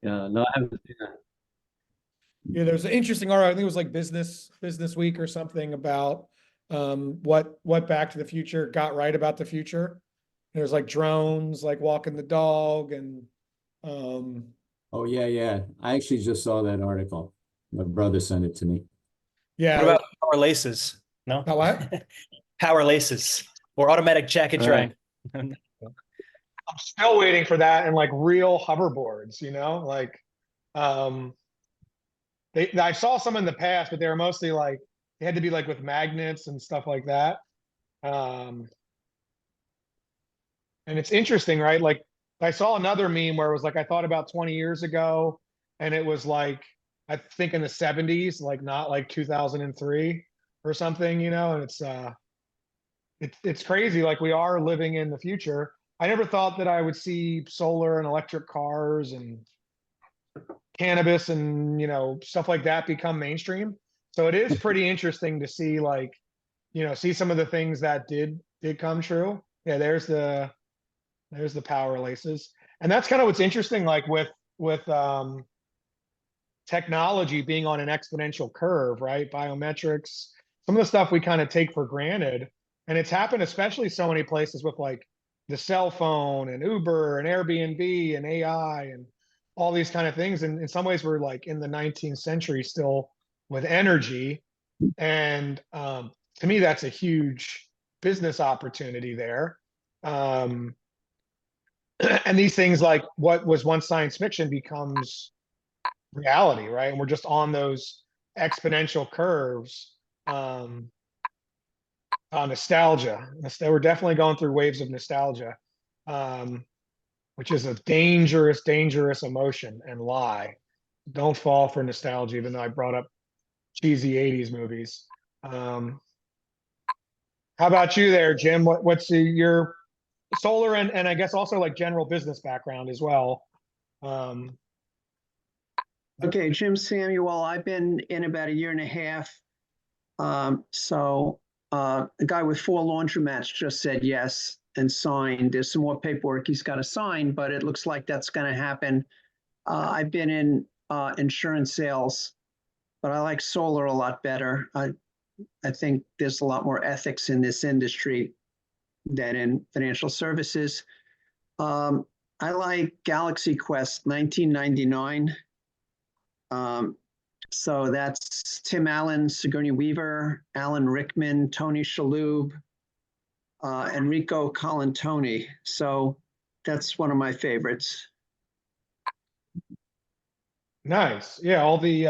Yeah, no, I haven't seen that. Yeah, there's an interesting article. I think it was like Business Week or something about what Back to the Future got right about the future. There's like drones, like walking the dog, and um, Oh yeah, yeah. I actually just saw that article. My brother sent it to me. yeah, What there's about power laces? No? about what? Power laces or automatic jacket drying. I'm still waiting for that and like real hoverboards, like um I saw some in the past, but they were mostly like they had to be like with magnets and stuff like that. Um and it's interesting, right? Like I saw another meme where it was like I thought about 20 years ago and it was like I think in the 70s, like not like 2003 or something, and it's crazy. Like we are living in the future. I never thought that I would see solar and electric cars and cannabis and stuff like that become mainstream. So it is pretty interesting to see like see some of the things that did come true. Yeah, there's the power laces, and that's kind of what's interesting. Like with technology being on an exponential curve, right? Biometrics, some of the stuff we kind of take for granted. And it's happened, especially so many places with like the cell phone and Uber and Airbnb and AI and all these kind of things. And in some ways, we're like in the 19th century still with energy. And to me, that's a huge business opportunity there. Um, and these things like what was once science fiction becomes reality, right? And we're just on those exponential curves. Um, Nostalgia. We're definitely going through waves of nostalgia, um, which is a dangerous, dangerous emotion and lie. Don't fall for nostalgia, even though I brought up cheesy 80s movies. How about you there, Jim? What's your solar and I guess also like general business background as well? Um, Okay, Jim Samuel, I've been in about a year and a half. A guy with 4 laundromats just said yes and signed. There's some more paperwork he's got to sign, but it looks like that's going to happen. I've been in insurance sales, but I like solar a lot better. I think there's a lot more ethics in this industry than in financial services. Um, I like Galaxy Quest 1999. So that's Tim Allen, Sigourney Weaver, Alan Rickman, Tony Shalhoub, Enrico Colantoni. So that's one of my favorites. nice. Yeah, all the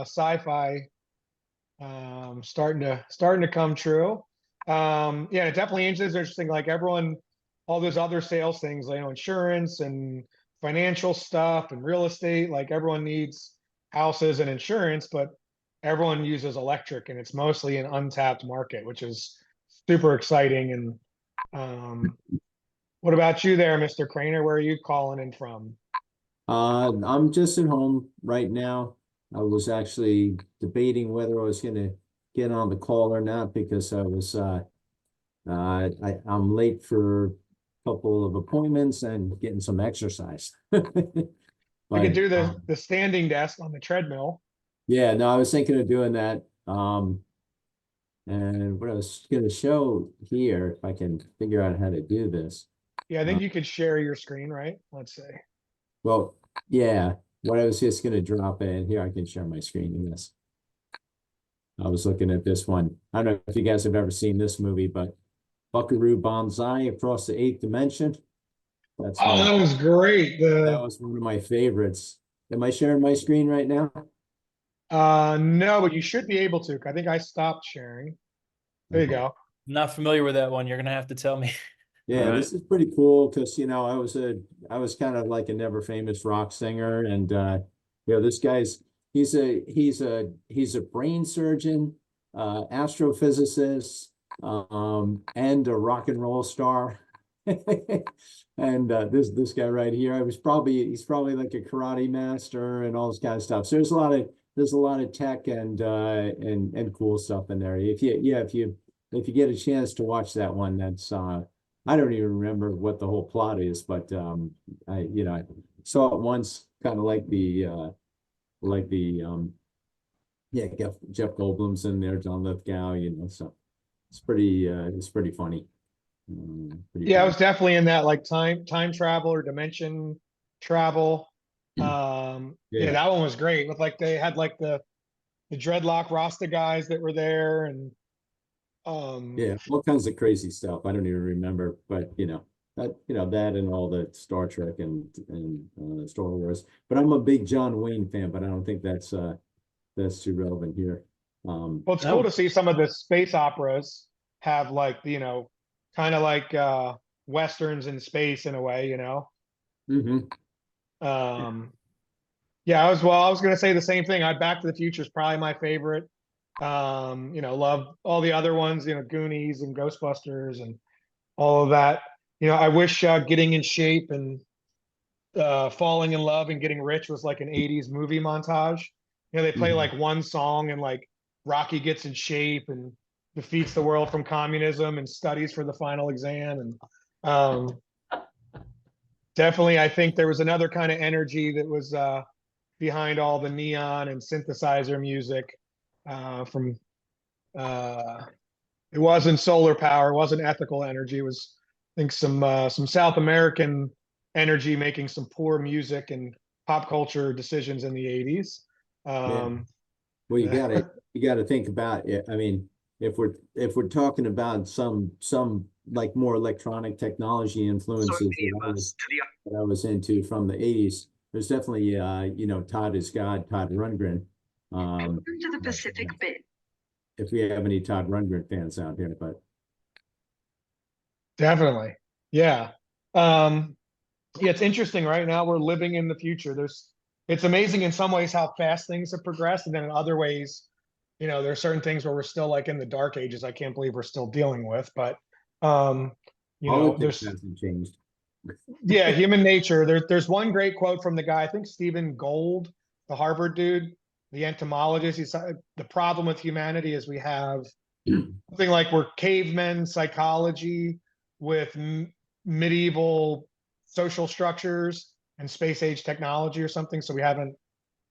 sci-fi starting to come true. Yeah, it definitely is interesting. Like everyone, all those other sales things, insurance and financial stuff and real estate, like everyone needs houses and insurance, but everyone uses electric and it's mostly an untapped market, which is super exciting. And what about you there, Mr. Craner? Where are you calling in from? I'm just at home right now. I was actually debating whether I was going to get on the call or not because I'm late for a couple of appointments and getting some exercise. I could But do the standing desk on the treadmill. yeah, no, I was thinking of doing that. And what I was going to show here, if I can figure out how to do this. Yeah, I Uh, think you could share your screen, right? Let's see. well, yeah, what I was just going to drop in here, I can share my screen in this. I was looking at this one. I don't know if you guys have ever seen this movie, but Buckaroo Banzai Across the Eighth Dimension. Oh, that was great. That was one of my favorites. Am I sharing my screen right now? No, but you should be able to. I think I stopped sharing. There you Okay. go. Not familiar with that one. You're gonna have to tell me. Yeah, All this is pretty cool because I was kind of like a never famous rock singer, and this guy's he's a brain surgeon, astrophysicist, and a rock and roll star. And this guy right here, he's probably like a karate master and all this kind of stuff. So there's a lot of tech and cool stuff in there. If you get a chance to watch that one, that's I don't even remember what the whole plot is, but saw it once, kind of like the yeah, Jeff Goldblum's in there, John Lithgow, you know, so it's pretty funny. Pretty Yeah, I funny. was definitely in that like time travel or dimension travel. Yeah, Yeah, that one was great with like they had like the dreadlock Rasta guys that were there and yeah, all kinds of crazy stuff. I don't even remember, but that and all the Star Trek and Star Wars. But I'm a big John Wayne fan, but I don't think that's too relevant here. well, it's cool No. to see some of the space operas have like, kind of like westerns in space in a way, Mhm. Um, yeah, I was gonna say the same thing. Back to the Future is probably my favorite. Love all the other ones, Goonies and Ghostbusters and all of that. I wish Getting in Shape and Falling in Love and Getting Rich was like an 80s movie montage. They play Mhm. like one song and like Rocky gets in shape and defeats the world from communism and studies for the final exam. And definitely, I think there was another kind of energy that was behind all the neon and synthesizer music from it wasn't solar power, it wasn't ethical energy. It was, I think, some South American energy making some poor music and pop culture decisions in the 80s. Yeah. Um, Well, you gotta think about it. I mean, if we're talking about some like more electronic technology influences that I was into from the 80s, there's definitely Todd is God, Todd Rundgren. To the Pacific Bit. If we have any Todd Rundgren fans out here, but Definitely. Yeah. Um, yeah, it's interesting right now. We're living in the future. It's amazing in some ways how fast things have progressed. And then in other ways, there are certain things where we're still like in the dark ages. I can't believe we're still dealing with, but, um, politics there's, hasn't changed. yeah, human nature. There's one great quote from the guy, I think Stephen Gold, the Harvard dude, the entomologist. He said, the problem with humanity is we have something like we're cavemen psychology with medieval social structures and space age technology or something. So we haven't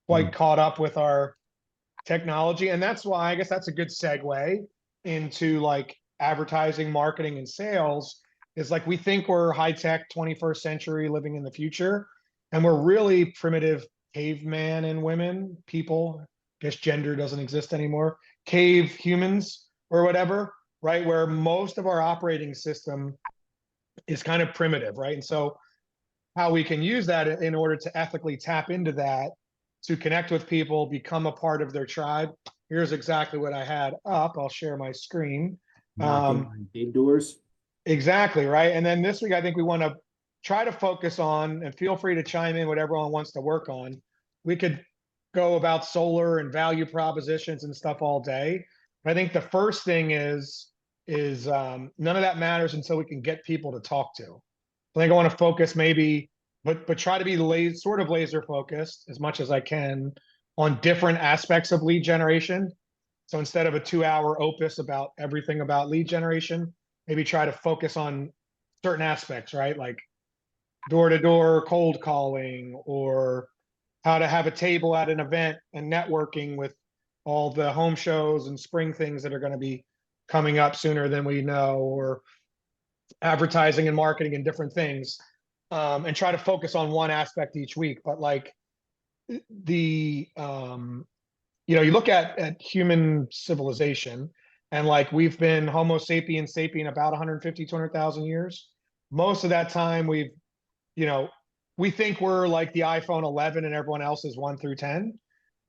quite caught up with our technology. And that's why I guess that's a good segue into like advertising, marketing, and sales is like we think we're high tech 21st century living in the future. And we're really primitive caveman and women, people. I guess gender doesn't exist anymore. Cave humans or whatever, right? Where most of our operating system is kind of primitive, right? And so how we can use that in order to ethically tap into that to connect with people, become a part of their tribe. Here's exactly what I had up. I'll share my screen. Knocking on indoors. Exactly, right? And then this week, I think we want to try to focus on, and feel free to chime in what everyone wants to work on. We could go about solar and value propositions and stuff all day. But I think the first thing is none of that matters until we can get people to talk to. I think I want to focus maybe, but try to be sort of laser focused as much as I can on different aspects of lead generation. So instead of a 2-hour opus about everything about lead generation, maybe try to focus on certain aspects, right? Like door to door cold calling, or how to have a table at an event and networking with all the home shows and spring things that are going to be coming up sooner than we know, or advertising and marketing and different things, and try to focus on one aspect each week. But like the you look at human civilization, and like we've been Homo sapiens sapien about 150 200,000 years. Most of that time you know we think we're like the iPhone 11 and everyone else is 1 through 10.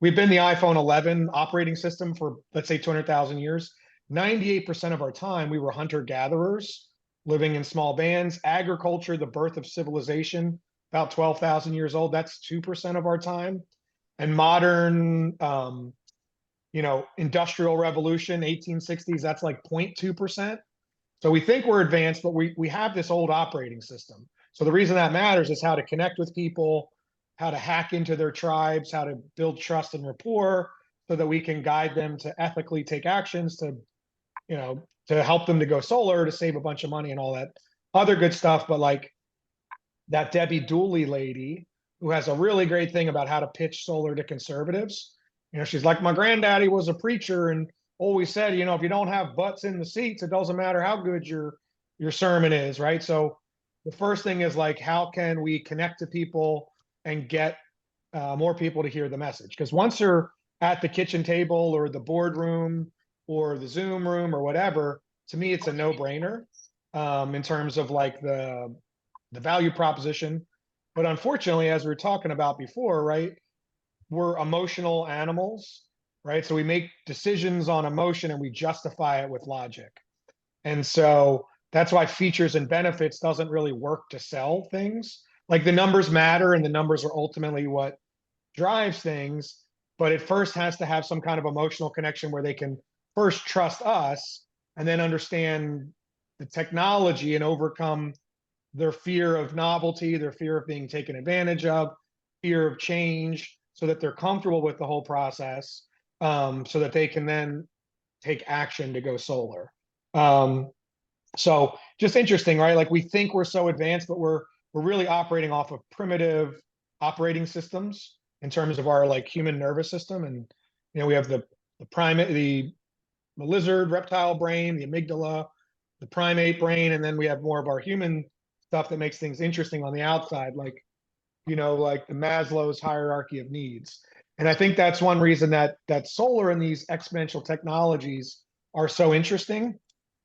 We've been the iPhone 11 operating system for, let's say, 200,000 years. 98% of our time we were hunter gatherers living in small bands. Agriculture, the birth of civilization, about 12,000 years old, that's 2% of our time. And modern industrial revolution, 1860s, that's like 0.2%. So we think we're advanced, but we have this old operating system. So the reason that matters is how to connect with people, how to hack into their tribes, how to build trust and rapport, so that we can guide them to ethically take actions to help them to go solar, to save a bunch of money and all that other good stuff. But like that Debbie Dooley lady, who has a really great thing about how to pitch solar to conservatives. You know, she's like, my granddaddy was a preacher and always said, you know, if you don't have butts in the seats, it doesn't matter how good your sermon is, right? So the first thing is like, how can we connect to people and get more people to hear the message? Because once you're at the kitchen table or the boardroom or the Zoom room or whatever, to me, it's a no-brainer in terms of like the value proposition. But unfortunately, as we were talking about before, right, we're emotional animals, right? So we make decisions on emotion and we justify it with logic. And so that's why features and benefits doesn't really work to sell things. Like the numbers matter and the numbers are ultimately what drives things, but it first has to have some kind of emotional connection where they can first trust us and then understand the technology and overcome their fear of novelty, their fear of being taken advantage of, fear of change, so that they're comfortable with the whole process, so that they can then take action to go solar. So just interesting, right? Like we think we're so advanced, but we're really operating off of primitive operating systems in terms of our like human nervous system. And you know, we have the primate, the lizard reptile brain, the amygdala, the primate brain, and then we have more of our human stuff that makes things interesting on the outside, like, you know, like the Maslow's hierarchy of needs. And I think that's one reason that solar and these exponential technologies are so interesting,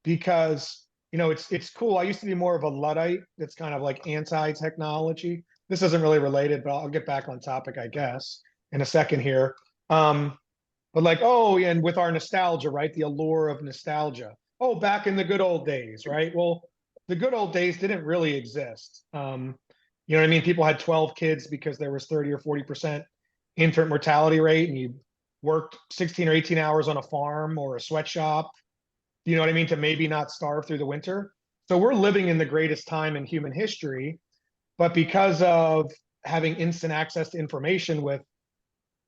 because you know it's cool. I used to be more of a Luddite that's kind of like anti-technology. This isn't really related, but I'll get back on topic, I guess, in a second here. But like, oh, and with our nostalgia, right? The allure of nostalgia. Oh, back in the good old days, right? Well, the good old days didn't really exist. You know what I mean? People had 12 kids because there was 30 or 40% infant mortality rate, and you worked 16 or 18 hours on a farm or a sweatshop, you know what I mean, to maybe not starve through the winter. So we're living in the greatest time in human history, but because of having instant access to information with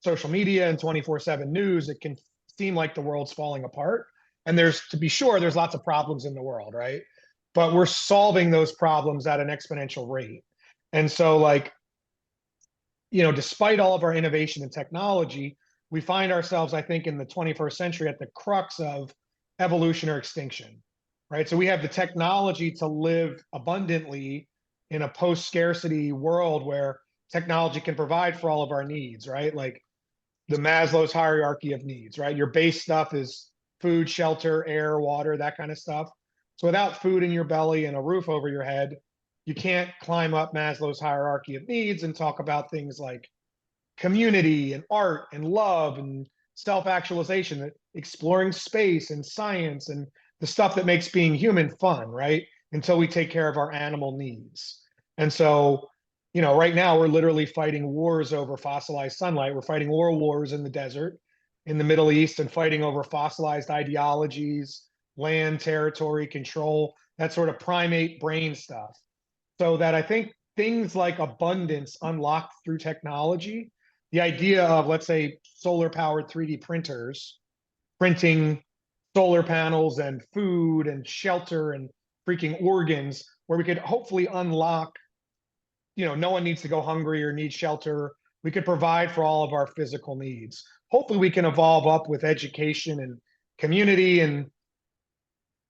social media and 24/7 news, it can seem like the world's falling apart. And there's, to be sure, there's lots of problems in the world, right? But we're solving those problems at an exponential rate. And so like, you know, despite all of our innovation and technology, we find ourselves, I think, in the 21st century at the crux of evolution or extinction, right? So we have the technology to live abundantly in a post-scarcity world where technology can provide for all of our needs, right? Like the Maslow's hierarchy of needs, right? Your base stuff is food, shelter, air, water, that kind of stuff. So without food in your belly and a roof over your head, you can't climb up Maslow's hierarchy of needs and talk about things like community and art and love and self-actualization, exploring space and science and the stuff that makes being human fun, right? Until we take care of our animal needs. And so, you know, right now we're literally fighting wars over fossilized sunlight. We're fighting world wars in the desert, in the Middle East, and fighting over fossilized ideologies, land, territory, control, that sort of primate brain stuff. So that I think things like abundance unlocked through technology, the idea of, let's say, solar powered 3D printers, printing solar panels and food and shelter and freaking organs, where we could hopefully unlock, you know, no one needs to go hungry or need shelter. We could provide for all of our physical needs. Hopefully we can evolve up with education and community and,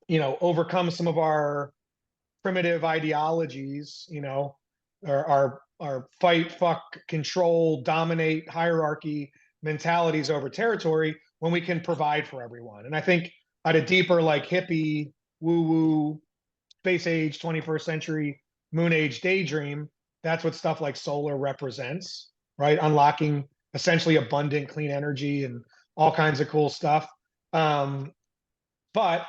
you know, overcome some of our primitive ideologies, you know, our fight, fuck, control, dominate, hierarchy mentalities over territory, when we can provide for everyone. And I think at a deeper, like hippie, woo-woo, space age, 21st century, moon age daydream, that's what stuff like solar represents, right? Unlocking essentially abundant clean energy and all kinds of cool stuff. But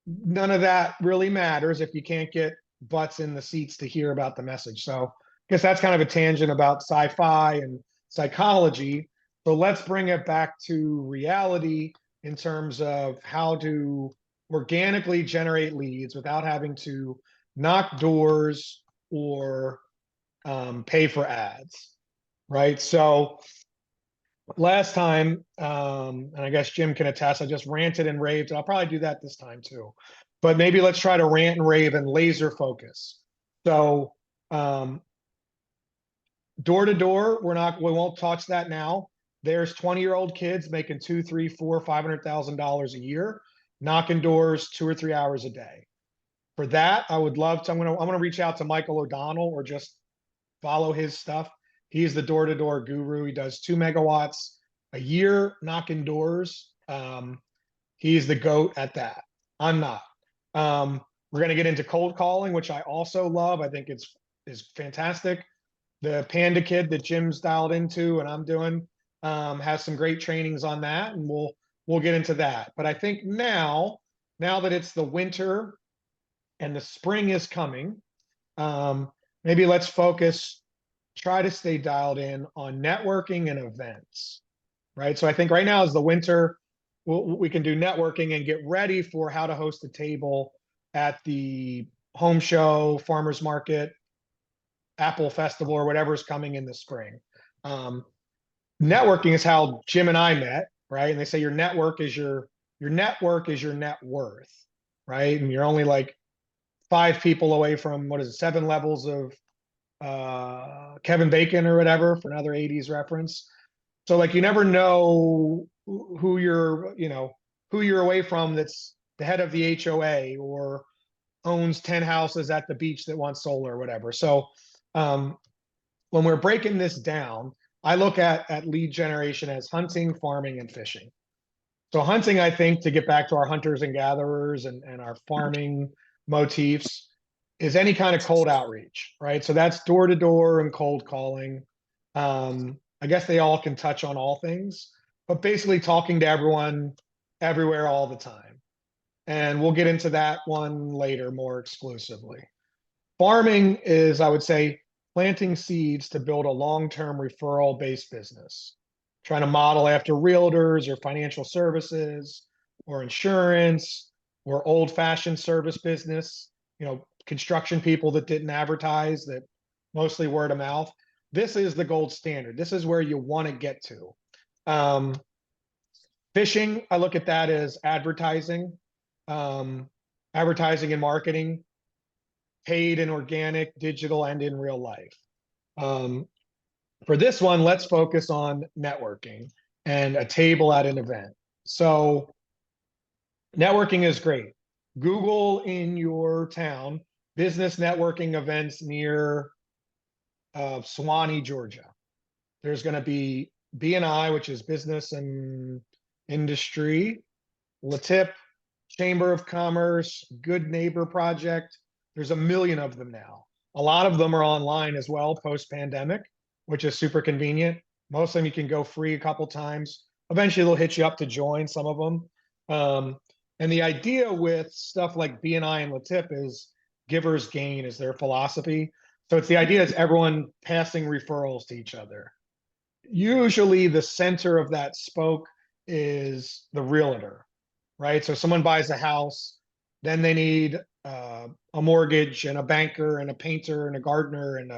none of that really matters if you can't get butts in the seats to hear about the message. So I guess that's kind of a tangent about sci-fi and psychology. So let's bring it back to reality in terms of how to organically generate leads without having to knock doors or pay for ads, right? So last time, and I guess Jim can attest, I just ranted and raved, and I'll probably do that this time too. But maybe let's try to rant and rave and laser focus. So Door to door, we won't touch that now. There's 20-year-old kids making $200,000, $300,000, $400,000, $500,000 a year, knocking doors 2 or 3 hours a day. For that, I would love to. I'm gonna reach out to Michael O'Donnell or just follow his stuff. He's the door-to-door guru. He does 2 megawatts a year knocking doors. He's the GOAT at that. I'm not. We're gonna get into cold calling, which I also love. I think is fantastic. The Panda Kid that Jim's dialed into and I'm doing has some great trainings on that, and we'll get into that. But I think now that it's the winter and the spring is coming, maybe let's try to stay dialed in on networking and events, right? So I think right now is the winter. We can do networking and get ready for how to host a table at the home show, farmers market, Apple Festival, or whatever's coming in the spring. Networking is how Jim and I met, right? And they say your network is your net worth, right? And you're only like 5 people away from, 7 levels of Kevin Bacon or whatever, for another 80s reference. So like you never know who you're away from that's the head of the HOA or owns 10 houses at the beach that wants solar or whatever. So when we're breaking this down, I look at lead generation as hunting, farming, and fishing. So hunting, I think, to get back to our hunters and gatherers and our farming motifs, is any kind of cold outreach, right? So that's door to door and cold calling. I guess they all can touch on all things, but basically talking to everyone, everywhere, all the time. And we'll get into that one later more exclusively. Farming is, I would say, planting seeds to build a long-term referral-based business. Trying to model after realtors or financial services or insurance or old-fashioned service business, construction people that didn't advertise, that mostly word of mouth. This is the gold standard. This is where you want to get to. Fishing, I look at that as advertising, advertising and marketing, paid and organic, digital, and in real life. For this one, let's focus on networking and a table at an event. So networking is great. Google in your town business networking events near Suwanee, Georgia. There's going to be BNI, which is Business and Industry, LaTip, Chamber of Commerce, Good Neighbor Project. There's a million of them now. A lot of them are online as well, post-pandemic, which is super convenient. Most of them you can go free a couple times. Eventually they'll hit you up to join some of them. And the idea with stuff like BNI and LaTip is givers gain is their philosophy. So it's the idea is everyone passing referrals to each other. Usually the center of that spoke is the realtor, right? So someone buys a house, then they need a mortgage and a banker and a painter and a gardener and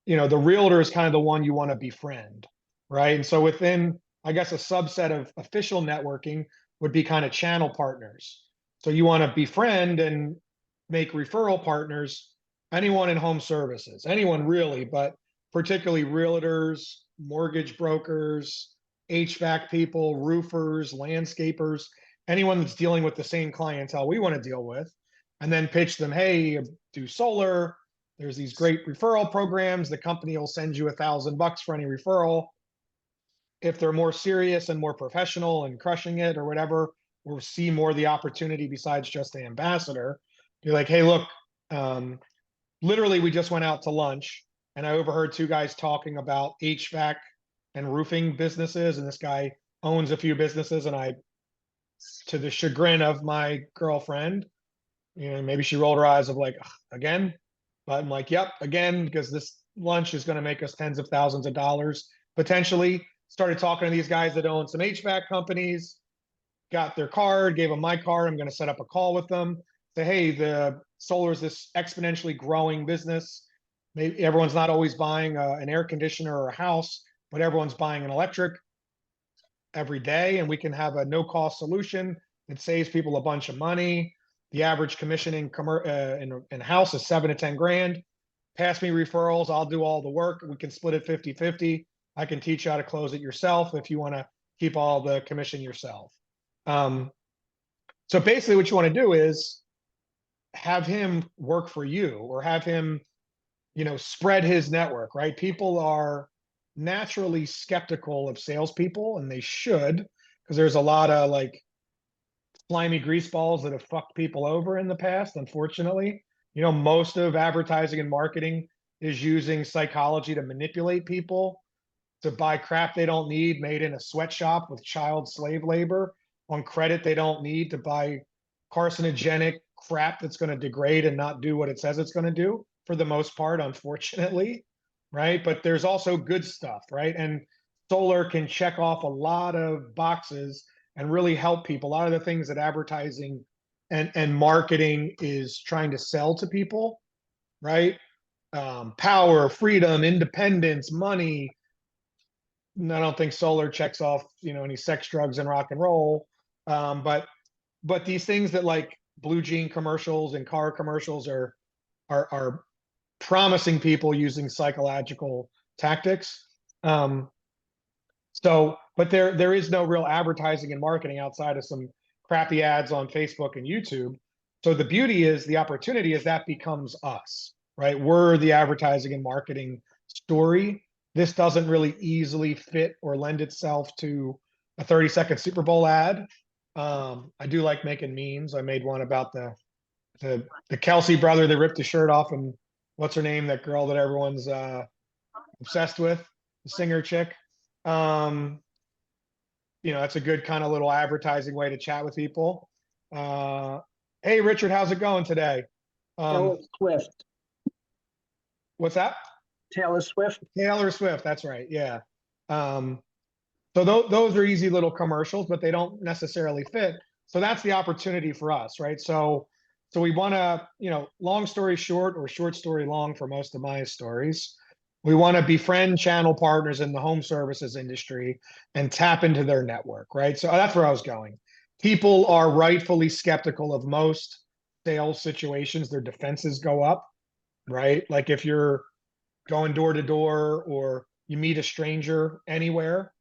the realtor is kind of the one you want to befriend, right? And so within, I guess, a subset of official networking would be kind of channel partners. So you want to befriend and make referral partners, anyone in home services, anyone really, but particularly realtors, mortgage brokers, HVAC people, roofers, landscapers, anyone that's dealing with the same clientele we want to deal with, and then pitch them, hey, do solar. There's these great referral programs. The company will send you $1,000 for any referral. If they're more serious and more professional and crushing it or whatever, or see more of the opportunity besides just the ambassador, be like, hey, look, literally we just went out to lunch and I overheard 2 guys talking about HVAC and roofing businesses. And this guy owns a few businesses. And I, to the chagrin of my girlfriend, maybe she rolled her eyes of like, again, but I'm like, yep, again, because this lunch is going to make us tens of thousands of dollars potentially. Started talking to these guys that own some HVAC companies, got their card, gave them my card. I'm going to set up a call with them. Say, hey, the solar is this exponentially growing business. Maybe everyone's not always buying an air conditioner or a house, but everyone's buying an electric every day. And we can have a no-cost solution that saves people a bunch of money. The average commission in house is $7 to $10 grand. pass me referrals. I'll do all the work. We can split it 50-50. I can teach you how to close it yourself if you want to keep all the commission yourself. So basically what you want to do is have him work for you, or have him, spread his network, right? People are naturally skeptical of salespeople, and they should, because there's a lot of like slimy greaseballs that have fucked people over in the past, unfortunately. Most of advertising and marketing is using psychology to manipulate people to buy crap they don't need, made in a sweatshop with child slave labor on credit they don't need, to buy carcinogenic crap that's going to degrade and not do what it says it's going to do, for the most part, unfortunately, right? But there's also good stuff, right? And solar can check off a lot of boxes and really help people. A lot of the things that advertising and marketing is trying to sell to people, right? Power, freedom, independence, money. I don't think solar checks off, any sex, drugs, and rock and roll. But these things that like blue jean commercials and car commercials are promising people using psychological tactics. But there is no real advertising and marketing outside of some crappy ads on Facebook and YouTube. So the beauty is, the opportunity is, that becomes us, right? We're the advertising and marketing story. This doesn't really easily fit or lend itself to a 30-second Super Bowl ad. I do like making memes. I made one about the Kelsey brother that ripped his shirt off, and what's her name? That girl that everyone's obsessed with, the singer chick. That's a good kind of little advertising way to chat with people. Hey, Richard, how's it going today? Taylor Swift. What's that? Taylor Swift. Taylor Swift, that's right. Yeah. So those are easy little commercials, but they don't necessarily fit. So that's the opportunity for us, right? So we want to, long story short, or short story long for most of my stories, we want to befriend channel partners in the home services industry and tap into their network, right? So that's where I was going. People are rightfully skeptical of most sales situations. Their defenses go up, right? Like if you're going door to door, or you meet a stranger anywhere,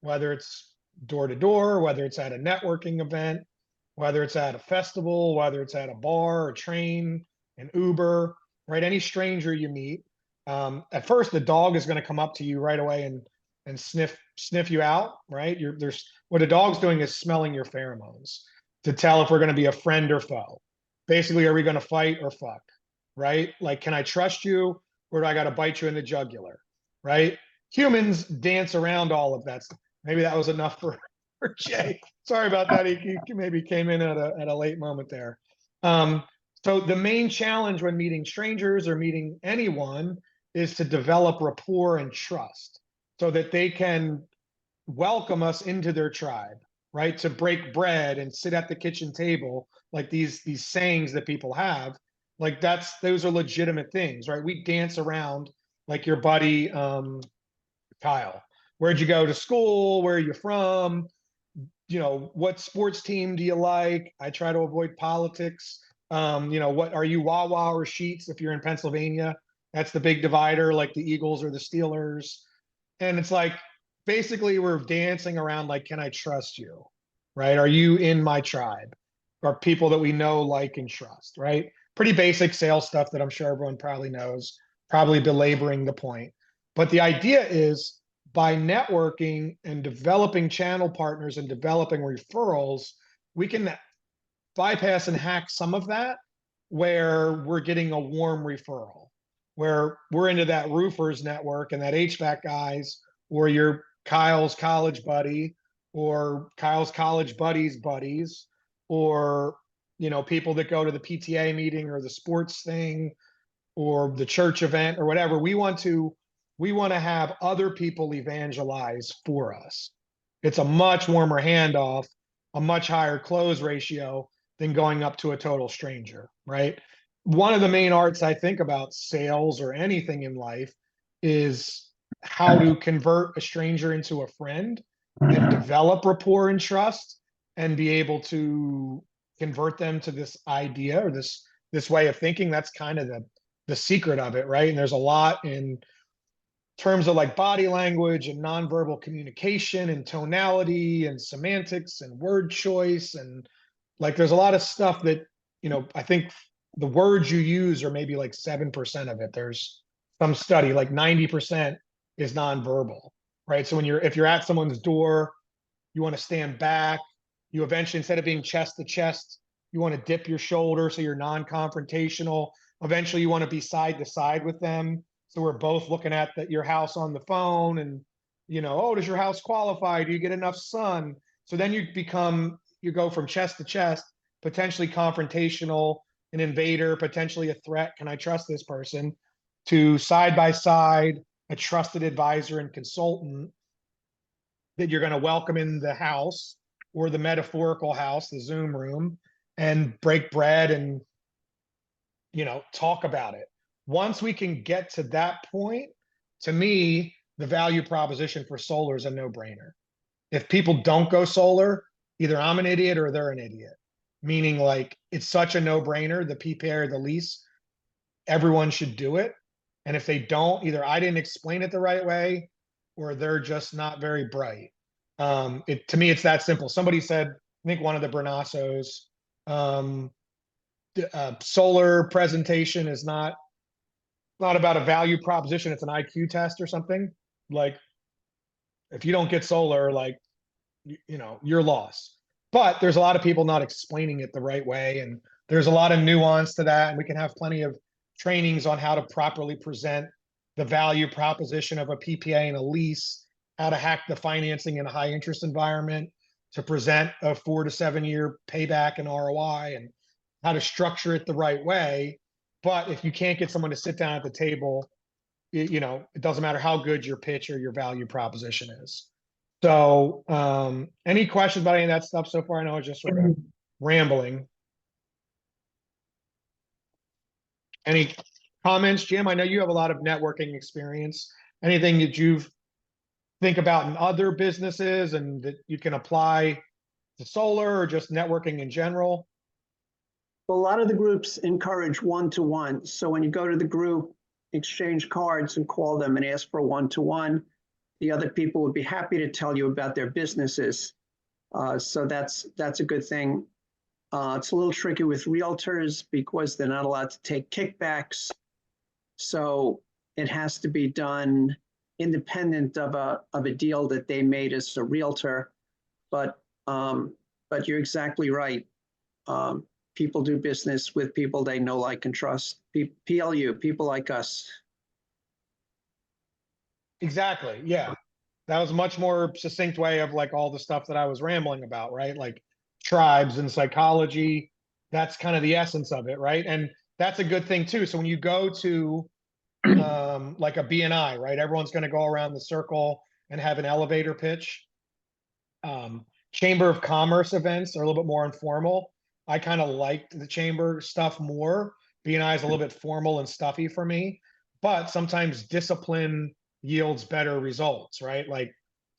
whether it's door to door, whether it's at a networking event, whether it's at a festival, whether it's at a bar, a train, an Uber, right? Any stranger you meet, at first the dog is going to come up to you right away and sniff you out, right? What a dog's doing is smelling your pheromones to tell if we're going to be a friend or foe. Basically, are we going to fight or fuck, right? Like, can I trust you, or do I got to bite you in the jugular, right? Humans dance around all of that stuff. Maybe that was enough for Jay. Sorry about that. He maybe came in at a late moment there. So the main challenge when meeting strangers or meeting anyone is to develop rapport and trust, so that they can welcome us into their tribe, right? To break bread and sit at the kitchen table, like these sayings that people have, like those are legitimate things, right? We dance around like your buddy Kyle. Where'd you go to school? Where are you from? What sports team do you like? I try to avoid politics. What are you, Wawa or Sheets if you're in Pennsylvania? That's the big divider, like the Eagles or the Steelers. And it's like, basically we're dancing around like, can I trust you, right? Are you in my tribe? Are people that we know, like, and trust, right? Pretty basic sales stuff that I'm sure everyone probably knows, probably belaboring the point. But the idea is, by networking and developing channel partners and developing referrals, we can bypass and hack some of that, where we're getting a warm referral, where we're into that roofers network and that HVAC guys, or your Kyle's college buddy, or Kyle's college buddies, or, people that go to the PTA meeting or the sports thing or the church event or whatever. We want to have other people evangelize for us. It's a much warmer handoff, a much higher close ratio than going up to a total stranger, right? One of the main arts I think about sales or anything in life is how to convert a stranger into a friend and develop rapport and trust, and be able to convert them to this idea or this way of thinking. That's kind of the secret of it, right? And there's a lot in terms of like body language and nonverbal communication and tonality and semantics and word choice. And like, there's a lot of stuff that, I think the words you use are maybe like 7% of it. There's some study, like 90% is nonverbal, right? So if you're at someone's door, you want to stand back, you eventually, instead of being chest to chest, you want to dip your shoulder so you're non-confrontational. Eventually you want to be side to side with them. So we're both looking at your house on the phone and, oh, does your house qualify? Do you get enough sun? So then you go from chest to chest, potentially confrontational, an invader, potentially a threat. Can I trust this person? To side by side, a trusted advisor and consultant that you're going to welcome in the house or the metaphorical house, the Zoom room, and break bread and, talk about it. Once we can get to that point, to me, the value proposition for solar is a no-brainer. If people don't go solar, either I'm an idiot or they're an idiot. Meaning like, it's such a no-brainer, the PPA or the lease, everyone should do it. And if they don't, either I didn't explain it the right way or they're just not very bright. To me, it's that simple. Somebody said, I think one of the Bernassos, solar presentation is not about a value proposition. It's an IQ test or something. Like, if you don't get solar, like, you're lost. But there's a lot of people not explaining it the right way. And there's a lot of nuance to that. And we can have plenty of trainings on how to properly present the value proposition of a PPA and a lease, how to hack the financing in a high interest environment, to present a 4 to 7 year payback and ROI, and how to structure it the right way. But if you can't get someone to sit down at the table, it doesn't matter how good your pitch or your value proposition is. So, any questions about any of that stuff so far? I know I was just sort of rambling. Any comments, Jim? I know you have a lot of networking experience. Anything that you've think about in other businesses and that you can apply to solar or just networking in general? Well, a lot of the groups encourage one-to-one. So when you go to the group, exchange cards and call them and ask for a one-to-one. The other people would be happy to tell you about their businesses. So that's a good thing. It's a little tricky with realtors because they're not allowed to take kickbacks. So it has to be done independent of a deal that they made as a realtor. But you're exactly right. People do business with people they know, like, and trust. PLU, people like us. Exactly. Yeah. That was a much more succinct way of like all the stuff that I was rambling about, right? Like tribes and psychology, that's kind of the essence of it, right? And that's a good thing too. So when you go to like a BNI, right? Everyone's going to go around the circle and have an elevator pitch. Chamber of Commerce events are a little bit more informal. I kind of liked the chamber stuff more. BNI is a little bit formal and stuffy for me, but sometimes discipline yields better results, right? Like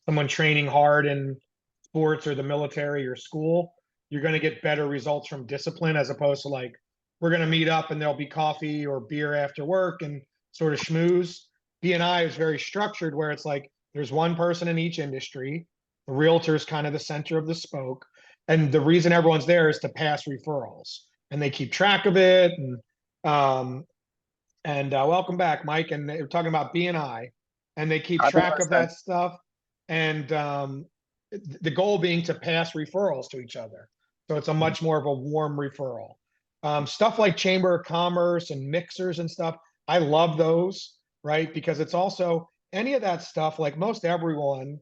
someone training hard in sports or the military or school, you're going to get better results from discipline as opposed to like, we're going to meet up and there'll be coffee or beer after work and sort of schmooze. BNI is very structured where it's like, there's one person in each industry. The realtor is kind of the center of the spoke. And the reason everyone's there is to pass referrals, and they keep track of it. And welcome back, Mike. And they're talking about BNI, and they keep track of that stuff. And the goal being to pass referrals to each other. So it's a much more of a warm referral. Stuff like Chamber of Commerce and mixers and stuff, I love those, right? Because it's also any of that stuff, like most everyone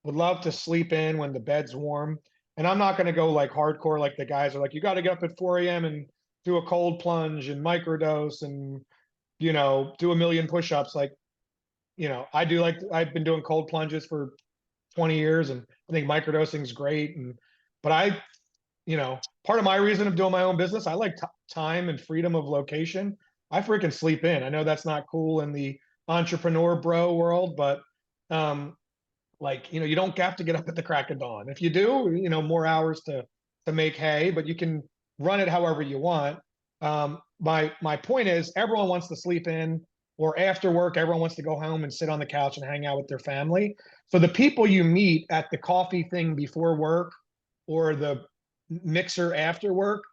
would love to sleep in when the bed's warm. And I'm not going to go like hardcore, like the guys are like, you got to get up at 4 a.m. and do a cold plunge and microdose and, do a million push-ups. Like, I do, like, I've been doing cold plunges for 20 years and I think microdosing is great. But part of my reason of doing my own business, I like time and freedom of location. I freaking sleep in. I know that's not cool in the entrepreneur bro world, but you don't have to get up at the crack of dawn. If you do, more hours to make hay, but you can run it however you want. my point is everyone wants to sleep in, or after work, everyone wants to go home and sit on the couch and hang out with their family. So the people you meet at the coffee thing before work or the mixer after work,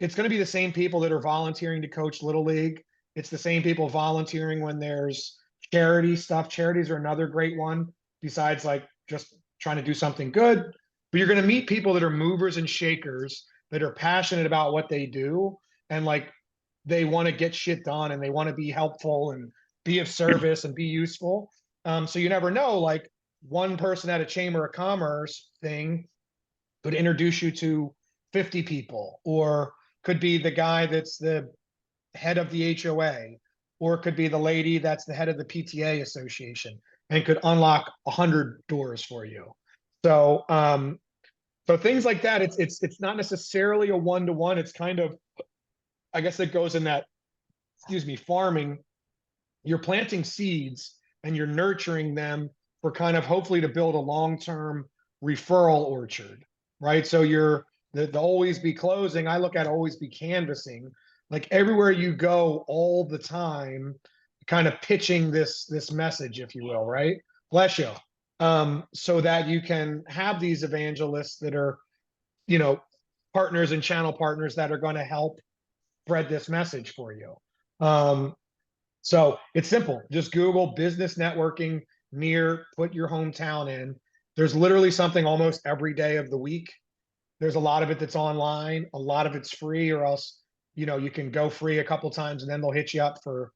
it's going to be the same people that are volunteering to coach Little League. It's the same people volunteering when there's charity stuff. Charities are another great one, besides like just trying to do something good. But you're going to meet people that are movers and shakers, that are passionate about what they do, and like they want to get shit done, and they want to be helpful and be of service and be useful. So you never know, like one person at a Chamber of Commerce thing could introduce you to 50 people, or could be the guy that's the head of the HOA, or it could be the lady that's the head of the PTA association, and could unlock 100 doors for you. So, so things like that, it's not necessarily a one-to-one. It's kind of, I guess it goes in that, excuse me, farming. You're planting seeds and you're nurturing them for kind of hopefully to build a long-term referral orchard, right? So you're the always be closing. I look at always be canvassing, like everywhere you go all the time, kind of pitching this message, if you will, right? Bless you. So that you can have these evangelists that are, you know, partners and channel partners that are going to help spread this message for you. So it's simple. Just Google business networking near, put your hometown in. There's literally something almost every day of the week. There's a lot of it that's online. A lot of it's free, or else, you know, you can go free a couple times and then they'll hit you up for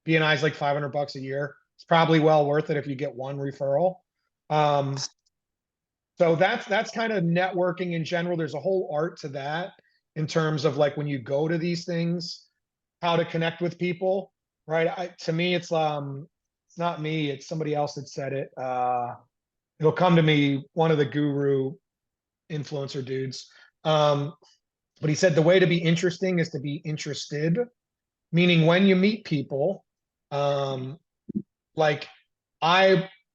BNI's like $500 a year. It's probably well worth it if you get one referral. So that's kind of networking in general. There's a whole art to that in terms of like when you go to these things, how to connect with people, right? To me, it's not me, it's somebody else that said it. It'll come to me, one of the guru influencer dudes. But he said the way to be interesting is to be interested, meaning when you meet people, like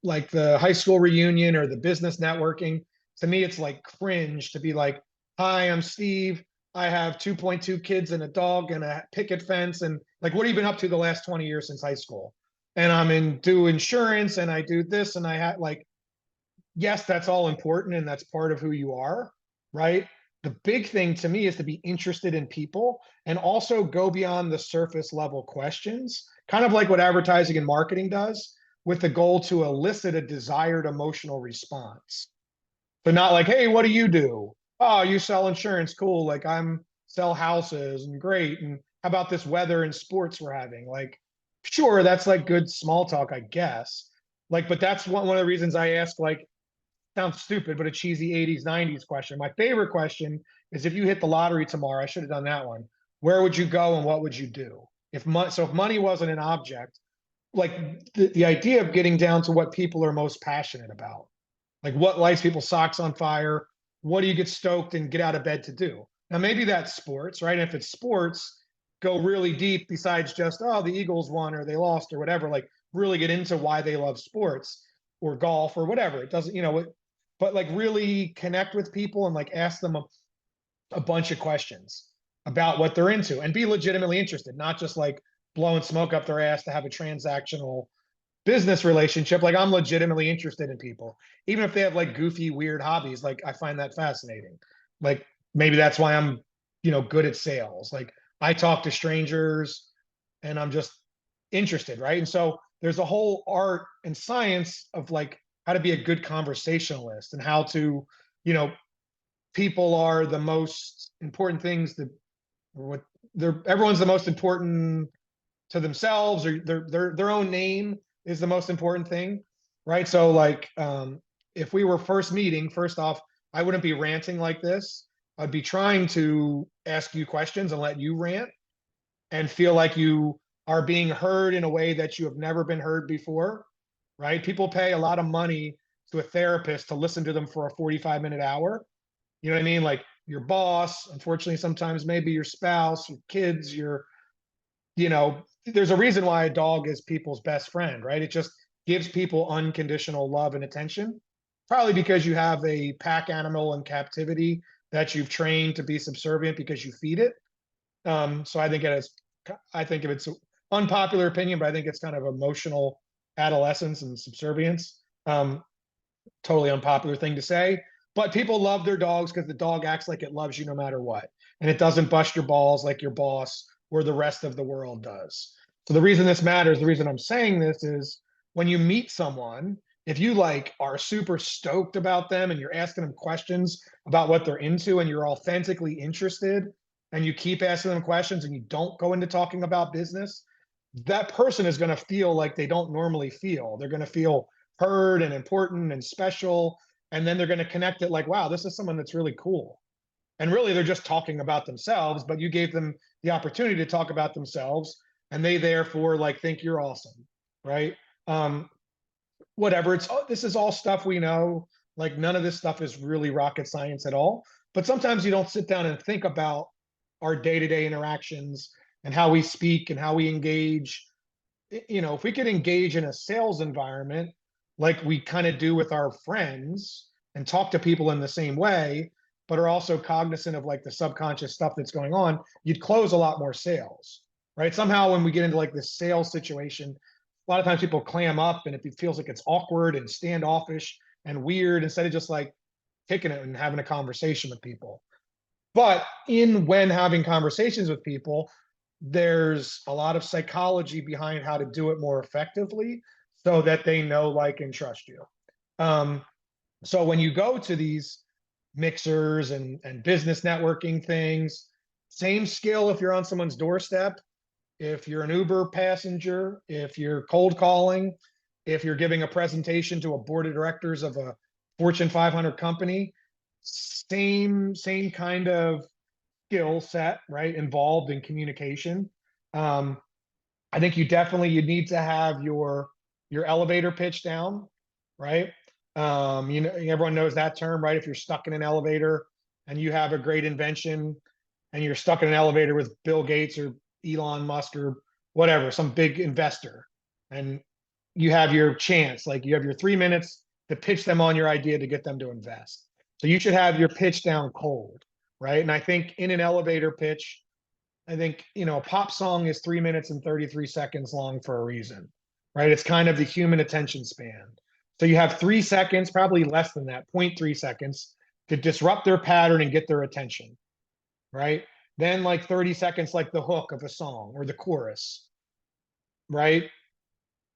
like the high school reunion or the business networking, to me, it's like cringe to be like, hi, I'm Steve. I have 2.2 kids and a dog and a picket fence. And like, what have you been up to the last 20 years since high school? And I'm do insurance and I do this and I had like, yes, that's all important and that's part of who you are, right? The big thing to me is to be interested in people and also go beyond the surface level questions, kind of like what advertising and marketing does, with the goal to elicit a desired emotional response. So not like, hey, what do you do? Oh, you sell insurance. Cool. Like I'm sell houses and great. And how about this weather and sports we're having? Like, sure, that's like good small talk, I guess. Like, but that's one of the reasons I ask, like, sounds stupid, but a cheesy 80s, 90s question. My favorite question is, if you hit the lottery tomorrow, I should have done that one. Where would you go and what would you do? If money wasn't an object, like the idea of getting down to what people are most passionate about, like what lights people's socks on fire, what do you get stoked and get out of bed to do? Now, maybe that's sports, right? And if it's sports, go really deep besides just, oh, the Eagles won or they lost or whatever, like really get into why they love sports or golf or whatever. It doesn't, you know, but like really connect with people and like ask them a bunch of questions about what they're into and be legitimately interested, not just like blowing smoke up their ass to have a transactional business relationship. Like I'm legitimately interested in people, even if they have like goofy, weird hobbies. Like I find that fascinating. Like maybe that's why I'm, you know, good at sales. Like I talk to strangers and I'm just interested, right? And so there's a whole art and science of like how to be a good conversationalist and how to, you know, people are the most important things that what everyone's the most important to themselves, or their own name is the most important thing, right? So like if we were first meeting, first off, I wouldn't be ranting like this. I'd be trying to ask you questions and let you rant and feel like you are being heard in a way that you have never been heard before, right? People pay a lot of money to a therapist to listen to them for a 45-minute hour. You know what I mean? Like your boss, unfortunately, sometimes maybe your spouse, your kids, you know, there's a reason why a dog is people's best friend, right? It just gives people unconditional love and attention, probably because you have a pack animal in captivity that you've trained to be subservient because you feed it. So I think it has I think if it's an unpopular opinion, but I think it's kind of emotional adolescence and subservience. Totally unpopular thing to say, but people love their dogs because the dog acts like it loves you no matter what. And it doesn't bust your balls like your boss or the rest of the world does. So the reason this matters, the reason I'm saying this is when you meet someone, if you like are super stoked about them and you're asking them questions about what they're into and you're authentically interested and you keep asking them questions and you don't go into talking about business, that person is going to feel like they don't normally feel. They're going to feel heard and important and special. And then they're going to connect it like, wow, this is someone that's really cool. And really, they're just talking about themselves, but you gave them the opportunity to talk about themselves, and they therefore like think you're awesome, right? Whatever. This is all stuff we know. Like none of this stuff is really rocket science at all. But sometimes you don't sit down and think about our day-to-day interactions and how we speak and how we engage. You know, if we could engage in a sales environment like we kind of do with our friends and talk to people in the same way, but are also cognizant of like the subconscious stuff that's going on, you'd close a lot more sales, right? Somehow when we get into like this sales situation, a lot of times people clam up and it feels like it's awkward and standoffish and weird instead of just like kicking it and having a conversation with people. But when having conversations with people, there's a lot of psychology behind how to do it more effectively so that they know, like, and trust you. So when you go to these mixers and business networking things, same skill if you're on someone's doorstep, if you're an Uber passenger, if you're cold calling, if you're giving a presentation to a board of directors of a Fortune 500 company, same kind of skill set, right, involved in communication. I think you need to have your elevator pitch down, right? You know, everyone knows that term, right? If you're stuck in an elevator and you have a great invention and you're stuck in an elevator with Bill Gates or Elon Musk or whatever, some big investor, and you have your chance, like you have your 3 minutes to pitch them on your idea to get them to invest. So you should have your pitch down cold, right? And I think in an elevator pitch, I think, you know, a pop song is 3 minutes and 33 seconds long for a reason, right? It's kind of the human attention span. So you have 3 seconds, probably less than that, 0.3 seconds to disrupt their pattern and get their attention, right? Then like 30 seconds, like the hook of a song or the chorus, right?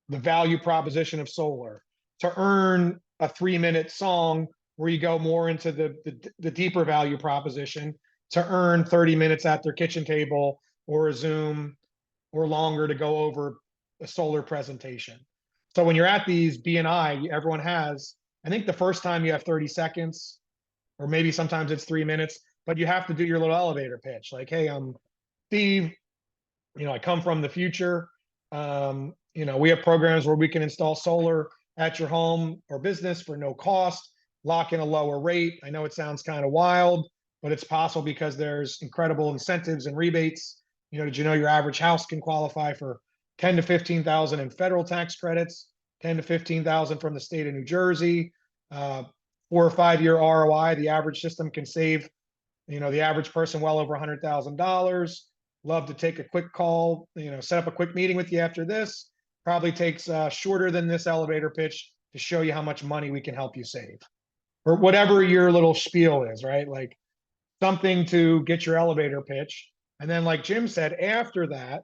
The value proposition of solar to earn a 3-minute song where you go more into the deeper value proposition to earn 30 minutes at their kitchen table or a Zoom or longer to go over a solar presentation. So when you're at these BNI, everyone has, I think the first time you have 30 seconds, or maybe sometimes it's 3 minutes, but you have to do your little elevator pitch. Like, hey, I'm Steve, you know, I come from the future. You know, we have programs where we can install solar at your home or business for no cost, lock in a lower rate. I know it sounds kind of wild, but it's possible because there's incredible incentives and rebates. You know, did you know your average house can qualify for 10 to 15,000 in federal tax credits, 10 to 15,000 from the state of New Jersey, 4 or 5 year ROI. The average system can save, you know, the average person well over $100,000. Love to take a quick call, you know, set up a quick meeting with you after this. Probably takes shorter than this elevator pitch to show you how much money we can help you save, or whatever your little spiel is, right? Like something to get your elevator pitch. And then like Jim said, after that,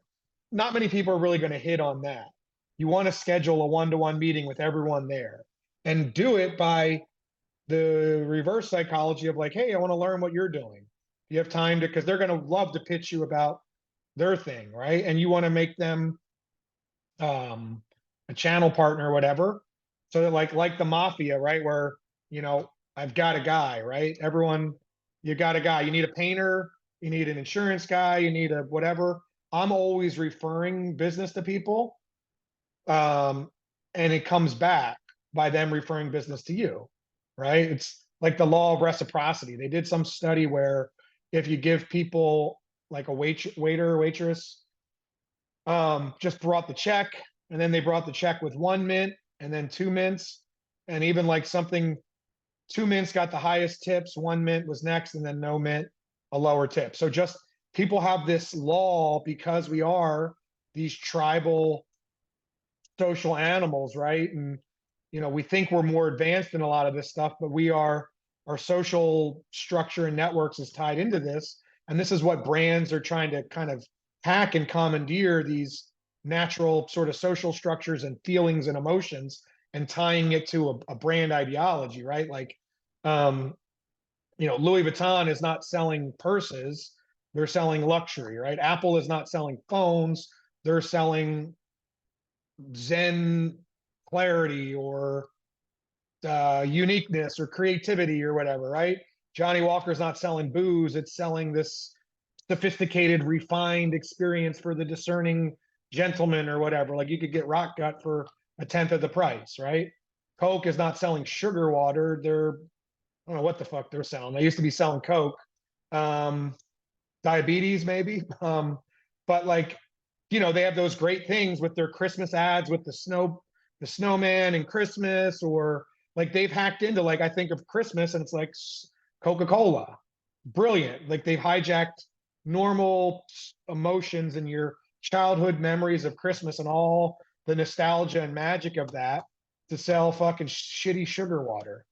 not many people are really going to hit on that. You want to schedule a one-to-one meeting with everyone there and do it by the reverse psychology of like, hey, I want to learn what you're doing. You have time to, because they're going to love to pitch you about their thing, right? And you want to make them a channel partner or whatever. So that like the mafia, right? Where, you know, I've got a guy, right? Everyone, you got a guy. You need a painter, you need an insurance guy, you need a whatever. I'm always referring business to people. And it comes back by them referring business to you, right? It's like the law of reciprocity. They did some study where if you give people like a waiter or waitress, just brought the check and then they brought the check with 1 mint and then 2 mints, and even like something 2 mints got the highest tips, 1 mint was next, and then no mint a lower tip. So just people have this law because we are these tribal social animals, right? And we think we're more advanced in a lot of this stuff, but our social structure and networks is tied into this. And this is what brands are trying to kind of hack and commandeer, these natural sort of social structures and feelings and emotions, and tying it to a brand ideology, right? Like, Louis Vuitton is not selling purses, they're selling luxury, right? Apple is not selling phones, they're selling Zen clarity or uniqueness or creativity or whatever, right? Johnny Walker's not selling booze, it's selling this sophisticated, refined experience for the discerning gentleman or whatever. Like, you could get Rock Gut for a tenth of the price, right? Coke is not selling sugar water. I don't know what the fuck they're selling. They used to be selling Coke. Diabetes, maybe. But like, they have those great things with their Christmas ads with the snowman and Christmas, or like they've hacked into, like, I think of Christmas and it's like Coca-Cola. Brilliant. Like, they've hijacked normal emotions and your childhood memories of Christmas and all the nostalgia and magic of that to sell fucking shitty sugar water.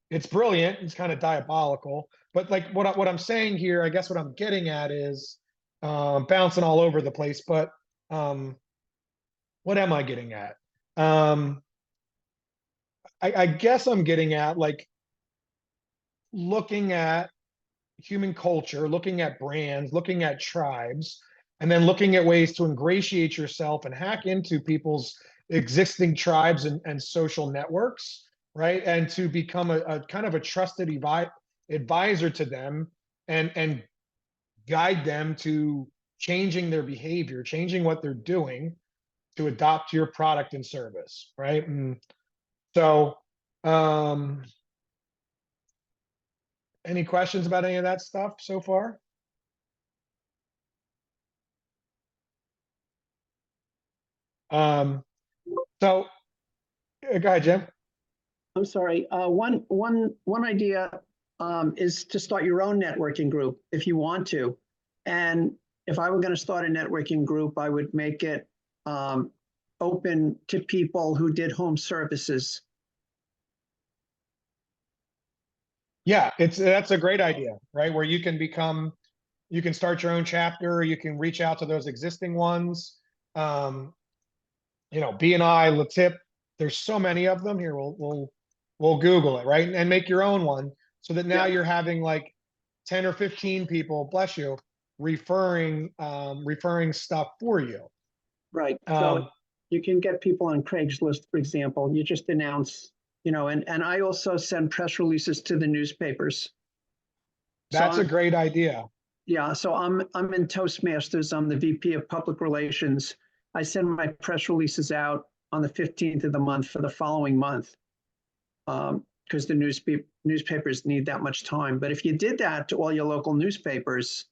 It's brilliant. It's kind of diabolical. But like what I'm saying here, I guess what I'm getting at is bouncing all over the place. But what am I getting at? I guess I'm getting at, like, looking at human culture, looking at brands, looking at tribes, and then looking at ways to ingratiate yourself and hack into people's existing tribes and social networks, right? And to become a kind of a trusted advisor to them, and guide them to changing their behavior, changing what they're doing to adopt your product and service, right? And so, any questions about any of that stuff so far? So go ahead, Jim. I'm sorry. One idea is to start your own networking group if you want to. And if I were going to start a networking group, I would make it open to people who did home services. Yeah, that's a great idea, right? Where you can start your own chapter, you can reach out to those existing ones. BNI, Latip, there's so many of them here. We'll Google it, right? And make your own one, so that now you're having like 10 or 15 people, bless you, referring stuff for you. Right. So you can get people on Craigslist, for example. You just announce, and I also send press releases to the newspapers. That's a great idea. Yeah, so I'm in Toastmasters. I'm the VP of Public Relations. I send my press releases out on the 15th of the month for the following month, because the newspapers need that much time. But if you did that to all your local newspapers,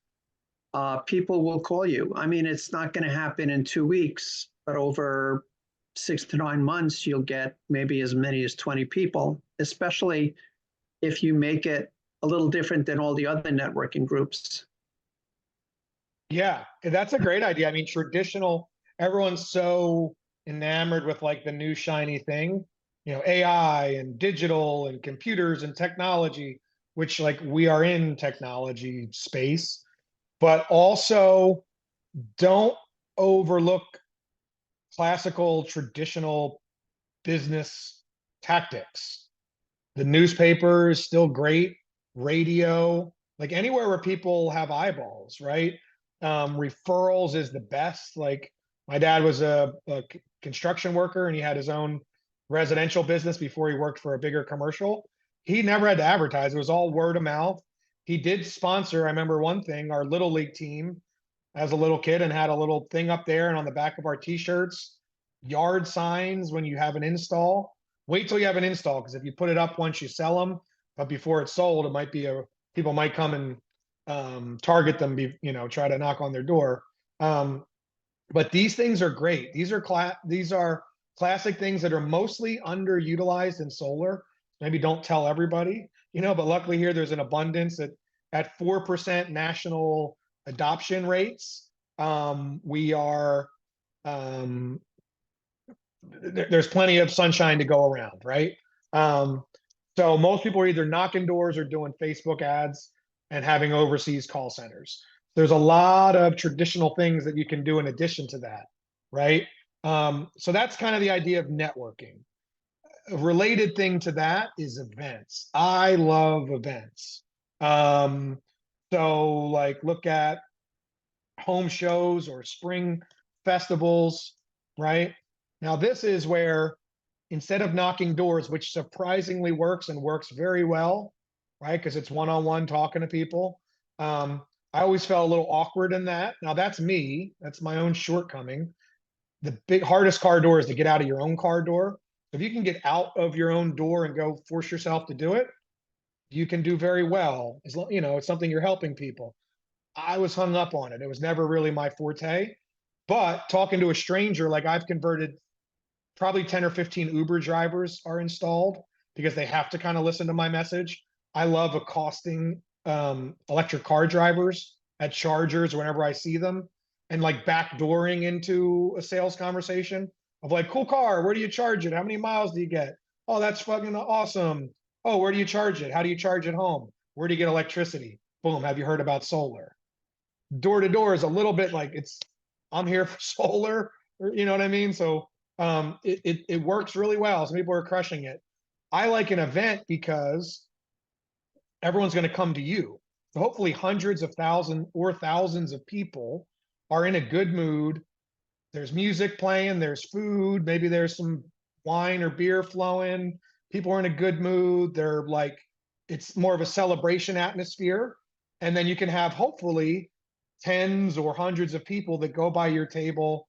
people will call you. I mean, it's not going to happen in 2 weeks, but over 6 to 9 months, you'll get maybe as many as 20 people, especially if you make it a little different than all the other networking groups. Yeah, that's a great idea. I mean, everyone's so enamored with like the new shiny thing, AI and digital and computers and technology, which, like, we are in technology space, but also don't overlook classical, traditional business tactics. The newspaper is still great, radio, like anywhere where people have eyeballs, right? Referrals is the best. Like, my dad was a construction worker, and he had his own residential business before he worked for a bigger commercial. He never had to advertise. It was all word of mouth. He did sponsor, I remember one thing, our little league team as a little kid, and had a little thing up there, and on the back of our t-shirts, yard signs when you have an install. Wait till you have an install, because if you put it up once, you sell them, but before it's sold, it might be people might come and target them, try to knock on their door. But these things are great. These are classic things that are mostly underutilized in solar. Maybe don't tell everybody, but luckily here there's an abundance that at 4% national adoption rates. We are, there's plenty of sunshine to go around, right? So most people are either knocking doors or doing Facebook ads and having overseas call centers. There's a lot of traditional things that you can do in addition to that, right? So that's kind of the idea of networking. A related thing to that is events. I love events. So like look at home shows or spring festivals, right? Now this is where instead of knocking doors, which surprisingly works and works very well, right? Because it's one-on-one talking to people. I always felt a little awkward in that. Now that's me, that's my own shortcoming. The big hardest car door is to get out of your own car door. If you can get out of your own door and go force yourself to do it, you can do very well. As long, you know, it's something you're helping people. I was hung up on it. It was never really my forte. But talking to a stranger, like I've converted probably 10 or 15 Uber drivers are installed because they have to kind of listen to my message. I love accosting electric car drivers at chargers whenever I see them and like backdooring into a sales conversation of like, cool car, where do you charge it? How many miles do you get? Oh, that's fucking awesome. Oh, where do you charge it? How do you charge it home? Where do you get electricity? Boom, have you heard about solar? Door to door is a little bit like it's, I'm here for solar, or, you know what I mean? So it works really well. Some people are crushing it. I like an event because everyone's going to come to you. So hopefully hundreds of thousands or thousands of people are in a good mood. There's music playing, there's food, maybe there's some wine or beer flowing. People are in a good mood. They're like, it's more of a celebration atmosphere. And then you can have hopefully tens or hundreds of people that go by your table,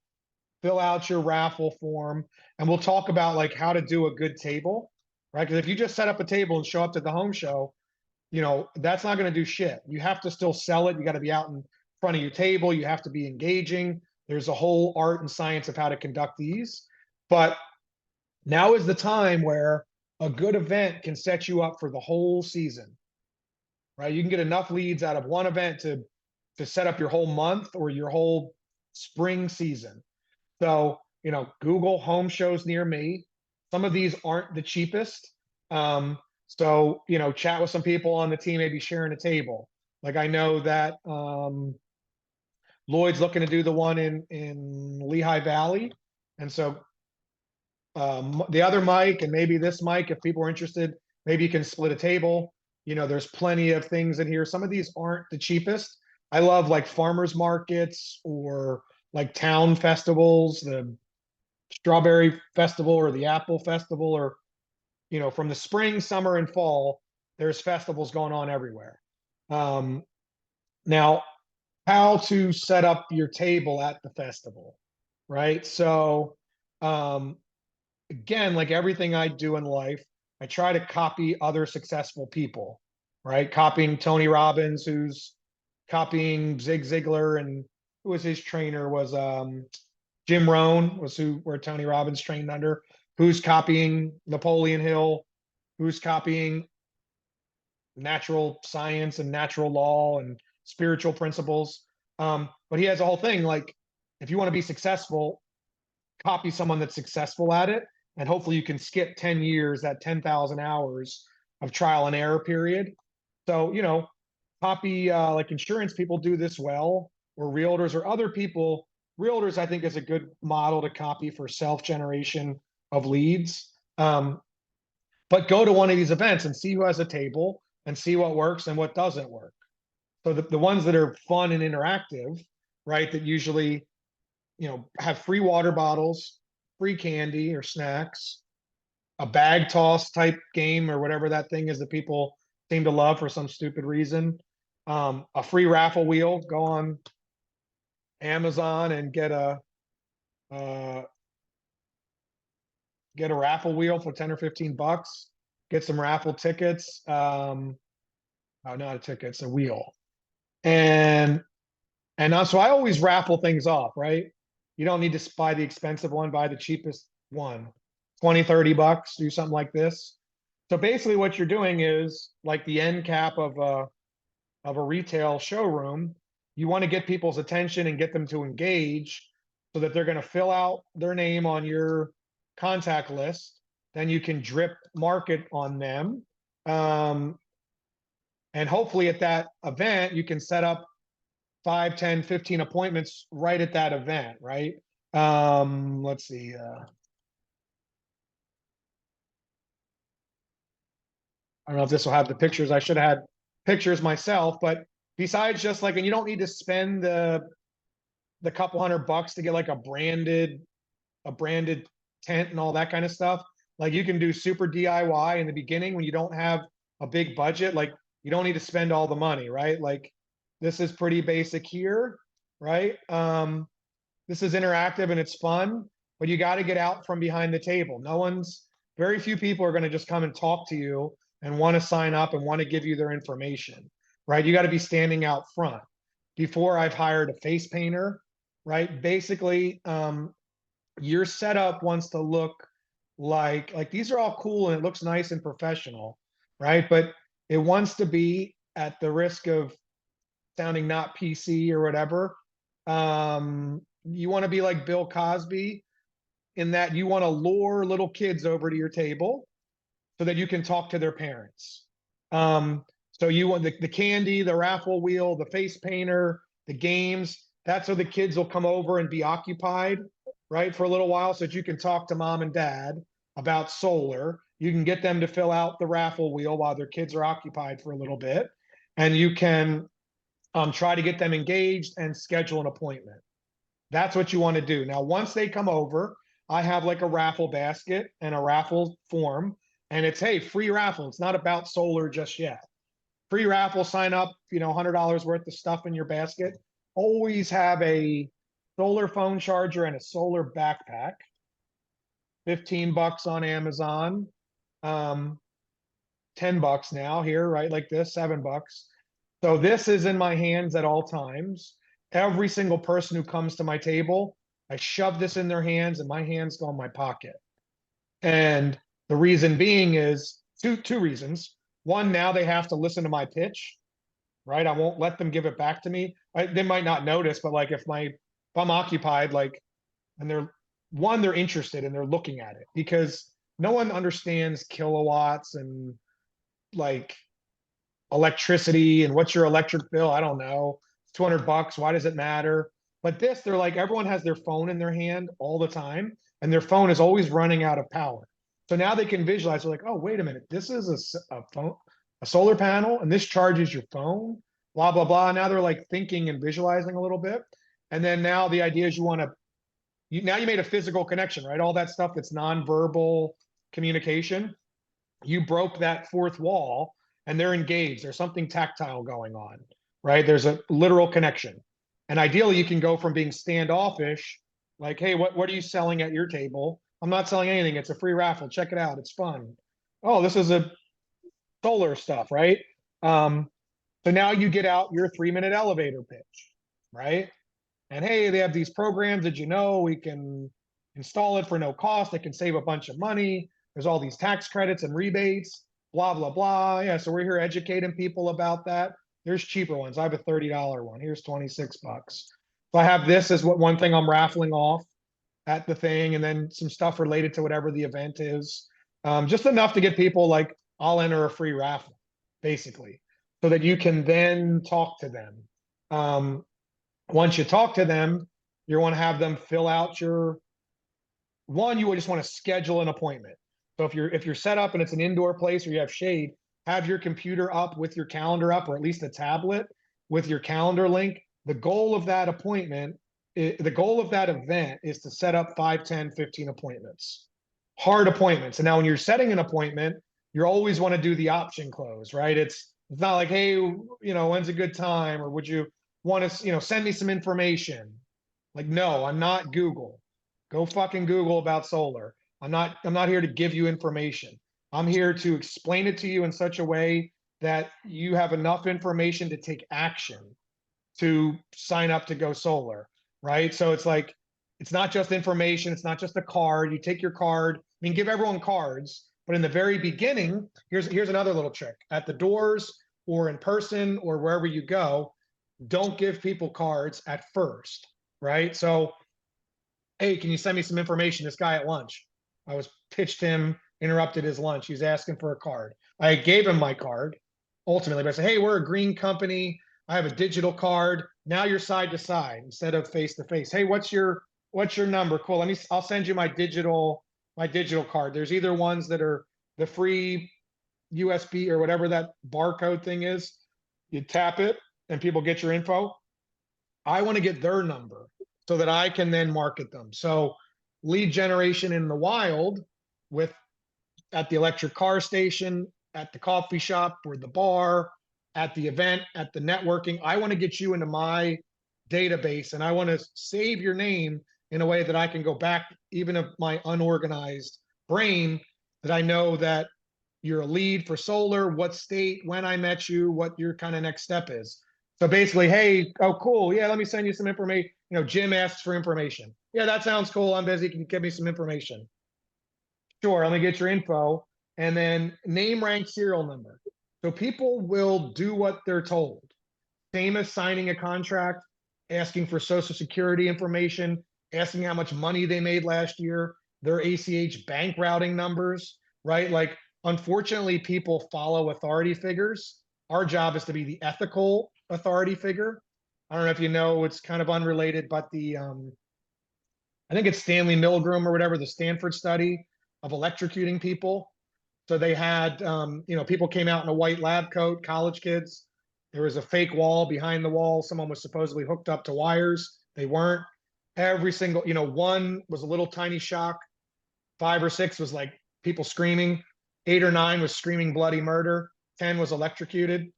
fill out your raffle form, and we'll talk about like how to do a good table, right? Because if you just set up a table and show up to the home show, you know, that's not going to do shit. You have to still sell it. You got to be out in front of your table. You have to be engaging. There's a whole art and science of how to conduct these. But now is the time where a good event can set you up for the whole season, right? You can get enough leads out of one event to set up your whole month or your whole spring season. So, you know, Google home shows near me. Some of these aren't the cheapest. So, you know, chat with some people on the team, maybe sharing a table. Like I know that Lloyd's looking to do the one in Lehigh Valley. And so the other mic and maybe this mic, if people are interested, maybe you can split a table. You know, there's plenty of things in here. Some of these aren't the cheapest. I love like farmers markets or like town festivals, the strawberry festival or the apple festival, or, you know, from the spring, summer, and fall, there's festivals going on everywhere. Now, how to set up your table at the festival, right? So, again, like everything I do in life, I try to copy other successful people, right? Copying Tony Robbins, who's copying Zig Ziglar, and who was his trainer was Jim Rohn was where Tony Robbins trained under, who's copying Napoleon Hill, who's copying natural science and natural law and spiritual principles. But he has a whole thing like, if you want to be successful, copy someone that's successful at it, and hopefully you can skip 10 years, that 10,000 hours of trial and error period. So, you know, copy like insurance people do this well, or realtors or other people. Realtors, I think, is a good model to copy for self-generation of leads. But go to one of these events and see who has a table and see what works and what doesn't work. So the ones that are fun and interactive, right, that usually, you know, have free water bottles, free candy or snacks, a bag toss type game or whatever that thing is that people seem to love for some stupid reason. A free raffle wheel, go on Amazon and get a raffle wheel for 10 or 15 bucks, get some raffle tickets. Oh, not a ticket, it's a wheel. And so I always raffle things off, right? You don't need to buy the expensive one, buy the cheapest one. 20, 30 bucks, do something like this. So basically what you're doing is like the end cap of of a retail showroom, you want to get people's attention and get them to engage so that they're going to fill out their name on your contact list. Then you can drip market on them. And hopefully at that event, you can set up 5, 10, 15 appointments right at that event, right? Let's see. I don't know if this will have the pictures. I should have had pictures myself, but besides just like, and you don't need to spend the couple $100 to get like a branded tent and all that kind of stuff. Like you can do super DIY in the beginning when you don't have a big budget. Like you don't need to spend all the money, right? Like this is pretty basic here, right? This is interactive and it's fun, but you got to get out from behind the table. Very few people are going to just come and talk to you and want to sign up and want to give you their information, right? You got to be standing out front. Before I've hired a face painter, right? Basically, your setup wants to look like these are all cool and it looks nice and professional, right? But it wants to be, at the risk of sounding not PC or whatever, you want to be like Bill Cosby in that you want to lure little kids over to your table so that you can talk to their parents. So you want the candy, the raffle wheel, the face painter, the games. That's so the kids will come over and be occupied, right, for a little while so that you can talk to mom and dad about solar. You can get them to fill out the raffle wheel while their kids are occupied for a little bit. And you can try to get them engaged and schedule an appointment. That's what you want to do. Now, once they come over, I have like a raffle basket and a raffle form, and it's, hey, free raffle. It's not about solar just yet. Free raffle, sign up, $100 worth of stuff in your basket. Always have a solar phone charger and a solar backpack. $15 on Amazon. $10 now here, right? Like this, $7. So this is in my hands at all times. Every single person who comes to my table, I shove this in their hands and my hands go in my pocket. And the reason being is two reasons. One, now they have to listen to my pitch, right? I won't let them give it back to me. They might not notice, but like if I'm occupied, like, and they're interested and they're looking at it, because no one understands kilowatts and like electricity and what's your electric bill. I don't know. It's $200. Why does it matter? But this, they're like, everyone has their phone in their hand all the time, and their phone is always running out of power. So now they can visualize, they're like, oh, wait a minute, this is a phone, a solar panel, and this charges your phone, blah, blah, blah. Now they're like thinking and visualizing a little bit. And then now the idea is now you made a physical connection, right? All that stuff that's nonverbal communication. You broke that fourth wall and they're engaged. There's something tactile going on, right? There's a literal connection. And ideally you can go from being standoffish, like, hey, what are you selling at your table? I'm not selling anything. It's a free raffle. Check it out. It's fun. Oh, this is a solar stuff, right? So now you get out your 3-minute elevator pitch, right? And hey, they have these programs that we can install it for no cost. It can save a bunch of money. There's all these tax credits and rebates, blah, blah, blah. Yeah, so we're here educating people about that. There's cheaper ones. I have a $30 one. Here's $26. So I have this as one thing I'm raffling off at the thing, and then some stuff related to whatever the event is. Just enough to get people like, I'll enter a free raffle, basically, so that you can then talk to them. Once you talk to them, you want to have them fill out you would just want to schedule an appointment. So if you're set up and it's an indoor place or you have shade, have your computer up with your calendar up, or at least a tablet with your calendar link. The goal of that event is to set up 5, 10, 15 appointments, hard appointments. And now when you're setting an appointment, you always want to do the option close, right? It's not like, hey, when's a good time? Or would you want to, send me some information? Like, no, I'm not Google. Go fucking Google about solar. I'm not here to give you information. I'm here to explain it to you in such a way that you have enough information to take action to sign up to go solar, right? So it's like, it's not just information. It's not just a card. You take your card. I mean, give everyone cards, but in the very beginning, here's another little trick. At the doors, or in person or wherever you go, don't give people cards at first, right? So, hey, can you send me some information? This guy at lunch, I was pitched him, interrupted his lunch. He's asking for a card. I gave him my card ultimately, but I said, hey, we're a green company. I have a digital card. Now you're side to side instead of face to face. Hey, what's your number? Cool. I'll send you my digital card. There's either ones that are the free USB or whatever that barcode thing is. You tap it and people get your info. I want to get their number so that I can then market them. So lead generation in the wild with at the electric car station, at the coffee shop or the bar, at the event, at the networking. I want to get you into my database and I want to save your name in a way that I can go back, even of my unorganized brain, that I know that you're a lead for solar, what state, when I met you, what your kind of next step is. So basically, hey, oh, cool. Yeah, let me send you some information. You know, Jim asks for information. Yeah, that sounds cool. I'm busy. Can you give me some information? Sure, let me get your info. And then name, rank, serial number. So people will do what they're told. Same as signing a contract, asking for social security information, asking how much money they made last year, their ACH bank routing numbers, right? Like, unfortunately, people follow authority figures. Our job is to be the ethical authority figure. I don't know if you know, it's kind of unrelated, but I think it's Stanley Milgram or whatever, the Stanford study of electrocuting people. So they had, people came out in a white lab coat, college kids. There was a fake wall behind the wall. Someone was supposedly hooked up to wires. They weren't. Every single, one was a little tiny shock. 5 or 6 was like people screaming. 8 or 9 was screaming bloody murder. 10 was electrocuted.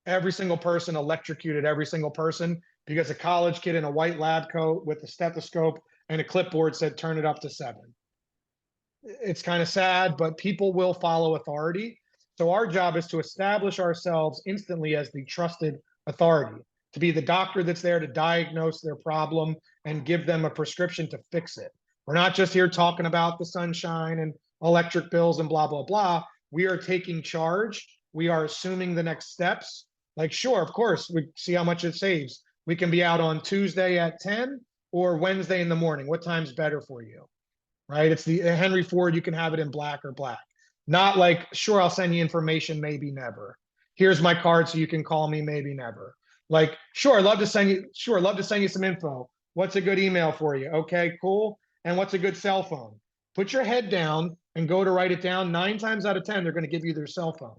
Every single person electrocuted every single person because a college kid in a white lab coat with a stethoscope and a clipboard said, turn it up to 7. It's kind of sad, but people will follow authority. So our job is to establish ourselves instantly as the trusted authority, to be the doctor that's there to diagnose their problem and give them a prescription to fix it. We're not just here talking about the sunshine and electric bills and blah, blah, blah. We are taking charge. We are assuming the next steps. Like, sure, of course, we see how much it saves. We can be out on Tuesday at 10 or Wednesday in the morning. What time's better for you? Right? It's the Henry Ford, you can have it in black or black. Not like, sure, I'll send you information, maybe never. Here's my card so you can call me, maybe never. Like, sure, I'd love to send you some info. What's a good email for you? Okay, cool. And what's a good cell phone? Put your head down and go to write it down. 9 times out of 10, they're going to give you their cell phone.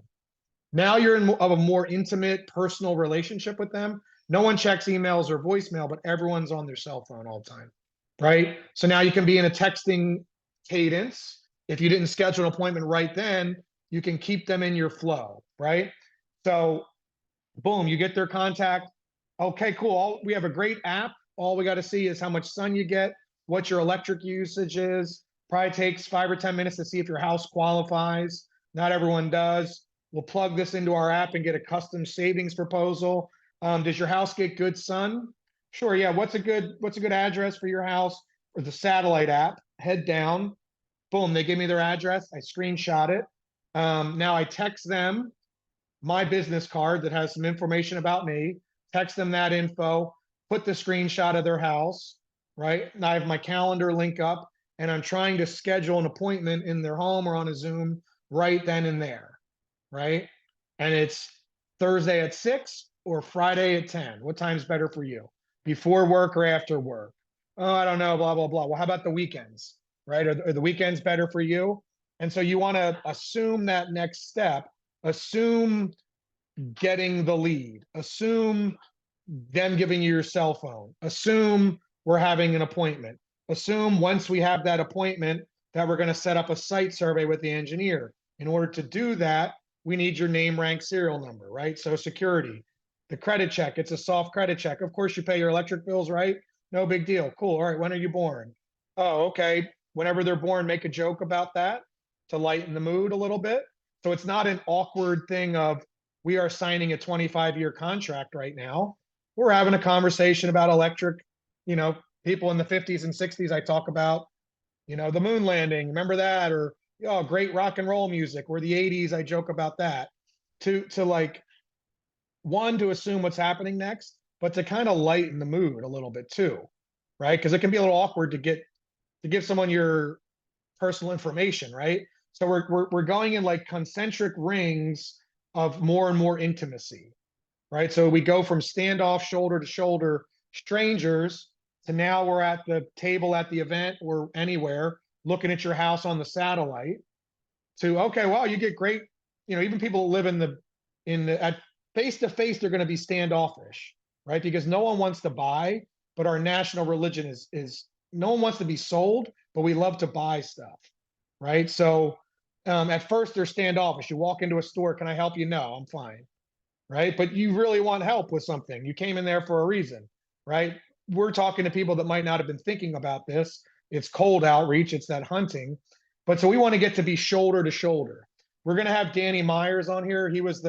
Now you're in a more intimate, personal relationship with them. No one checks emails or voicemail, but everyone's on their cell phone all the time. Right? So now you can be in a texting cadence. If you didn't schedule an appointment right then, you can keep them in your flow, right? So boom, you get their contact. Okay, cool. We have a great app. All we got to see is how much sun you get, what your electric usage is. Probably takes 5 or 10 minutes to see if your house qualifies. Not everyone does. We'll plug this into our app and get a custom savings proposal. Does your house get good sun? Sure, yeah. What's a good address for your house? Or the satellite app, head down, boom, they give me their address. I screenshot it. Now I text them my business card that has some information about me, text them that info, put the screenshot of their house, right? And I have my calendar link up and I'm trying to schedule an appointment in their home or on a Zoom right then and there, right? And it's Thursday at 6 or Friday at 10. What time's better for you? Before work or after work? Oh, I don't know, blah, blah, blah. Well, how about the weekends, right? Are the weekends better for you? And so you want to assume that next step, assume getting the lead, assume them giving you your cell phone, assume we're having an appointment, assume once we have that appointment that we're going to set up a site survey with the engineer. In order to do that, we need your name, rank, serial number, right? So security, the credit check, it's a soft credit check. Of course, you pay your electric bills, right? No big deal. Cool. All right. When are you born? Oh, okay. Whenever they're born, make a joke about that to lighten the mood a little bit. So it's not an awkward thing of we are signing a 25-year contract right now. We're having a conversation about electric, people in the 50s and 60s. I talk about, the moon landing. Remember that? Or, great rock and roll music. Or the 80s, I joke about that. To like one, to assume what's happening next, but to kind of lighten the mood a little bit too, right? Because it can be a little awkward to give someone your personal information, right? So we're going in like concentric rings of more and more intimacy, right? So we go from standoff, shoulder to shoulder, strangers, to now we're at the table at the event or anywhere, looking at your house on the satellite, to, okay, well, you get great, even people who live at face to face, they're going to be standoffish, right? Because no one wants to buy, but our national religion is no one wants to be sold, but we love to buy stuff, right? So at first they're standoffish. You walk into a store, can I help you? No, I'm fine, right? But you really want help with something. You came in there for a reason, right? We're talking to people that might not have been thinking about this. It's cold outreach, it's that hunting. But so we want to get to be shoulder to shoulder. We're going to have Danny Myers on here. He was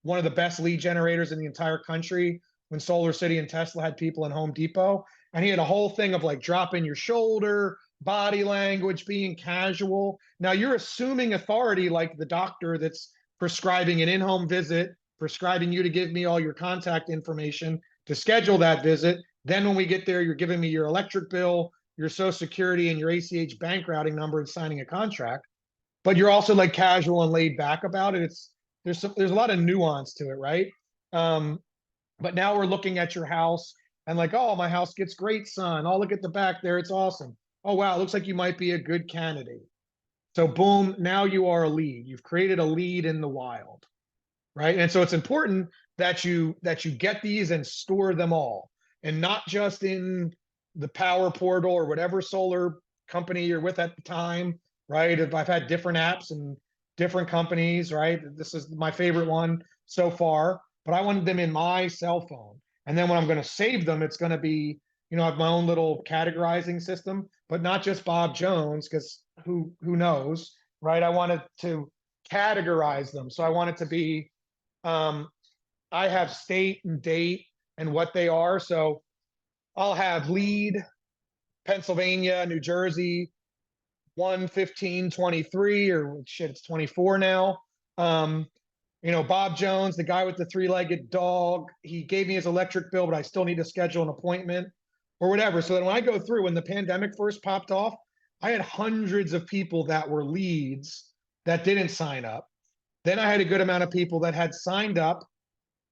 one of the best lead generators in the entire country when Solar City and Tesla had people in Home Depot. And he had a whole thing of like dropping your shoulder, body language, being casual. Now you're assuming authority like the doctor that's prescribing an in-home visit, prescribing you to give me all your contact information to schedule that visit. Then when we get there, you're giving me your electric bill, your social security, and your ACH bank routing number and signing a contract. But you're also like casual and laid back about it. There's a lot of nuance to it, right? But now we're looking at your house and like, oh, my house gets great sun. Oh, look at the back there. It's awesome. Oh, wow. It looks like you might be a good candidate. So boom, now you are a lead. You've created a lead in the wild, right? And so it's important that you get these and store them all, and not just in the Power Portal or whatever solar company you're with at the time, right? If I've had different apps and different companies, right? This is my favorite one so far, but I wanted them in my cell phone. And then when I'm going to save them, it's going to be, I have my own little categorizing system, but not just Bob Jones, because who knows, right? I wanted to categorize them. So I want it to be, I have state and date and what they are. So I'll have lead, Pennsylvania, New Jersey, 1/15/23, or shit, it's 24 now. Bob Jones, the guy with the three-legged dog, he gave me his electric bill, but I still need to schedule an appointment or whatever. So then when I go through, when the pandemic first popped off, I had hundreds of people that were leads that didn't sign up. Then I had a good amount of people that had signed up,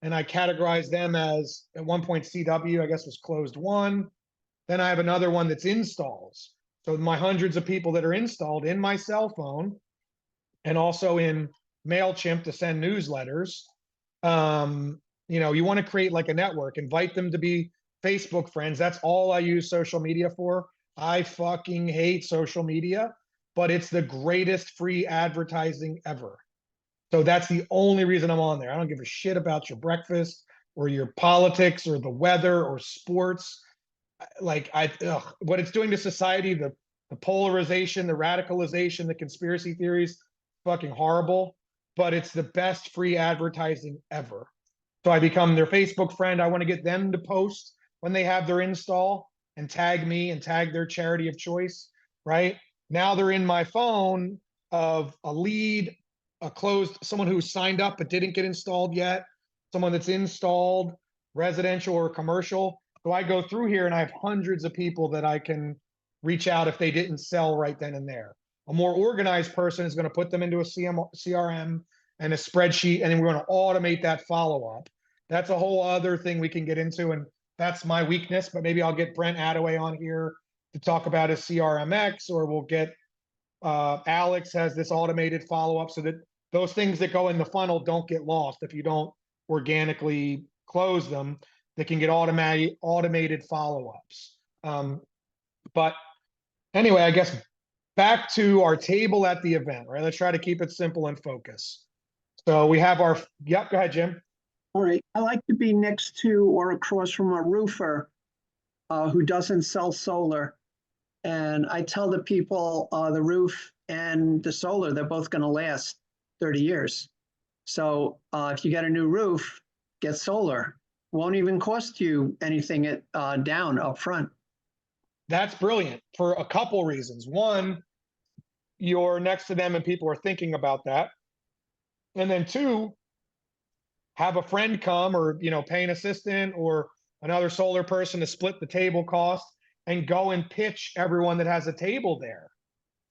and I categorized them as, at one point, CW, I guess, was closed one. Then I have another one that's installs. So my hundreds of people that are installed in my cell phone and also in MailChimp to send newsletters. You want to create like a network, invite them to be Facebook friends. That's all I use social media for. I fucking hate social media, but it's the greatest free advertising ever. So that's the only reason I'm on there. I don't give a shit about your breakfast or your politics or the weather or sports. Like what it's doing to society, the polarization, the radicalization, the conspiracy theories, fucking horrible. But it's the best free advertising ever. So I become their Facebook friend. I want to get them to post when they have their install and tag me and tag their charity of choice, right? Now they're in my phone of a lead, a closed, someone who signed up but didn't get installed yet, someone that's installed, residential or commercial. So I go through here and I have hundreds of people that I can reach out if they didn't sell right then and there. A more organized person is going to put them into a CRM and a spreadsheet, and then we're going to automate that follow-up. That's a whole other thing we can get into, and that's my weakness, but maybe I'll get Brent Attaway on here to talk about his CRMX, or we'll get Alex has this automated follow-up, so that those things that go in the funnel don't get lost if you don't organically close them. They can get automated follow-ups. But anyway, I guess back to our table at the event, right? Let's try to keep it simple and focus. So we have yep, go ahead, Jim. All right. I like to be next to or across from a roofer who doesn't sell solar. And I tell the people the roof and the solar, they're both going to last 30 years. So if you get a new roof, get solar. Won't even cost you anything down up front. That's brilliant for a couple reasons. One, you're next to them and people are thinking about that. And then two, have a friend come, or, pay an assistant or another solar person to split the table cost, and go and pitch everyone that has a table there.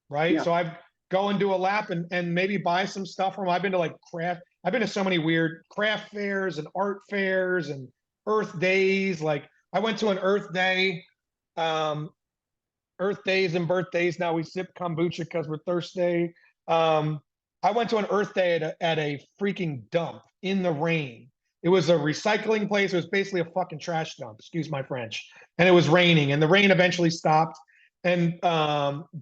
Right. Yeah. So I've go and do a lap and maybe buy some stuff from, I've been to I've been to so many weird craft fairs and art fairs and Earth Days. Like I went to an Earth Day, Earth Days and birthdays. Now we sip kombucha because we're thirsty. I went to an Earth Day at a freaking dump in the rain. It was a recycling place. It was basically a fucking trash dump, excuse my French. And it was raining, and the rain eventually stopped. And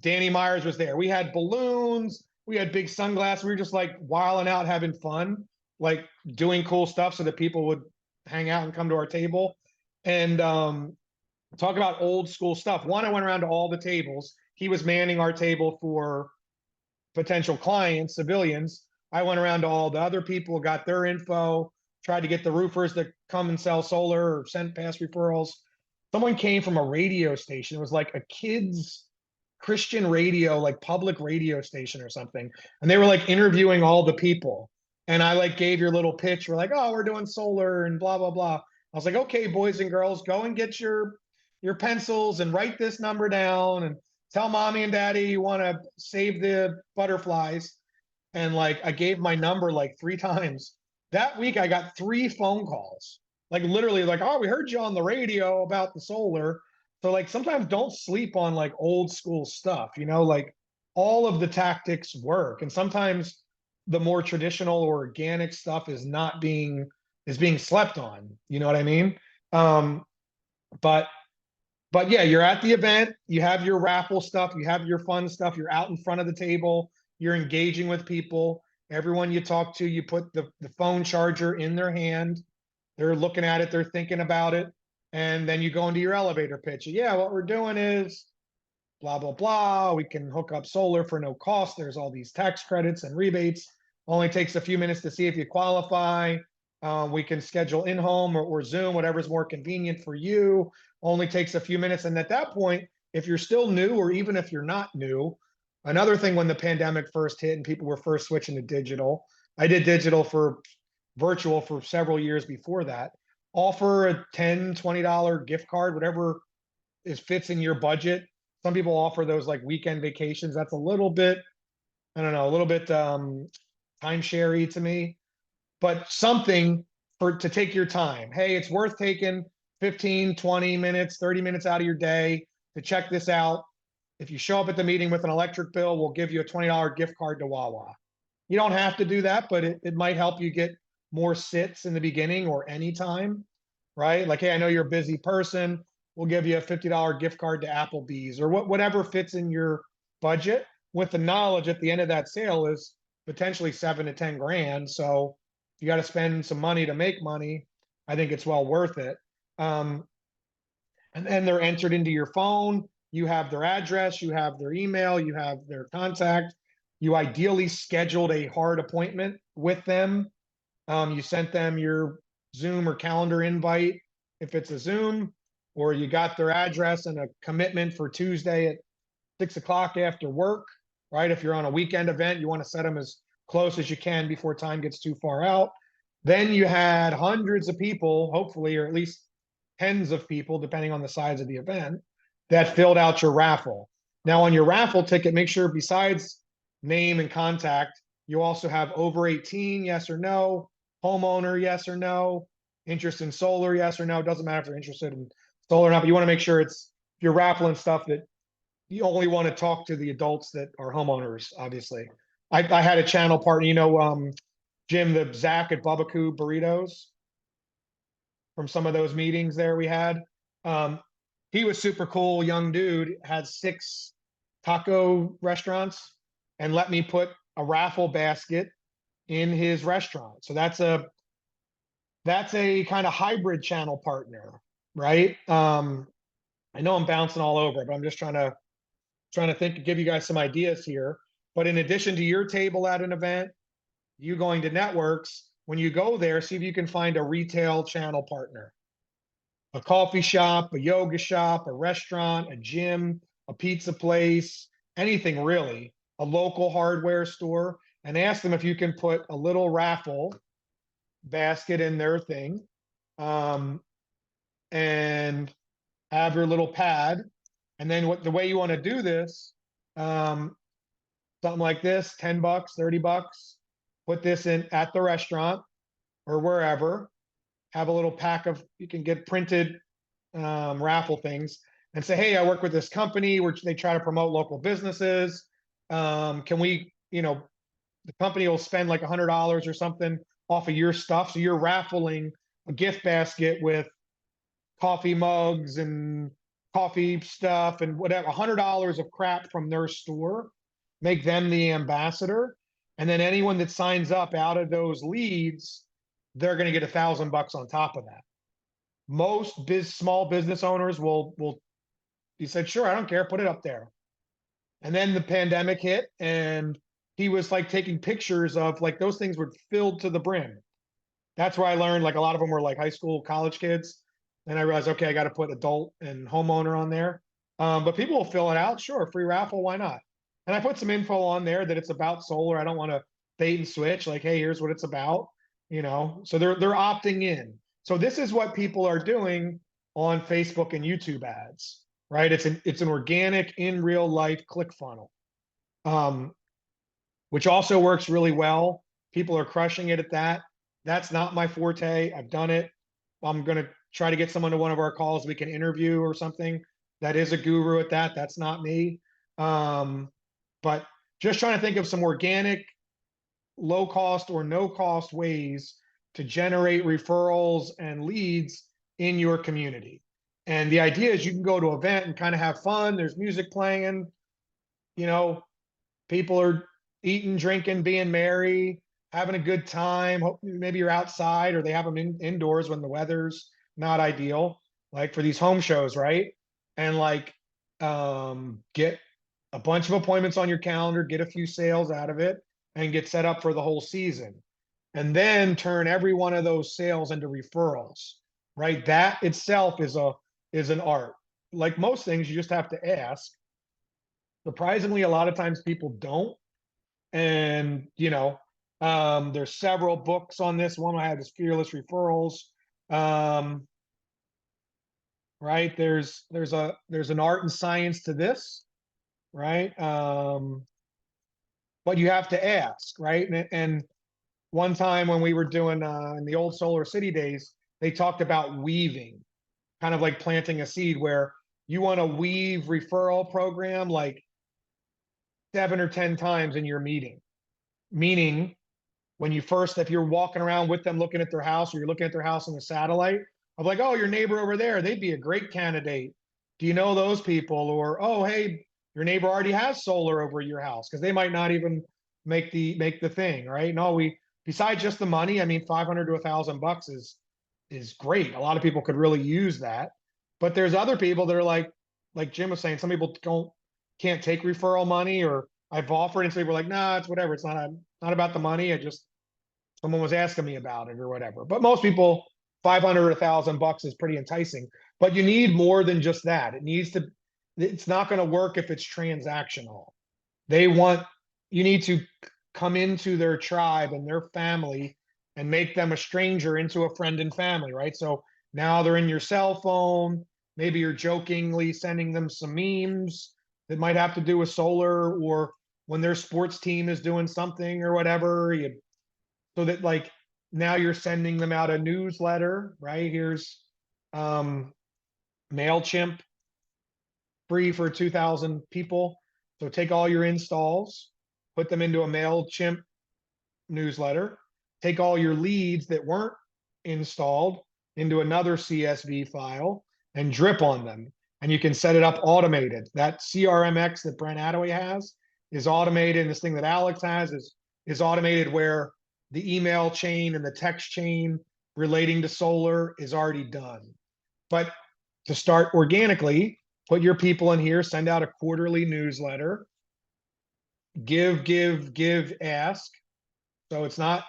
Danny Myers was there. We had balloons, we had big sunglasses. We were just like wilding out, having fun, like doing cool stuff so that people would hang out and come to our table. And talk about old school stuff. One, I went around to all the tables. He was manning our table for potential clients, civilians. I went around to all the other people, got their info, tried to get the roofers to come and sell solar or send past referrals. Someone came from a radio station. It was like a kids Christian radio, like public radio station or something. And they were like interviewing all the people. And I like gave your little pitch. We're like, oh, we're doing solar and blah, blah, blah. I was like, okay, boys and girls, go and get your pencils and write this number down and tell mommy and daddy you want to save the butterflies. And like I gave my number like 3 times. That week I got 3 phone calls. Like literally like, oh, we heard you on the radio about the solar. So like sometimes don't sleep on like old school stuff, like all of the tactics work. And sometimes the more traditional or organic stuff is being slept on. You know what I mean? But yeah, you're at the event, you have your raffle stuff, you have your fun stuff, you're out in front of the table, you're engaging with people. Everyone you talk to, you put the phone charger in their hand. They're looking at it, they're thinking about it. And then you go into your elevator pitch. Yeah, what we're doing is blah, blah, blah. We can hook up solar for no cost. There's all these tax credits and rebates. Only takes a few minutes to see if you qualify. We can schedule in-home or Zoom, whatever's more convenient for you. Only takes a few minutes. And at that point, if you're still new, or even if you're not new, another thing when the pandemic first hit and people were first switching to digital, I did virtual for several years before that. Offer a $10, $20 gift card, whatever fits in your budget. Some people offer those like weekend vacations. That's a little bit, I don't know, a little bit timeshare-y to me, but something to take your time. Hey, it's worth taking 15, 20 minutes, 30 minutes out of your day to check this out. If you show up at the meeting with an electric bill, we'll give you a $20 gift card to Wawa. You don't have to do that, but it might help you get more sits in the beginning or anytime, right? Like, hey, I know you're a busy person. We'll give you a $50 gift card to Applebee's or whatever fits in your budget, with the knowledge at the end of that sale is potentially 7 to 10 grand. So you got to spend some money to make money. I think it's well worth it. And then they're entered into your phone. You have their address, you have their email, you have their contact. You ideally scheduled a hard appointment with them. You sent them your Zoom or calendar invite if it's a Zoom, or you got their address and a commitment for Tuesday at 6 o'clock after work, right? If you're on a weekend event, you want to set them as close as you can before time gets too far out. Then you had hundreds of people, hopefully, or at least tens of people, depending on the size of the event, that filled out your raffle. Now on your raffle ticket, make sure besides name and contact, you also have over 18, yes or no, homeowner, yes or no, interest in solar, yes or no. It doesn't matter if they're interested in solar or not, but you want to make sure if you're raffling stuff that you only want to talk to the adults that are homeowners, obviously. I had a channel partner, Jim, the Zach at Bubbaku Burritos, from some of those meetings there we had. He was super cool, young dude, had 6 taco restaurants and let me put a raffle basket in his restaurant. So that's a kind of hybrid channel partner, right? I know I'm bouncing all over, but I'm just trying to think, give you guys some ideas here. But in addition to your table at an event, you going to networks, when you go there, see if you can find a retail channel partner, a coffee shop, a yoga shop, a restaurant, a gym, a pizza place, anything really, a local hardware store, and ask them if you can put a little raffle basket in their thing. And have your little pad. And then the way you want to do this, something like this, 10 bucks, 30 bucks, put this in at the restaurant or wherever, have a little pack of, you can get printed raffle things and say, hey, I work with this company which they try to promote local businesses. Can we, the company will spend like $100 or something off of your stuff. So you're raffling a gift basket with coffee mugs and coffee stuff and whatever, $100 of crap from their store, make them the ambassador. And then anyone that signs up out of those leads, they're going to get $1,000 on top of that. Most small business owners will, he said, sure, I don't care, put it up there. And then the pandemic hit and he was like taking pictures of like those things were filled to the brim. That's where I learned like a lot of them were like high school, college kids. And I realized, okay, I got to put adult and homeowner on there. But people will fill it out. Sure. Free raffle. Why not? And I put some info on there that it's about solar. I don't want to bait and switch like, hey, here's what it's about, so they're opting in. So this is what people are doing on Facebook and YouTube ads, right? It's an organic in real life click funnel, which also works really well. People are crushing it at that. That's not my forte. I've done it. I'm going to try to get someone to one of our calls we can interview or something that is a guru at that. That's not me. But just trying to think of some organic, low cost or no cost ways to generate referrals and leads in your community. And the idea is you can go to an event and kind of have fun. There's music playing, people are eating, drinking, being merry, having a good time. Maybe you're outside or they have them indoors when the weather's not ideal, like for these home shows, right? And like get a bunch of appointments on your calendar, get a few sales out of it, and get set up for the whole season. And then turn every one of those sales into referrals, right? That itself is an art. Like most things, you just have to ask. Surprisingly, a lot of times people don't. And there's several books on this. One I have is Fearless Referrals. Right, there's an art and science to this, right? But you have to ask, right? And one time when we were doing in the old Solar City days, they talked about weaving, kind of like planting a seed, where you want to weave referral program like 7 or 10 times in your meeting. Meaning, when you first, if you're walking around with them looking at their house, or you're looking at their house on the satellite, I'm like, oh, your neighbor over there, they'd be a great candidate. Do you know those people? Or, oh, hey, your neighbor already has solar over your house, because they might not even make the thing, right? No, besides just the money, I mean, 500 to $1,000 is great. A lot of people could really use that. But there's other people that are like Jim was saying, some people can't take referral money, or I've offered and so people are like, nah, it's whatever. It's not about the money. Someone was asking me about it or whatever. But most people, 500 or $1,000 is pretty enticing. But you need more than just that. It's not going to work if it's transactional. You need to come into their tribe and their family and make them a stranger into a friend and family, right? So now they're in your cell phone. Maybe you're jokingly sending them some memes that might have to do with solar, or when their sports team is doing something or whatever, so that like now you're sending them out a newsletter, right? Here's MailChimp, free for 2,000 people. So take all your installs, put them into a MailChimp newsletter, take all your leads that weren't installed into another CSV file and drip on them. And you can set it up automated. That CRMX that Brent Attaway has is automated. And this thing that Alex has is automated, where the email chain and the text chain relating to solar is already done. But to start organically, put your people in here, send out a quarterly newsletter, give, ask. So it's not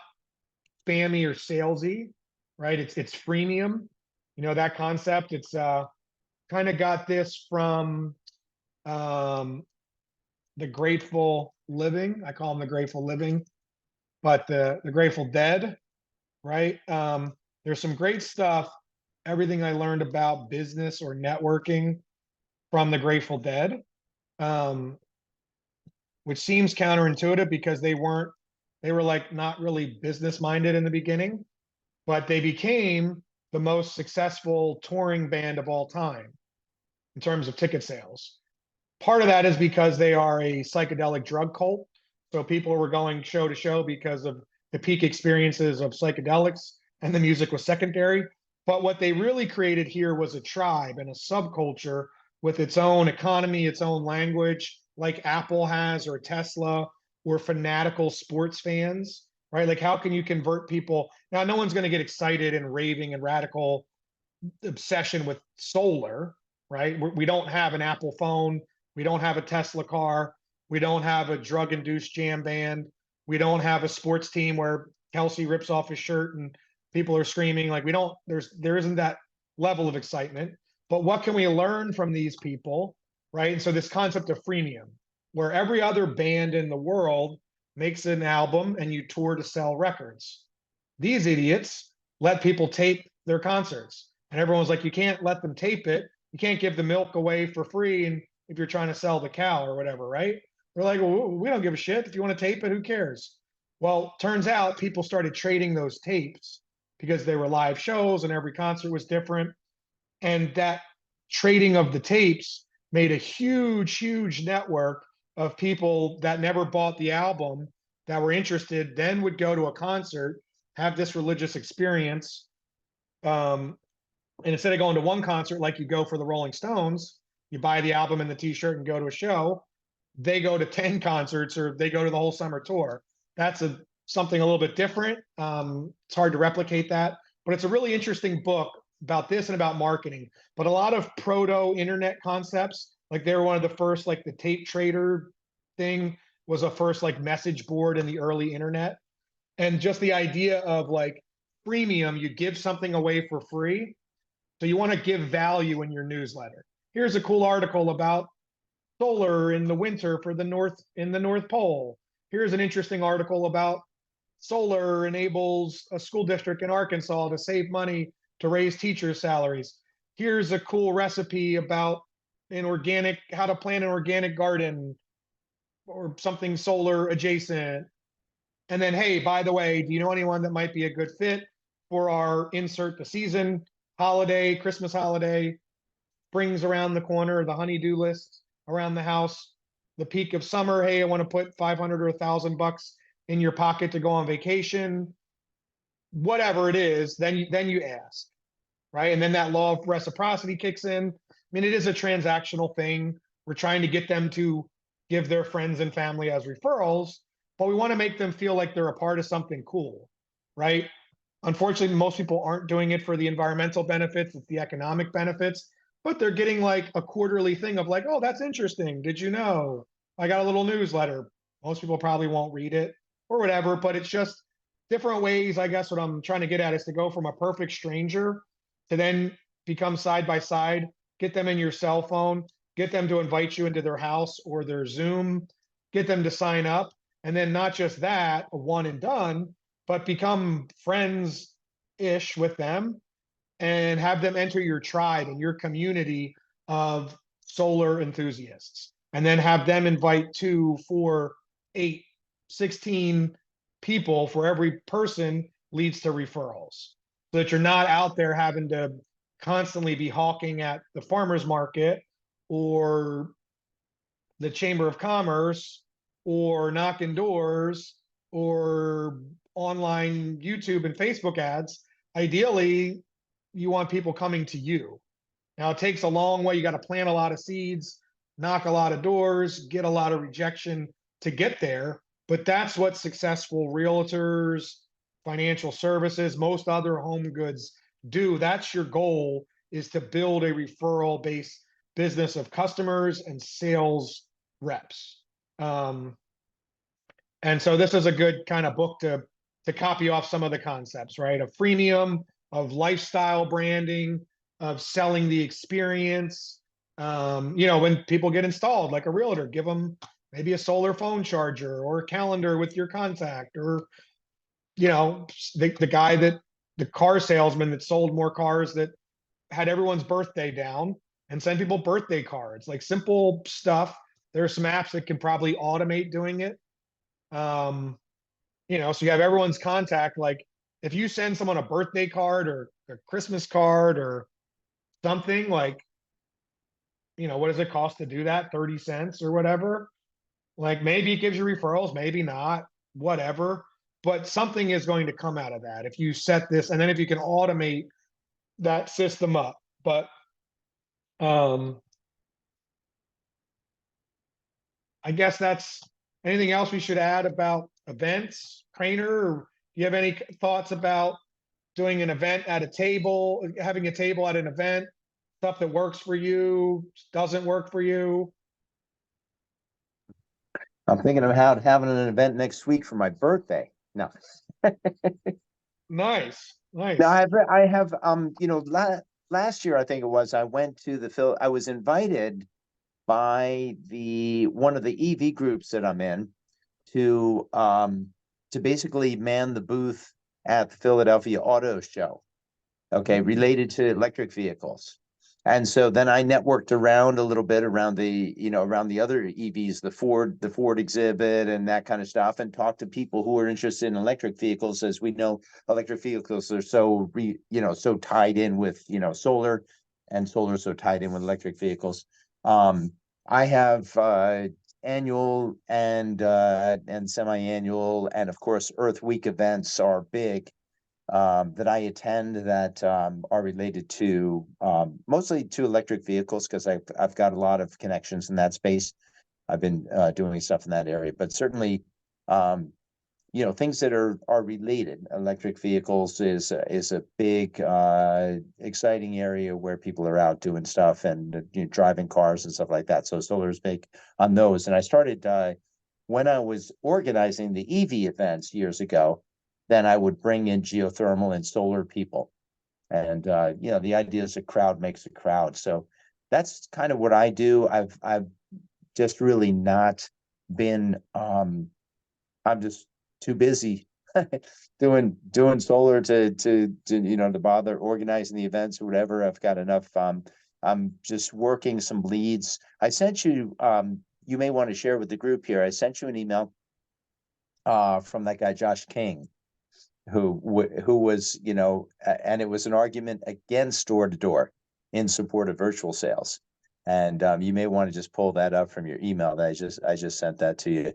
spammy or salesy, right? It's freemium, that concept. It's kind of got this from the Grateful Living. I call them the Grateful Living, but the Grateful Dead. right? There's some great stuff. Everything I learned about business or networking from the Grateful Dead, um, which seems counterintuitive because they were like not really business minded in the beginning, but they became the most successful touring band of all time in terms of ticket sales. Part of that is because they are a psychedelic drug cult. So people were going show to show because of the peak experiences of psychedelics, and the music was secondary. But what they really created here was a tribe and a subculture with its own economy, its own language, like Apple has or Tesla, or fanatical sports fans, right? Like, how can you convert people? Now, no one's going to get excited and raving and radical obsession with solar, right? We don't have an Apple phone. We don't have a Tesla car. We don't have a drug induced jam band. We don't have a sports team where Kelsey rips off his shirt and people are screaming. Like, there isn't that level of excitement. But what can we learn from these people, right? And so this concept of freemium, where every other band in the world makes an album and you tour to sell records. These idiots let people tape their concerts. And everyone's like, you can't let them tape it. You can't give the milk away for free. And if you're trying to sell the cow or whatever, right? They're like, well, we don't give a shit. If you want to tape it, who cares? Well, turns out people started trading those tapes because they were live shows and every concert was different. And that trading of the tapes made a huge, huge network of people that never bought the album that were interested, then would go to a concert, have this religious experience. And instead of going to one concert like you go for the Rolling Stones, you buy the album and the t-shirt and go to a show, they go to 10 concerts or they go to the whole summer tour. That's something a little bit different. It's hard to replicate that, but it's a really interesting book about this and about marketing. But a lot of proto internet concepts, like they were one of the first, like the tape trader thing was a first like message board in the early internet. And just the idea of like freemium, you give something away for free. So you want to give value in your newsletter. Here's a cool article about solar in the winter for the North Pole. Here's an interesting article about solar enables a school district in Arkansas to save money to raise teachers' salaries. Here's a cool recipe about how to plant an organic garden or something solar adjacent. And then, hey, by the way, do you know anyone that might be a good fit for our insert the season holiday, Christmas holiday, springs around the corner, the honeydew list around the house, the peak of summer. Hey, I want to put 500 or $1,000 in your pocket to go on vacation, whatever it is. Then you ask, right? And then that law of reciprocity kicks in. I mean, it is a transactional thing. We're trying to get them to give their friends and family as referrals, but we want to make them feel like they're a part of something cool, right? Unfortunately, most people aren't doing it for the environmental benefits, it's the economic benefits, but they're getting like a quarterly thing of like, oh, that's interesting. Did you know? I got a little newsletter. Most people probably won't read it or whatever, but it's just different ways. I guess what I'm trying to get at is to go from a perfect stranger to then become side by side, get them in your cell phone, get them to invite you into their house or their Zoom, get them to sign up. And then not just that, a one and done, but become friends-ish with them and have them enter your tribe and your community of solar enthusiasts. And then have them invite 2, 4, 8, 16 people for every person leads to referrals. So that you're not out there having to constantly be hawking at the farmer's market or the Chamber of Commerce or knocking doors or online YouTube and Facebook ads. Ideally, you want people coming to you. Now, it takes a long way. You got to plant a lot of seeds, knock a lot of doors, get a lot of rejection to get there. But that's what successful realtors, financial services, most other home goods do. That's your goal, is to build a referral-based business of customers and sales reps. And so this is a good kind of book to copy off some of the concepts, right? Of freemium, of lifestyle branding, of selling the experience. When people get installed, like a realtor, give them maybe a solar phone charger or a calendar with your contact or you know, the guy the car salesman that sold more cars that had everyone's birthday down and send people birthday cards, like simple stuff. There are some apps that can probably automate doing it. You know, so you have everyone's contact. Like if you send someone a birthday card or a Christmas card or something, like, you know, what does it cost to do that? 30 cents or whatever. Like maybe it gives you referrals, maybe not, whatever. But something is going to come out of that if you set this, and then if you can automate that system up. But I guess that's anything else we should add about events, Craner? Or do you have any thoughts about doing an event at a table, having a table at an event, stuff that works for you, doesn't work for you? I'm thinking about having an event next week for my birthday. No. Nice, nice. No, I have, you know, last year, I think it was, I went to I was invited by one of the EV groups that I'm in to basically man the booth at the Philadelphia Auto Show, okay, related to electric vehicles. And so then I networked around a little bit around around the other EVs, the Ford exhibit and that kind of stuff, and talked to people who are interested in electric vehicles. As we know, electric vehicles are so so tied in with, solar, and solar so tied in with electric vehicles. I have annual and semi-annual, and of course Earth Week events are big that I attend that are related to mostly to electric vehicles, because I've got a lot of connections in that space. I've been doing stuff in that area, but certainly things that are related. Electric vehicles is a big exciting area where people are out doing stuff and driving cars and stuff like that. So solar is big on those. And I started when I was organizing the EV events years ago. Then I would bring in geothermal and solar people. And the idea is a crowd makes a crowd. So that's kind of what I do. I've just really not been I'm just too busy doing solar to bother organizing the events or whatever. I've got enough. I'm just working some leads. I sent you you may want to share with the group here. I sent you an email from that guy Josh King, who was, and it was an argument against door-to-door in support of virtual sales. And you may want to just pull that up from your email that I just sent that to you.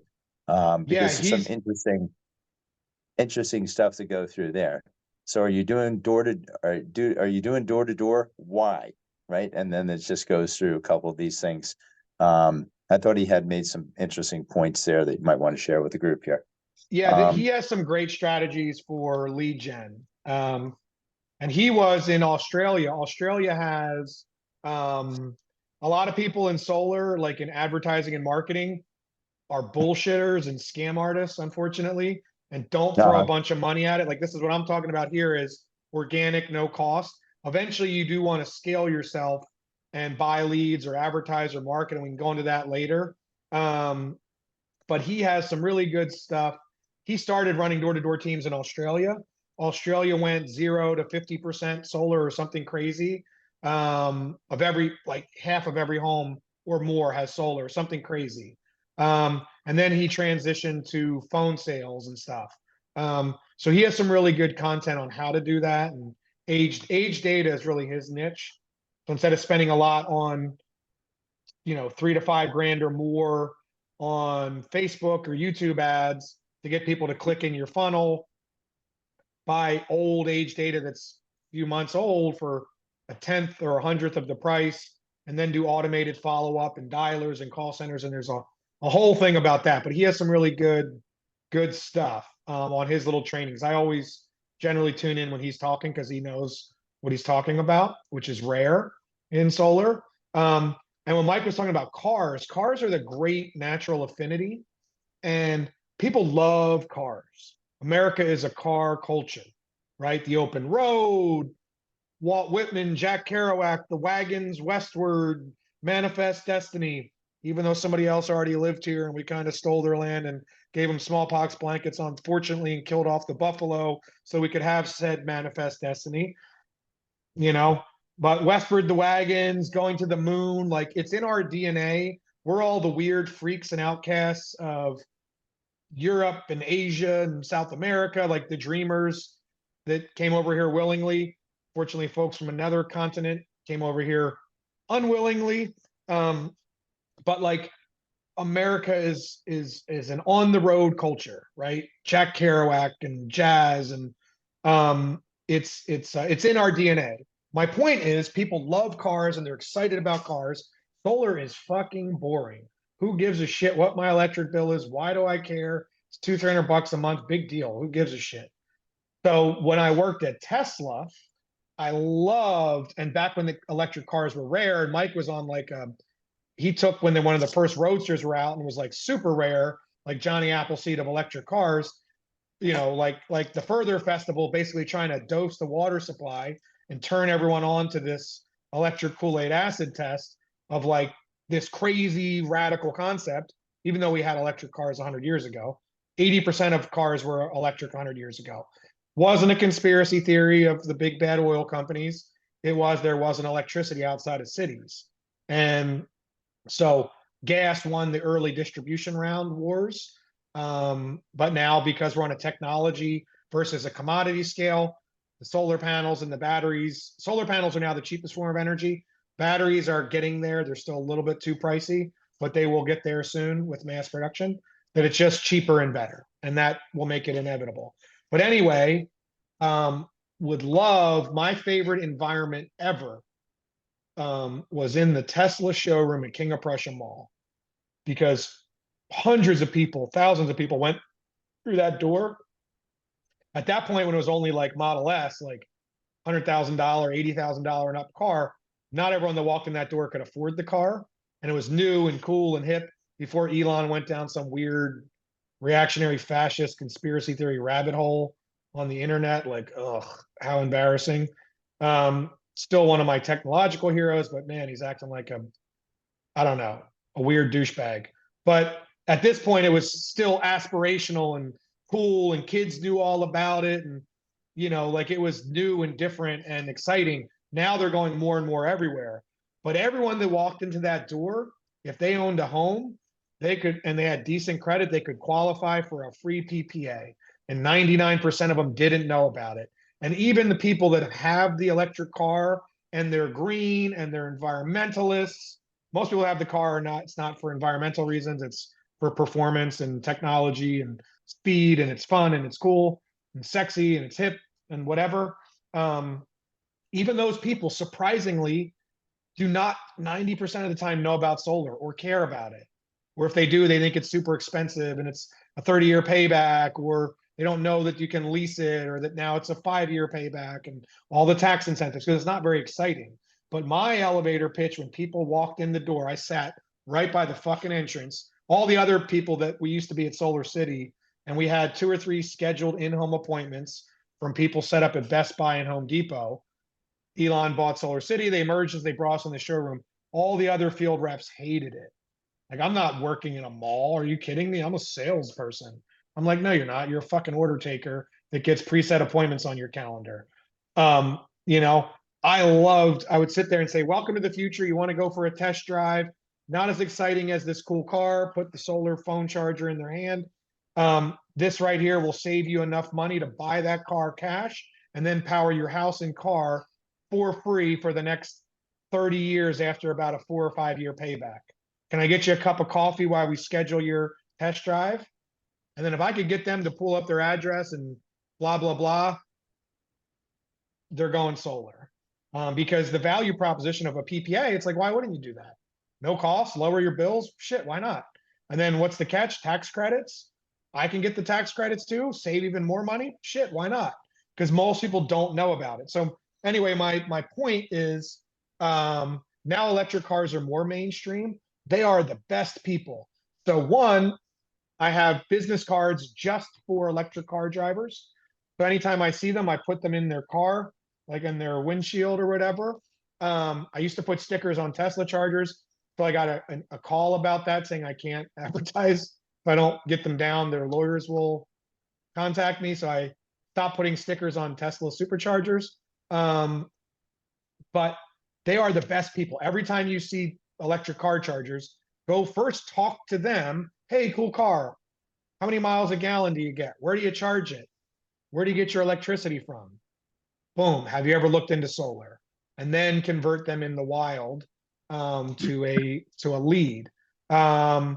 Because there's some interesting stuff to go through there. So are you doing door-to-door? Why? Right? And then it just goes through a couple of these things. I thought he had made some interesting points there that you might want to share with the group here. Yeah, he has some great strategies for lead gen. And he was in Australia. Australia has a lot of people in solar, like in advertising and marketing, are bullshitters and scam artists, unfortunately, and don't throw a bunch of money at it. Like this is what I'm talking about here is organic, no cost. Eventually you do want to scale yourself and buy leads or advertise or market, and we can go into that later. But he has some really good stuff. He started running door-to-door teams in Australia. Australia went 0 to 50% solar or something crazy. Of every, like half of every home or more has solar, something crazy. And then he transitioned to phone sales and stuff. So he has some really good content on how to do that. And age data is really his niche. So instead of spending a lot on, $3 to $5 grand or more on Facebook or YouTube ads to get people to click in your funnel, buy old age data that's a few months old for a 10th or 100th of the price, and then do automated follow-up and dialers and call centers. And there's a whole thing about that, but he has some really good stuff on his little trainings. I always generally tune in when he's talking because he knows what he's talking about, which is rare in solar. And when Mike was talking about cars are the great natural affinity, and people love cars. America is a car culture, right? The open road, Walt Whitman, Jack Kerouac, the wagons westward, Manifest Destiny, even though somebody else already lived here and we kind of stole their land and gave them smallpox blankets, unfortunately, and killed off the buffalo so we could have said manifest destiny, you know. But westward the wagons, going to the moon, like it's in our DNA. We're all the weird freaks and outcasts of Europe and Asia and South America, like the dreamers that came over here willingly. Fortunately, folks from another continent came over here unwillingly. But like America is an on the road culture, right? Jack Kerouac and jazz, and it's in our DNA. My point is, people love cars and they're excited about cars. Solar is fucking boring. Who gives a shit what my electric bill is? Why do I care? It's $200-300 a month, big deal. Who gives a shit? So when I worked at Tesla, I loved, and back when the electric cars were rare, and Mike was on like he took when one of the first roadsters were out and was like super rare, like Johnny Appleseed of electric cars, you know, like the Further Festival, basically trying to dose the water supply and turn everyone on to this electric Kool-Aid acid test of like this crazy radical concept, even though we had electric cars 100 years ago. 80% of cars were electric 100 years ago. Wasn't a conspiracy theory of the big bad oil companies. It was there wasn't electricity outside of cities. And so gas won the early distribution round wars. But now, because we're on a technology versus a commodity scale, the solar panels and the batteries, solar panels are now the cheapest form of energy. Batteries are getting there. They're still a little bit too pricey, but they will get there soon with mass production, that it's just cheaper and better. And that will make it inevitable. But anyway, would love, my favorite environment ever was in the Tesla showroom at King of Prussia Mall, because hundreds of people, thousands of people went through that door. At that point, when it was only like Model S, like $100,000, $80,000 and up car, not everyone that walked in that door could afford the car. And it was new and cool and hip before Elon went down some weird reactionary fascist conspiracy theory rabbit hole on the internet. Like, ugh, how embarrassing. Still one of my technological heroes, but man, he's acting like I don't know, a weird douchebag. But at this point, it was still aspirational and cool, and kids knew all about it. And, you know, like it was new and different and exciting. Now they're going more and more everywhere. But everyone that walked into that door, if they owned a home, they could, and they had decent credit, they could qualify for a free PPA. And 99% of them didn't know about it. And even the people that have the electric car and they're green and they're environmentalists, most people have the car or not, it's not for environmental reasons, it's for performance and technology and speed, and it's fun and it's cool and sexy and it's hip and whatever. Even those people surprisingly do not 90% of the time know about solar or care about it. Or if they do, they think it's super expensive and it's a 30-year payback, or they don't know that you can lease it, or that now it's a 5-year payback and all the tax incentives, because it's not very exciting. But my elevator pitch, when people walked in the door, I sat right by the fucking entrance. All the other people that we used to be at Solar City, and we had 2 or 3 scheduled in-home appointments from people set up at Best Buy and Home Depot. Elon bought Solar City. They merged as they brought us in the showroom. All the other field reps hated it. Like, I'm not working in a mall. Are you kidding me? I'm a salesperson. I'm like, no, you're not. You're a fucking order taker that gets preset appointments on your calendar. You know, I would sit there and say, welcome to the future. You want to go for a test drive? Not as exciting as this cool car. Put the solar phone charger in their hand. This right here will save you enough money to buy that car cash and then power your house and car for free for the next 30 years after about a 4 or 5 year payback. Can I get you a cup of coffee while we schedule your test drive? And then if I could get them to pull up their address and blah, blah, blah, they're going solar. Because the value proposition of a PPA, it's like, why wouldn't you do that? No cost, lower your bills. Shit, why not? And then what's the catch? Tax credits. I can get the tax credits too, save even more money. Shit, why not? Because most people don't know about it. So anyway, my point is, now electric cars are more mainstream. They are the best people. So one, I have business cards just for electric car drivers. So anytime I see them, I put them in their car, like in their windshield or whatever. I used to put stickers on Tesla chargers. So I got a call about that saying I can't advertise If I don't get them down, their lawyers will contact me. So I stopped putting stickers on Tesla superchargers. But they are the best people. Every time you see electric car chargers, go first talk to them. Hey, cool car. How many miles a gallon do you get? Where do you charge it? Where do you get your electricity from? Boom. Have you ever looked into solar? And then convert them in the wild to a lead. But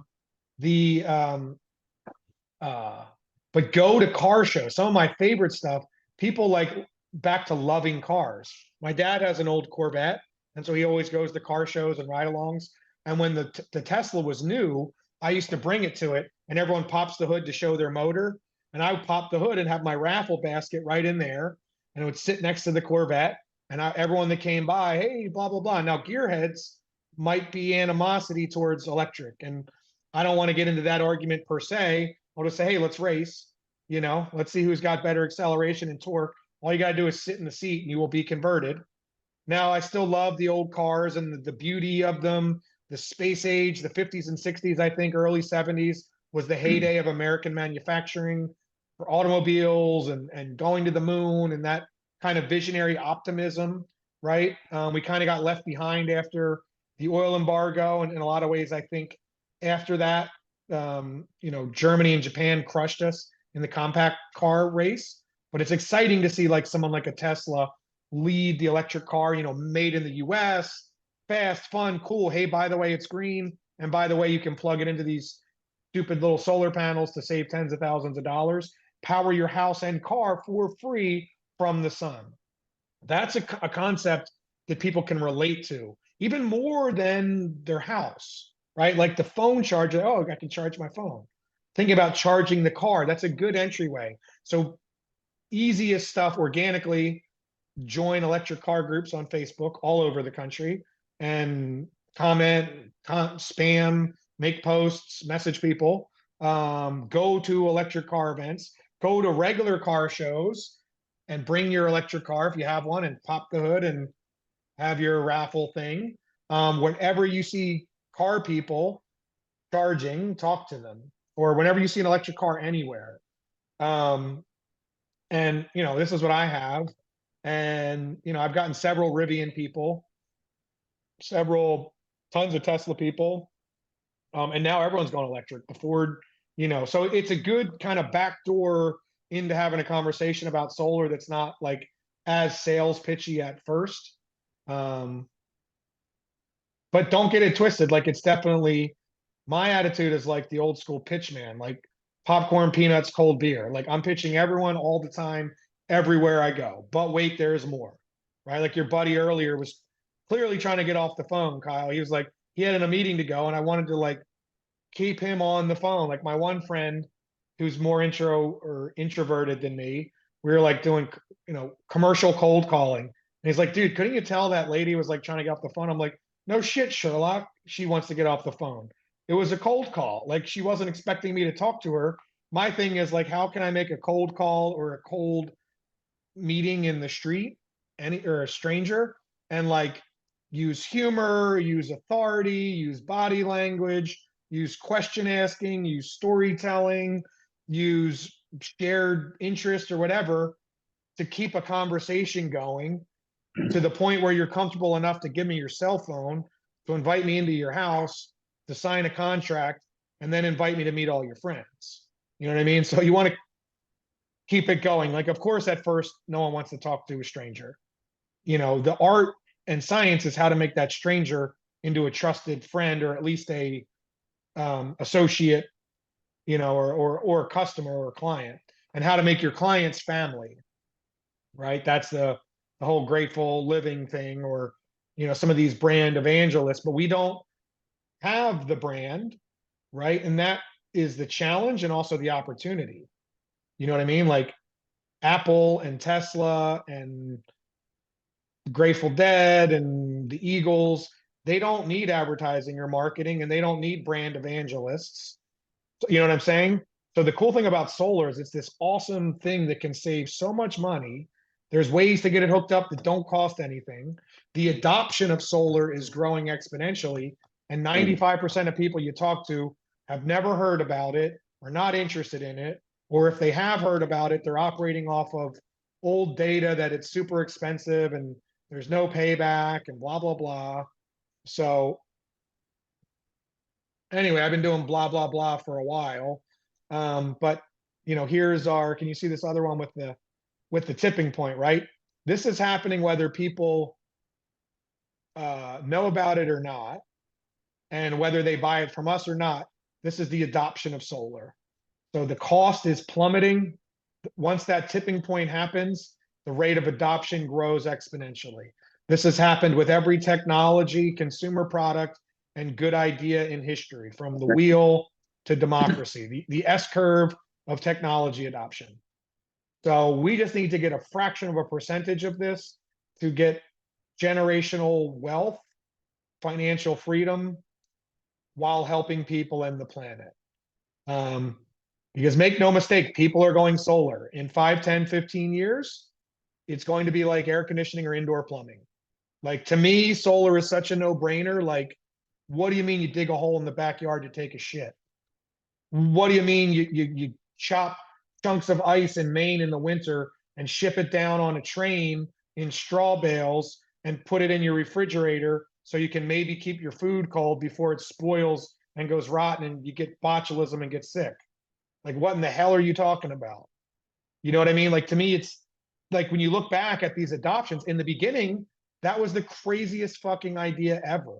go to car shows. Some of my favorite stuff, people like back to loving cars. My dad has an old Corvette, and so he always goes to car shows and ride-alongs. And when the Tesla was new, I used to bring it to it, and everyone pops the hood to show their motor. And I would pop the hood and have my raffle basket right in there, and it would sit next to the Corvette. And everyone that came by, hey, blah, blah, blah. Now, gearheads might be animosity towards electric. And I don't want to get into that argument per se. I'll just say, hey, let's race. Let's see who's got better acceleration and torque. All you got to do is sit in the seat and you will be converted. Now, I still love the old cars and the beauty of them, the space age, the 50s and 60s, I think early 70s was the heyday of American manufacturing for automobiles and going to the moon and that kind of visionary optimism, right? We kind of got left behind after the oil embargo. And in a lot of ways, I think after that, Germany and Japan crushed us in the compact car race. But it's exciting to see like someone like a Tesla lead the electric car, made in the US, fast, fun, cool. Hey, by the way, it's green. And by the way, you can plug it into these stupid little solar panels to save tens of thousands of dollars, power your house and car for free from the sun. That's a concept that people can relate to, even more than their house, right? Like the phone charger. Oh, I can charge my phone. Think about charging the car. That's a good entryway. So easiest stuff organically, join electric car groups on Facebook all over the country and comment, spam, make posts, message people, go to electric car events, go to regular car shows and bring your electric car if you have one and pop the hood and have your raffle thing. Whenever you see car people charging, talk to them, or whenever you see an electric car anywhere. And this is what I have. And I've gotten several Rivian people, tons of Tesla people. And now everyone's going electric. The Ford, so it's a good kind of backdoor into having a conversation about solar that's not like as sales pitchy at first. But don't get it twisted. Like it's definitely, my attitude is like the old school pitch man, like popcorn, peanuts, cold beer. Like I'm pitching everyone all the time, everywhere I go. But wait, there's more, right? Like your buddy earlier was clearly trying to get off the phone, Kyle. He was like, he had a meeting to go and I wanted to like keep him on the phone. Like my one friend who's more introverted than me, we were like doing, commercial cold calling. And he's like, dude, couldn't you tell that lady was like trying to get off the phone? I'm like, no shit, Sherlock. She wants to get off the phone. It was a cold call. Like she wasn't expecting me to talk to her. My thing is like, how can I make a cold call or a cold meeting in the street or a stranger and like use humor, use authority, use body language, use question asking, use storytelling, use shared interest or whatever to keep a conversation going to the point where you're comfortable enough to give me your cell phone, to invite me into your house, to sign a contract, and then invite me to meet all your friends. You know what I mean? So you want to keep it going. Like, of course, at first, no one wants to talk to a stranger. The art and science is how to make that stranger into a trusted friend or at least a associate, or a customer or a client, and how to make your clients family, right? That's the whole grateful living thing, or, some of these brand evangelists, but we don't have the brand, right? And that is the challenge and also the opportunity. You know what I mean? Like Apple and Tesla and Grateful Dead and the Eagles, they don't need advertising or marketing, and they don't need brand evangelists. You know what I'm saying? So the cool thing about solar is it's this awesome thing that can save so much money. There's ways to get it hooked up that don't cost anything. The adoption of solar is growing exponentially, and 95% of people you talk to have never heard about it, are not interested in it, or if they have heard about it, they're operating off of old data that it's super expensive and there's no payback and blah, blah, blah. So anyway, I've been doing blah, blah, blah for a while. But you know, here's our, can you see this other one with the tipping point, right? This is happening whether people know about it or not, and whether they buy it from us or not. This is the adoption of solar. So the cost is plummeting. Once that tipping point happens, the rate of adoption grows exponentially. This has happened with every technology, consumer product, and good idea in history, from the wheel to democracy, the S curve of technology adoption. So we just need to get a fraction of a percentage of this to get generational wealth, financial freedom, while helping people and the planet. Because make no mistake, people are going solar. In 5, 10, 15 years, it's going to be like air conditioning or indoor plumbing. Like, to me, solar is such a no-brainer. Like, what do you mean you dig a hole in the backyard to take a shit? What do you mean you chop chunks of ice in Maine in the winter and ship it down on a train in straw bales and put it in your refrigerator so you can maybe keep your food cold before it spoils and goes rotten and you get botulism and get sick? Like, what in the hell are you talking about? You know what I mean? Like, to me, it's like, when you look back at these adoptions in the beginning, that was the craziest fucking idea ever.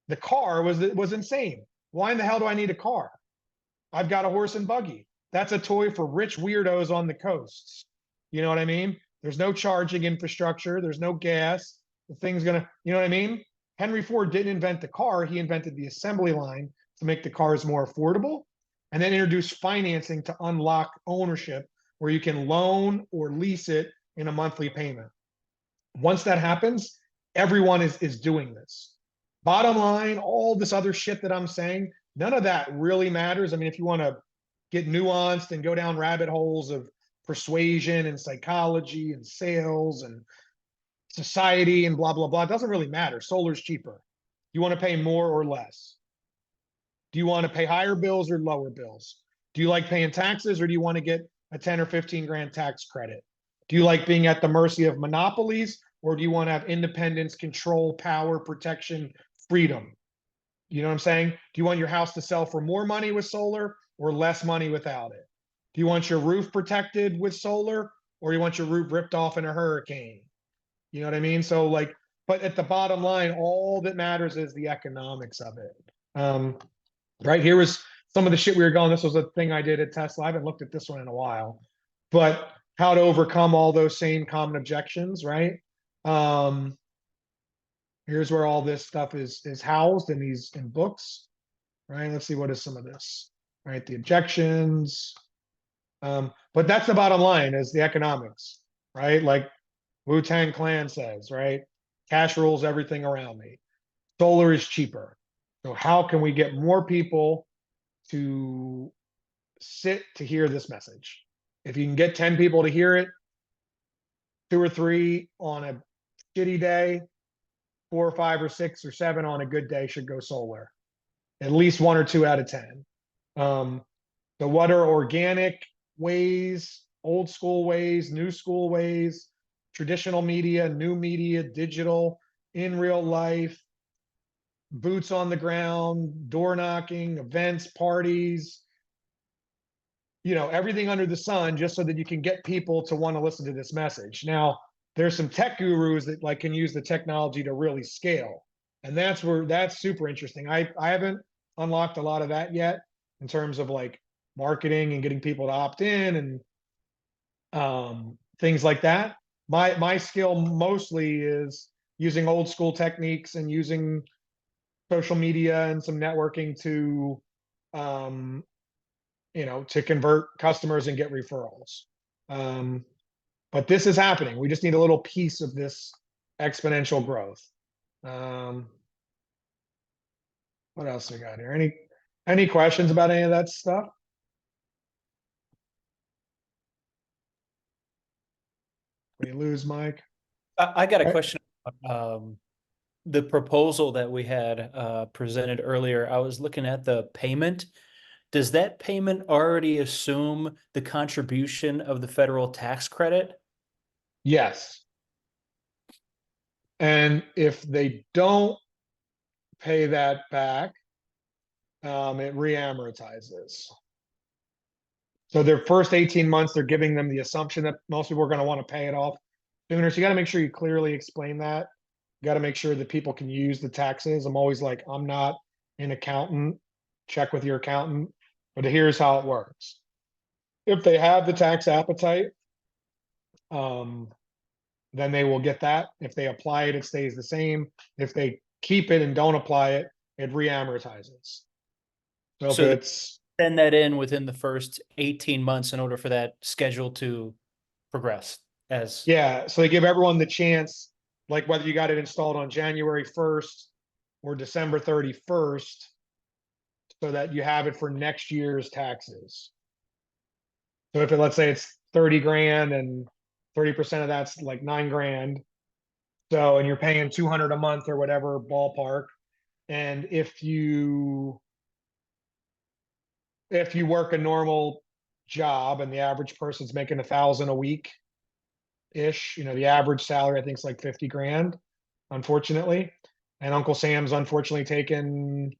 The car was insane. Why in the hell do I need a car? I've got a horse and buggy. That's a toy for rich weirdos on the coasts. You know what I mean? There's no charging infrastructure. There's no gas. The thing's gonna, you know what I mean? Henry Ford didn't invent the car. He invented the assembly line to make the cars more affordable, and then introduced financing to unlock ownership, where you can loan or lease it in a monthly payment. Once that happens, everyone is doing this. Bottom line, all this other shit that I'm saying, none of that really matters. I mean, if you want to get nuanced and go down rabbit holes of persuasion and psychology and sales and society and blah, blah, blah, it doesn't really matter. Solar's cheaper. You want to pay more or less? Do you want to pay higher bills or lower bills? Do you like paying taxes, or do you want to get a 10 or 15 grand tax credit? Do you like being at the mercy of monopolies, or do you want to have independence, control, power, protection, freedom? You know what I'm saying? Do you want your house to sell for more money with solar or less money without it? Do you want your roof protected with solar, or do you want your roof ripped off in a hurricane? You know what I mean? So, like, but at the bottom line, all that matters is the economics of it. Right here was some of the shit we were going. This was a thing I did at Tesla. I haven't looked at this one in a while, but how to overcome all those same common objections, right? Here's where all this stuff is housed in books, right? Let's see, what is some of this, right? The objections. But that's the bottom line, is the economics, right? Like Wu-Tang Clan says, right? Cash rules everything around me. Solar is cheaper. So how can we get more people to sit to hear this message? If you can get 10 people to hear it, 2 or 3 on a shitty day, 4 or 5 or 6 or 7 on a good day should go solar. At least 1 or 2 out of 10. So what are organic ways, old school ways, new school ways, traditional media, new media, digital, in real life, boots on the ground, door knocking, events, parties, you know, everything under the sun, just so that you can get people to want to listen to this message. Now, there's some tech gurus that like can use the technology to really scale. And that's super interesting. I haven't unlocked a lot of that yet in terms of like marketing and getting people to opt in and things like that. My skill mostly is using old school techniques and using social media and some networking to you know, to convert customers and get referrals. But this is happening. We just need a little piece of this exponential growth. What else we got here? Any questions about any of that stuff? We lose Mike. I got a Right. question. the proposal that we had presented earlier, I was looking at the payment. Does that payment already assume the contribution of the federal tax credit? Yes. And if they don't pay that back, it re-amortizes. So their first 18 months, they're giving them the assumption that most people are going to want to pay it off sooner. So you got to make sure you clearly explain that. You got to make sure that people can use the taxes. I'm always like, I'm not an accountant. Check with your accountant. But here's how it works. If they have the tax appetite, then they will get that. If they apply it, it stays the same. If they keep it and don't apply it, it re-amortizes. So if So it's send that in within the first 18 months in order for that schedule to progress as. yeah, so they give everyone the chance, like whether you got it installed on January 1st or December 31st, so that you have it for next year's taxes. So if it, let's say it's 30 grand and 30% of that's like 9 grand. So, and you're paying 200 a month or whatever ballpark. And if you work a normal job and the average person's making 1,000 a week ish, the average salary I think is like 50 grand, unfortunately. And Uncle Sam's unfortunately taking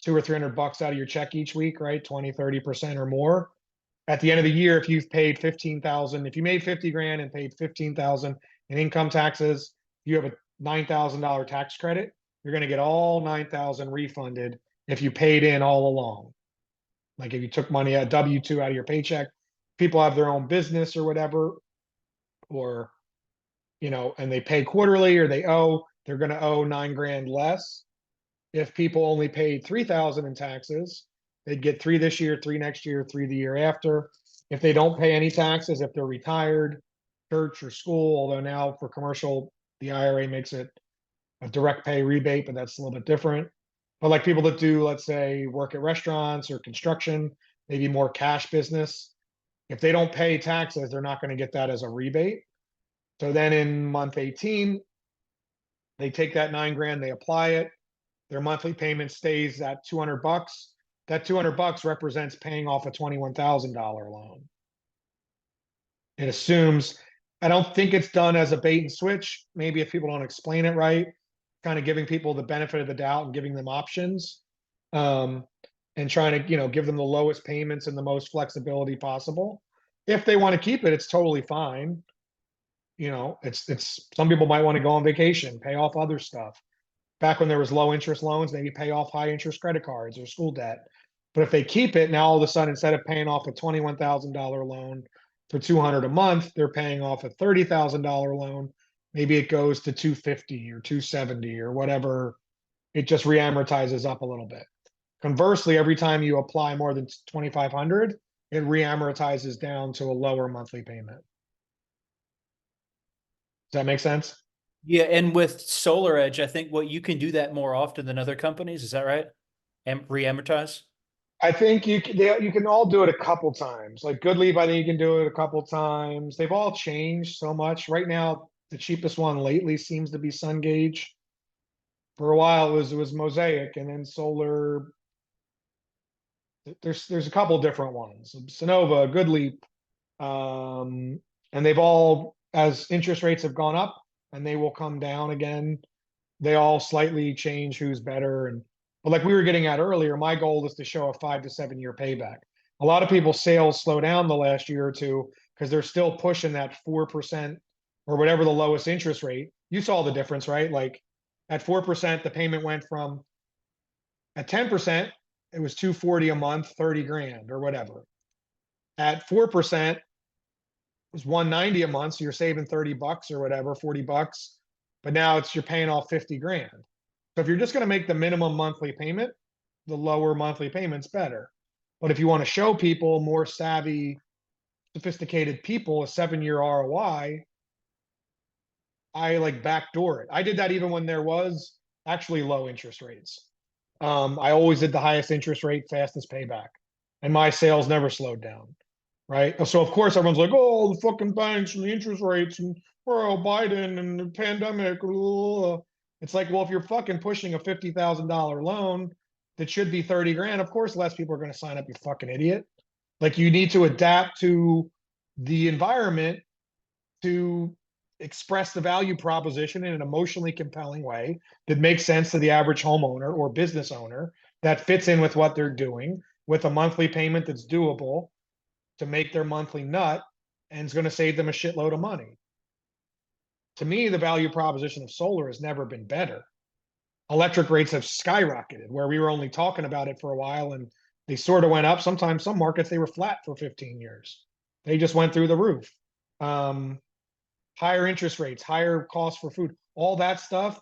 $200 or $300 out of your check each week, right? 20, 30% or more. At the end of the year, if you've paid 15,000, if you made 50 grand and paid 15,000 in income taxes, you have a $9,000 tax credit. You're going to get all 9,000 refunded if you paid in all along. Like if you took money at W-2 out of your paycheck, people have their own business or whatever, or, and they pay quarterly or they're going to owe 9 grand less. If people only paid 3,000 in taxes, they'd get 3 this year, 3 next year, 3 the year after. If they don't pay any taxes, if they're retired, church or school, although now for commercial, the IRA makes it a direct pay rebate, but that's a little bit different. But like people that do, let's say, work at restaurants or construction, maybe more cash business, if they don't pay taxes, they're not going to get that as a rebate. So then in month 18, they take that 9 grand, they apply it. Their monthly payment stays at $200. That $200 represents paying off a $21,000 loan. It assumes, I don't think it's done as a bait and switch. Maybe if people don't explain it right, kind of giving people the benefit of the doubt and giving them options, and trying to, give them the lowest payments and the most flexibility possible. If they want to keep it, it's totally fine. It's some people might want to go on vacation, pay off other stuff. Back when there was low interest loans, maybe pay off high interest credit cards or school debt. But if they keep it, now all of a sudden, instead of paying off a $21,000 loan for $200 a month, they're paying off a $30,000 loan. Maybe it goes to $250 or $270 or whatever. It just re-amortizes up a little bit. Conversely, every time you apply more than $2,500, it re-amortizes down to a lower monthly payment. Does that make sense? Yeah, and with Solar Edge, I think you can do that more often than other companies. Is that right? And re-amortize? I think you can all do it a couple times. Like GoodLeap, I think you can do it a couple times. They've all changed so much. Right now, the cheapest one lately seems to be SunGage. For a while, it was Mosaic, and then Solar. There's a couple different ones. Sonova, GoodLeap, and they've all, as interest rates have gone up, and they will come down again. They all slightly change who's better. But like we were getting at earlier, my goal is to show a 5 to 7 year payback. A lot of people's sales slow down the last year or two because they're still pushing that 4% or whatever the lowest interest rate. You saw the difference, right? Like at 4%, the payment went from, at 10%, it was $240 a month, 30 grand or whatever. At 4%, it was $190 a month, so you're saving $30 or whatever, $40. But now you're paying off 50 grand. So if you're just going to make the minimum monthly payment, the lower monthly payment's better. But if you want to show people, more savvy, sophisticated people, a 7-year ROI, I like backdoor it. I did that even when there was actually low interest rates. I always did the highest interest rate, fastest payback, and my sales never slowed down. Right. So of course everyone's like, oh, the fucking banks and the interest rates and Biden and the pandemic. Blah, blah, blah. It's like, well, if you're fucking pushing a $50,000 loan that should be 30 grand, of course less people are going to sign up, you fucking idiot. Like you need to adapt to the environment to express the value proposition in an emotionally compelling way that makes sense to the average homeowner or business owner, that fits in with what they're doing, with a monthly payment that's doable to make their monthly nut, and it's going to save them a shitload of money. To me, the value proposition of solar has never been better. Electric rates have skyrocketed, where we were only talking about it for a while and they sort of went up. Sometimes some markets, they were flat for 15 years. They just went through the roof. Higher interest rates, higher costs for food, all that stuff,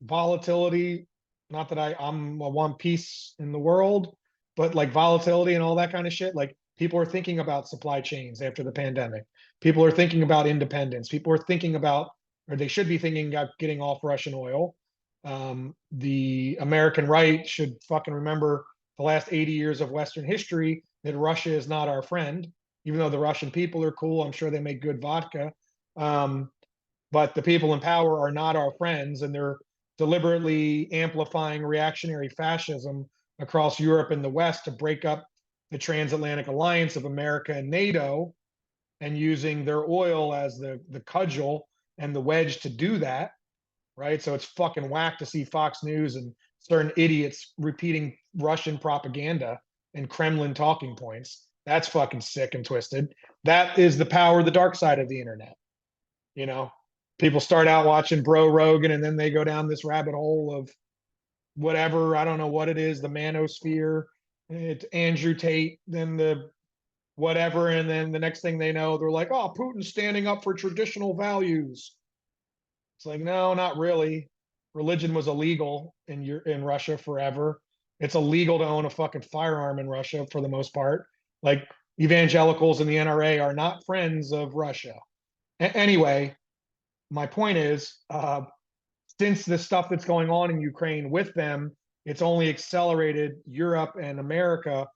volatility. Not that I'm a one piece in the world, but like volatility and all that kind of shit. Like people are thinking about supply chains after the pandemic. People are thinking about independence. People are thinking about, or they should be thinking about getting off Russian oil. The American right should fucking remember the last 80 years of Western history, that Russia is not our friend, even though the Russian people are cool. I'm sure they make good vodka. But the people in power are not our friends, and they're deliberately amplifying reactionary fascism across Europe and the West to break up the transatlantic alliance of America and NATO, and using their oil as the cudgel and the wedge to do that, right? So it's fucking whack to see Fox News and certain idiots repeating Russian propaganda and Kremlin talking points. That's fucking sick and twisted. That is the power of the dark side of the internet. You know, people start out watching Bro Rogan and then they go down this rabbit hole of whatever, I don't know what it is, the manosphere, it's Andrew Tate, then the whatever, and then the next thing they know, they're like, oh, Putin's standing up for traditional values. It's like, no, not really. Religion was illegal in Russia forever. It's illegal to own a fucking firearm in Russia for the most part. Like evangelicals and the NRA are not friends of Russia. Anyway, my point is, since the stuff that's going on in Ukraine with them, it's only accelerated Europe and America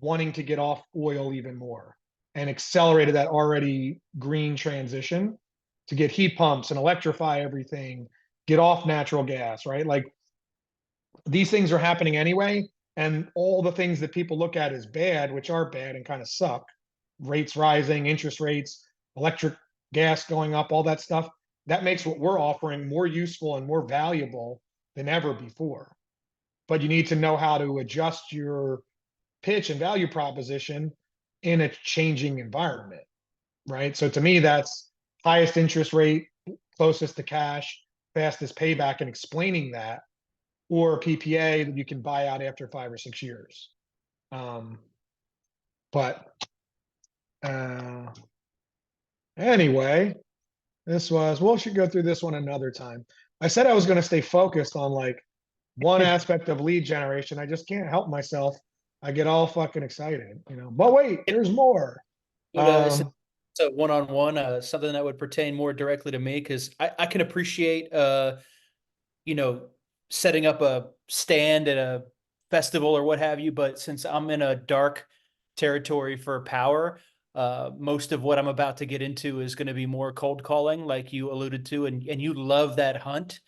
wanting to get off oil even more, and accelerated that already green transition to get heat pumps and electrify everything, get off natural gas, right? Like these things are happening anyway. And all the things that people look at as bad, which are bad and kind of suck, rates rising, interest rates, electric gas going up, all that stuff, that makes what we're offering more useful and more valuable than ever before. But you need to know how to adjust your pitch and value proposition in a changing environment, right? So to me, that's highest interest rate, closest to cash, fastest payback, and explaining that, or a PPA that you can buy out after 5 or 6 years. But anyway, we'll should go through this one another time. I said I was going to stay focused on like one aspect of lead generation. I just can't help myself. I get all fucking excited, you know, but wait, there's more. So one-on-one, something that would pertain more directly to me, because I can appreciate, you know, setting up a stand at a festival or what have you. But since I'm in a dark territory for power, most of what I'm about to get into is going to be more cold calling, like you alluded to, and you love that hunt.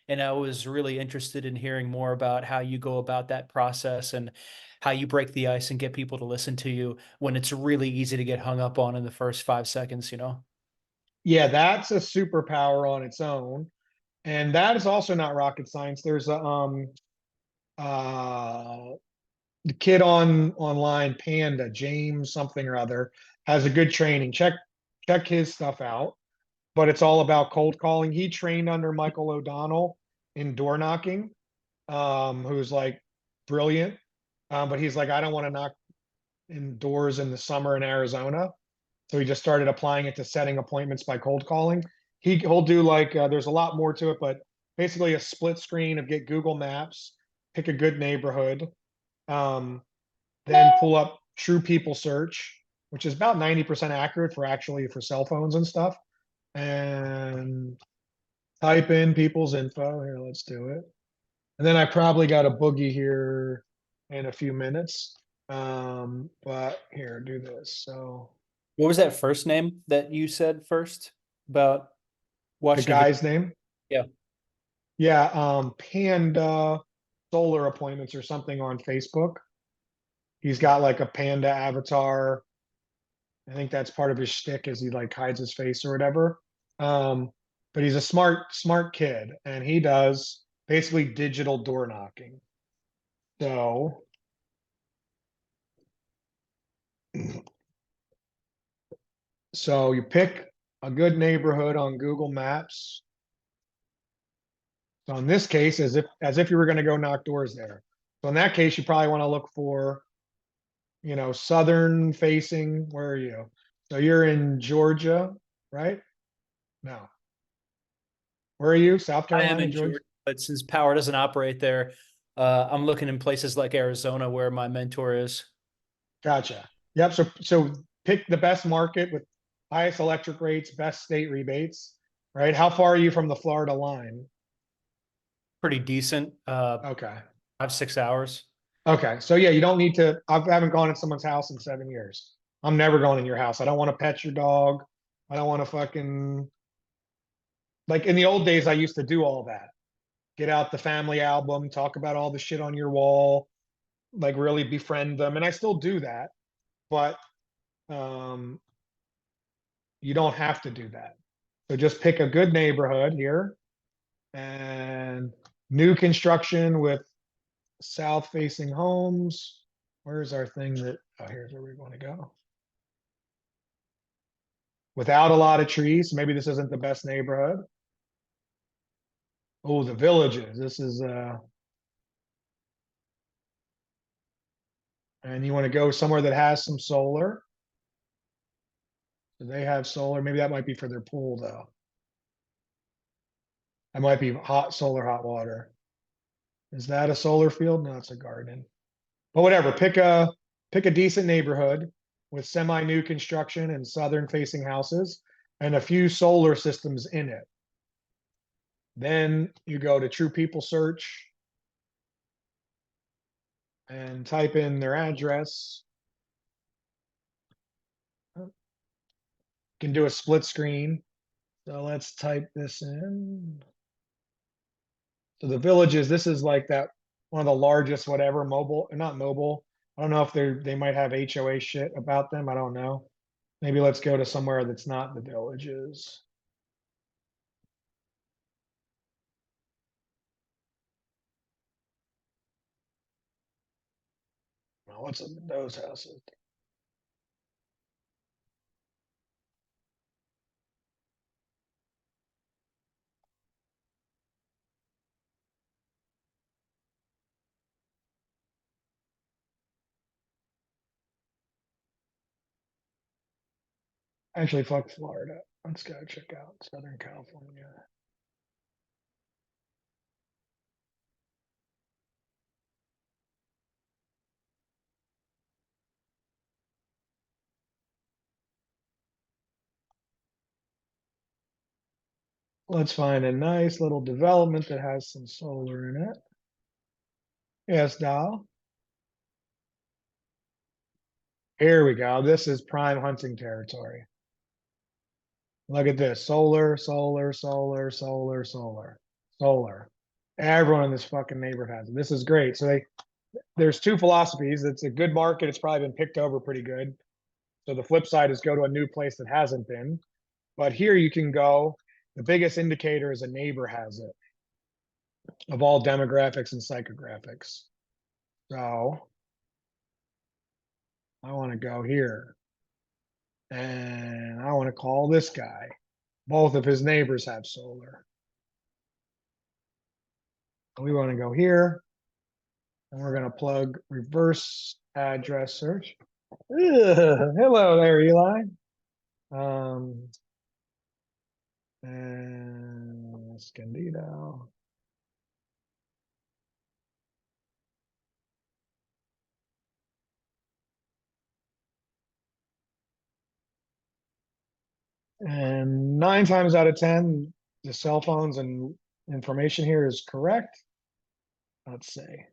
And I was really interested in hearing more about how you go about that process and how you break the ice and get people to listen to you when it's really easy to get hung up on in the first 5 seconds, you know? Yeah, that's a superpower on its own. And that is also not rocket science. There's a the kid online, Panda, James something or other, has a good training. Check his stuff out. But it's all about cold calling. He trained under Michael O'Donnell in door knocking, who's like brilliant. But he's like, I don't want to knock indoors in the summer in Arizona. So he just started applying it to setting appointments by cold calling. He'll do like, there's a lot more to it, but basically a split screen of get Google Maps, pick a good neighborhood, then pull up True People Search, which is about 90% accurate for cell phones and stuff, and type in people's info. Here, let's do it. And then I probably got a boogie here in a few minutes. But here, do this. So What was that first name that you said first about the watching? guy's name? Yeah. Yeah, Panda solar appointments or something on Facebook. He's got like a panda avatar. I think that's part of his shtick, is he like hides his face or whatever. But he's a smart kid, and he does basically digital door knocking. So so you pick a good neighborhood on Google Maps. So in this case, as if you were going to go knock doors there. So in that case, you probably want to look for, southern facing. Where are you? So you're in Georgia, right? No. Where are you? South I am Carolina, in Georgia? Georgia, but since power doesn't operate there, I'm looking in places like Arizona where my mentor is. Gotcha. Yep. So pick the best market with highest electric rates, best state rebates, right? How far are you from the Florida line? Pretty decent, Okay. 5-6 hours. Okay. So yeah, you don't need to. I haven't gone in someone's house in 7 years. I'm never going in your house. I don't want to pet your dog. I don't want to fucking, like in the old days, I used to do all that. Get out the family album, talk about all the shit on your wall, like really befriend them. And I still do that, but um, you don't have to do that. So just pick a good neighborhood here and new construction with south facing homes. Where's our thing that, oh, here's where we want to go. Without a lot of trees. Maybe this isn't the best neighborhood. Oh, the villages. This is, and you want to go somewhere that has some solar. Do they have solar? Maybe that might be for their pool though. That might be hot solar, hot water. Is that a solar field? No, it's a garden. But whatever, pick a decent neighborhood with semi-new construction and southern facing houses and a few solar systems in it. Then you go to True People Search and type in their address. You can do a split screen. So let's type this in. So the villages, this is like that one of the largest, whatever, mobile, not mobile. I don't know if they might have HOA shit about them. I don't know. Maybe let's go to somewhere that's not the villages. Well, what's up with those houses? Actually, fuck Florida. Let's go check out Southern California. Let's find a nice little development that has some solar in it. Yes, Dow. Here we go. This is prime hunting territory. Look at this. Solar, solar, solar, solar, solar, solar. Everyone in this fucking neighborhood has it. This is great. So there's two philosophies. It's a good market. It's probably been picked over pretty good. So the flip side is go to a new place that hasn't been. But here you can go. The biggest indicator is a neighbor has it of all demographics and psychographics. So I want to go here. And I want to call this guy. Both of his neighbors have solar. We want to go here. And we're going to plug reverse address search. Ugh, hello there, Eli. And Escondido. And 9 times out of 10, the cell phones and information here is correct. Let's see.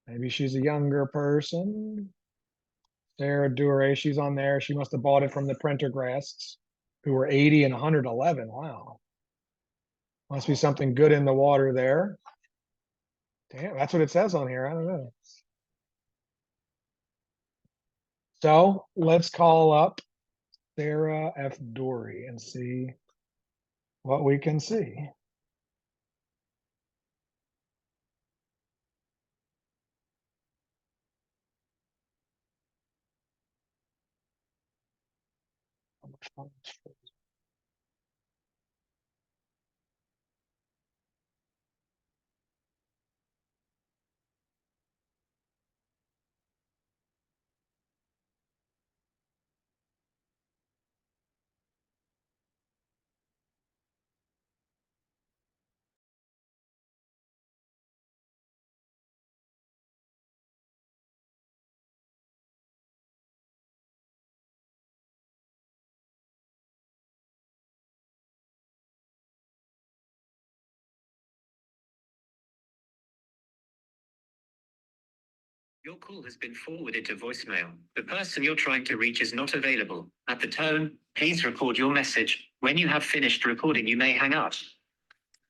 Maybe she's a younger person. Sarah Dure, she's on there. She must have bought it from the Prendergasts, who were 80 and 111. Wow. Must be something good in the water there. Damn, that's what it says on here. I don't know. So let's call up Sarah F. Dory and see what we can see. Your call has been forwarded to voicemail. The person you're trying to reach is not available. At the tone, please record your message. When you have finished recording, you may hang up.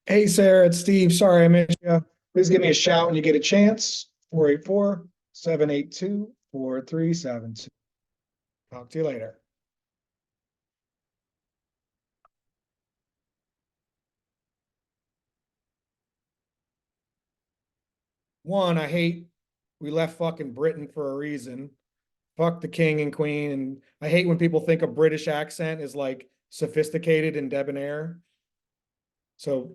Hey, Sarah, it's Steve. Sorry I missed you. Please give me a shout when you get a chance. 484-782-4372. Talk to you later. One, I hate we left fucking Britain for a reason. Fuck the king and queen. And I hate when people think a British accent is like sophisticated and debonair. So,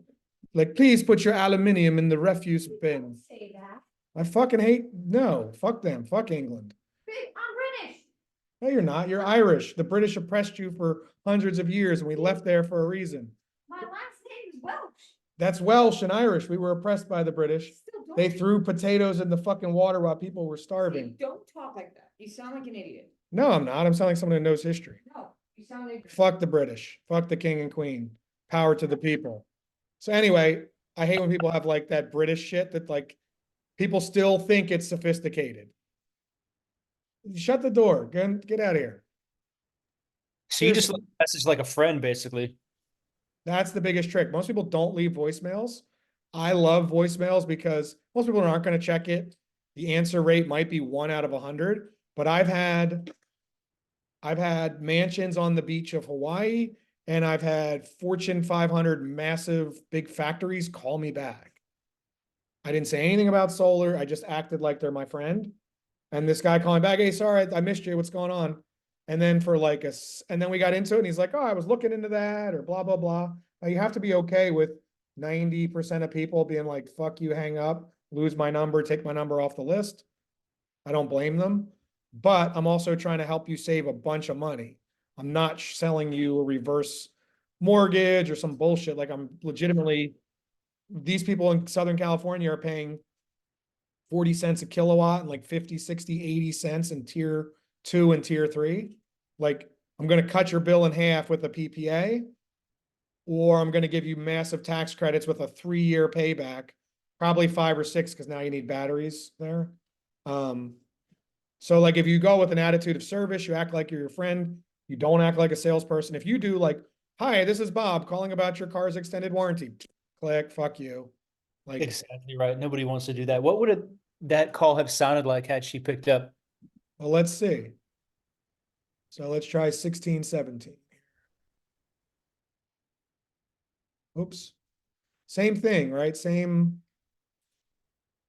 like, please put your aluminium in the refuse bin. Say that. I fucking hate, no, fuck them, fuck England. I'm British. No, you're not. You're Irish. The British oppressed you for hundreds of years and we left there for a reason. My last name is Welsh. That's Welsh and Irish. We were oppressed by the British. Still don't. They threw potatoes in the fucking water while people were Steve, starving. don't talk like that. You sound like an idiot. No, I'm not. I'm sounding like someone who knows history. No, you sound like. Fuck the British. Fuck the king and queen. Power to the people. So anyway, I hate when people have like that British shit that like people still think it's sophisticated. Shut the door. Get out of here. So you just message like a friend, basically. That's the biggest trick. Most people don't leave voicemails. I love voicemails because most people aren't going to check it. The answer rate might be 1 out of 100, but I've had mansions on the beach of Hawaii, and I've had Fortune 500 massive big factories call me back. I didn't say anything about solar. I just acted like they're my friend. And this guy calling back, hey, sorry, I missed you. What's going on? And then and then we got into it and he's like, oh, I was looking into that or blah, blah, blah. Now you have to be okay with 90% of people being like, fuck you, hang up, lose my number, take my number off the list. I don't blame them, but I'm also trying to help you save a bunch of money. I'm not selling you a reverse mortgage or some bullshit. Like I'm legitimately, these people in Southern California are paying 40 cents a kilowatt and like 50, 60, 80 cents in tier 2 and tier 3. Like I'm going to cut your bill in half with a PPA, or I'm going to give you massive tax credits with a 3-year payback, probably 5 or 6, because now you need batteries there. So like if you go with an attitude of service, you act like you're your friend, you don't act like a salesperson. If you do like, hi, this is Bob calling about your car's extended warranty, click, fuck you. Like Exactly right. Nobody wants to do that. What would that call have sounded like had she picked up? well, let's see. So let's try 16, 17. Oops. Same thing, right? Same.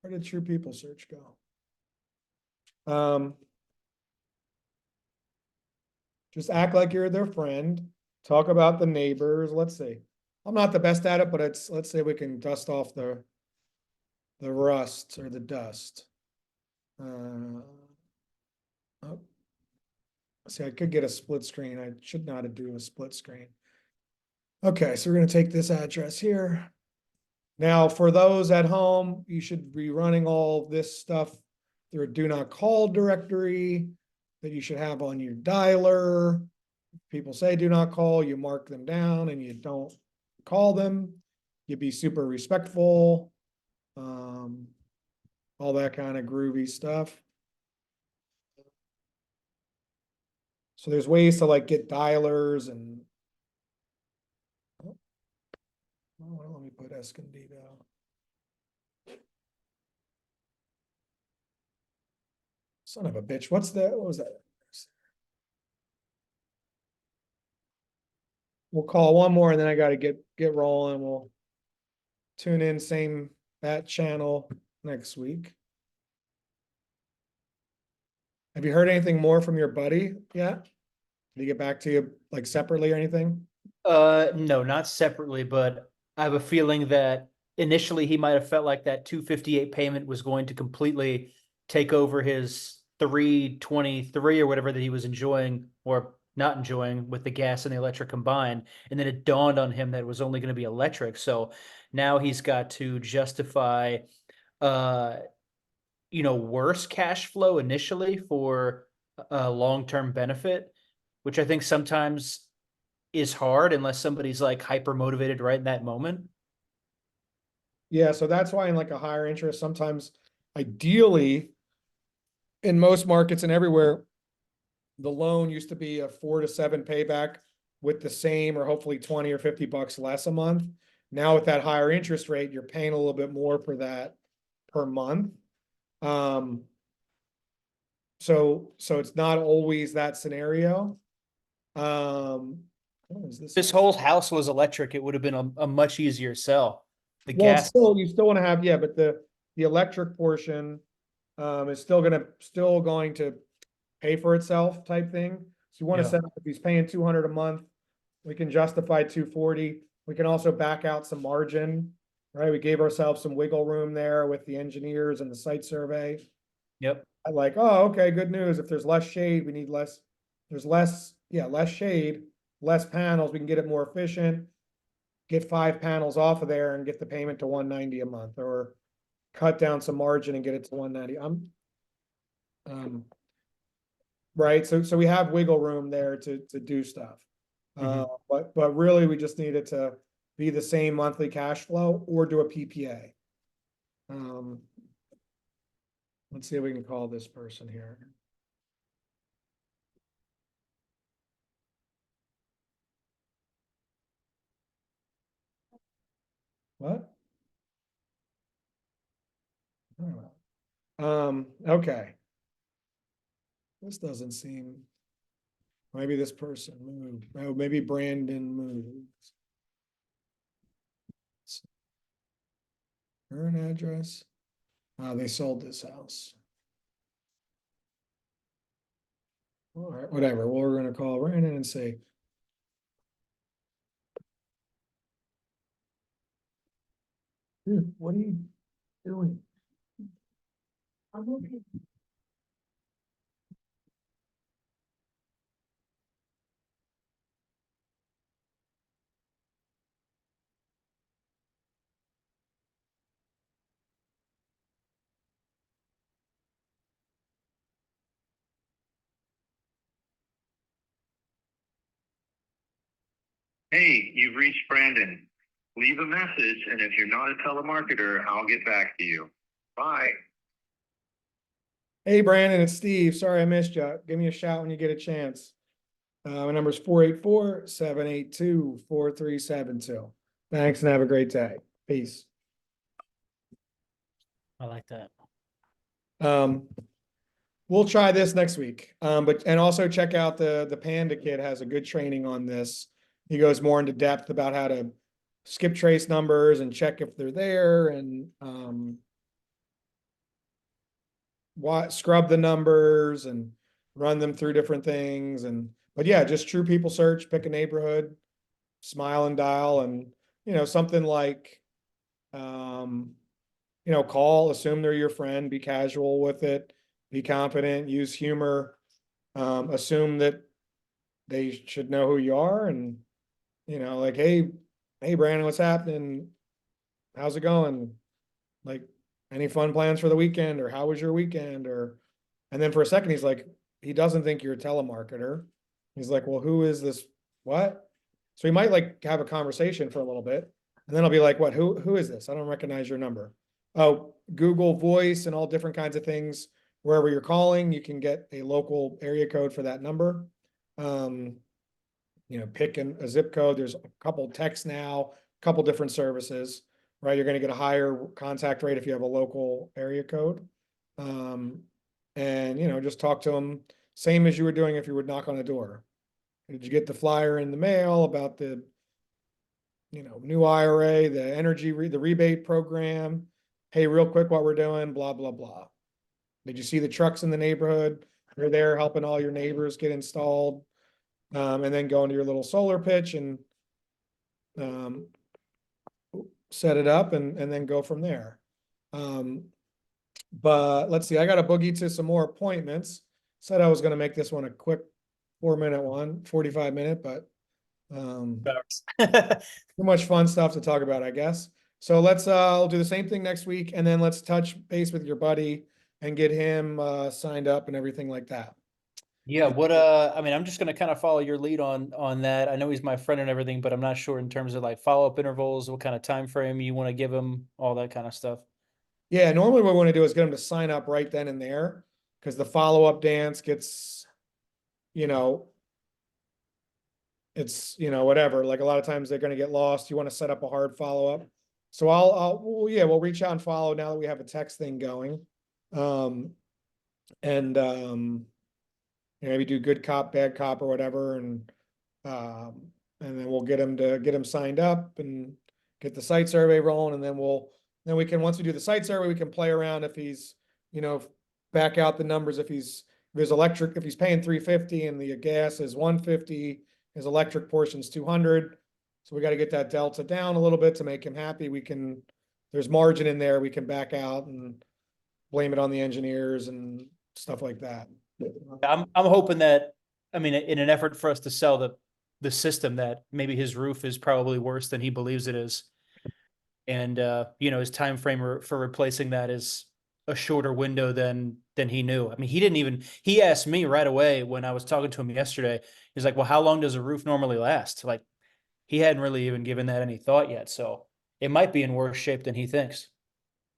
Where did True People search go? Just act like you're their friend. Talk about the neighbors. Let's see. I'm not the best at it, but let's say we can dust off the rust or the dust. Oh. See, I could get a split screen. I should not do a split screen. Okay, so we're going to take this address here. Now, for those at home, you should be running all this stuff through a do not call directory that you should have on your dialer. People say do not call, you mark them down and you don't call them. You be super respectful. All that kind of groovy stuff. So there's ways to like get dialers and Oh, let me put Escondido. Son of a bitch, what's that? What was that? We'll call one more and then I gotta get rolling. We'll tune in same bat channel next week. Have you heard anything more from your buddy yet? Did he get back to you like separately or anything? No, not separately, but I have a feeling that initially he might have felt like that 258 payment was going to completely take over his 323 or whatever that he was enjoying or not enjoying with the gas and the electric combined. And then it dawned on him that it was only going to be electric. So now he's got to justify worse cash flow initially for a long-term benefit, which I think sometimes is hard unless somebody's like hyper motivated right in that moment. Yeah, so that's why in like a higher interest, sometimes ideally in most markets and everywhere, the loan used to be a 4 to 7 payback with the same or hopefully 20 or $50 less a month. Now with that higher interest rate, you're paying a little bit more for that per month. So it's not always that scenario. What is This whole house was electric, it would have been a much easier sell. The Well, gas, still, you still want to have, yeah, but the electric portion is still going to pay for itself type thing. So you want to Yeah. set up, if he's paying 200 a month, we can justify 240. We can also back out some margin, right? We gave ourselves some wiggle room there with the engineers and the site survey. yep. I like, oh, okay, good news. If there's less shade, we need less, there's less shade, less panels, we can get it more efficient. Get 5 panels off of there and get the payment to 190 a month, or cut down some margin and get it to 190. Right. So we have wiggle room there to do stuff. But really we just need it to be the same monthly cash flow or do a PPA. Let's see if we can call this person here. What? Okay. This doesn't seem, maybe this person moved. Oh, maybe Brandon moved. Current address. They sold this house. All right, whatever. Well, we're gonna call Brandon and say. Dude, what are you doing? I'm okay. Hey, you've reached Brandon. Leave a message, and if you're not a telemarketer, I'll get back to you. Bye. Hey, Brandon, it's Steve. Sorry I missed you. Give me a shout when you get a chance. My number is 484-782-4372. Thanks and have a great day. Peace. I like that. We'll try this next week. And also check out the Panda Kid has a good training on this. He goes more into depth about how to skip trace numbers and check if they're there and scrub the numbers and run them through different things. But yeah, just true people search, pick a neighborhood, smile and dial, and something like call, assume they're your friend, be casual with it, be confident, use humor, assume that they should know who you are, and like, hey Brandon, what's happening? How's it going? Like, any fun plans for the weekend, or how was your weekend? And then for a second he's like, he doesn't think you're a telemarketer. He's like, well, who is this? What? So he might like have a conversation for a little bit, and then I'll be like, what, who is this? I don't recognize your number. Oh, Google Voice and all different kinds of things. Wherever you're calling, you can get a local area code for that number. Pick a zip code. There's a couple texts now couple different services, right? You're gonna get a higher contact rate if you have a local area code. And, you know, just talk to them, same as you were doing if you would knock on a door. Did you get the flyer in the mail about the, you know, new IRA, the the rebate program? Hey, real quick, what we're doing, blah, blah, blah. Did you see the trucks in the neighborhood? They're there helping all your neighbors get installed. And then go into your little solar pitch and set it up and then go from there. But let's see, I got to boogie to some more appointments. Said I was going to make this one a quick 4-minute one, 45-minute, but too much fun stuff to talk about, I guess. So let's I'll do the same thing next week, and then let's touch base with your buddy and get him signed up and everything like that. Yeah, what I mean, I'm just gonna kind of follow your lead on that. I know he's my friend and everything, but I'm not sure in terms of like follow-up intervals, what kind of time frame you want to give him, all that kind of stuff. Yeah, normally what we want to do is get them to sign up right then and there, because the follow-up dance gets, you know, it's, you know, whatever, like a lot of times they're going to get lost. You want to set up a hard follow-up. So well, yeah, we'll reach out and follow now that we have a text thing going. Maybe do good cop, bad cop or whatever. And then we'll get them signed up and get the site survey rolling. And then we can, once we do the site survey, we can play around if he's, you know, back out the numbers. If he's paying $350 and the gas is $150, his electric portion's $200. So we got to get that delta down a little bit to make him happy. There's margin in there. We can back out and blame it on the engineers and stuff like that. I'm hoping that, I mean, in an effort for us to sell the system, that maybe his roof is probably worse than he believes it is. And you know, his time frame for replacing that is a shorter window than he knew. I mean, he asked me right away when I was talking to him yesterday. He's like, well, how long does a roof normally last? Like, he hadn't really even given that any thought yet. So it might be in worse shape than he thinks.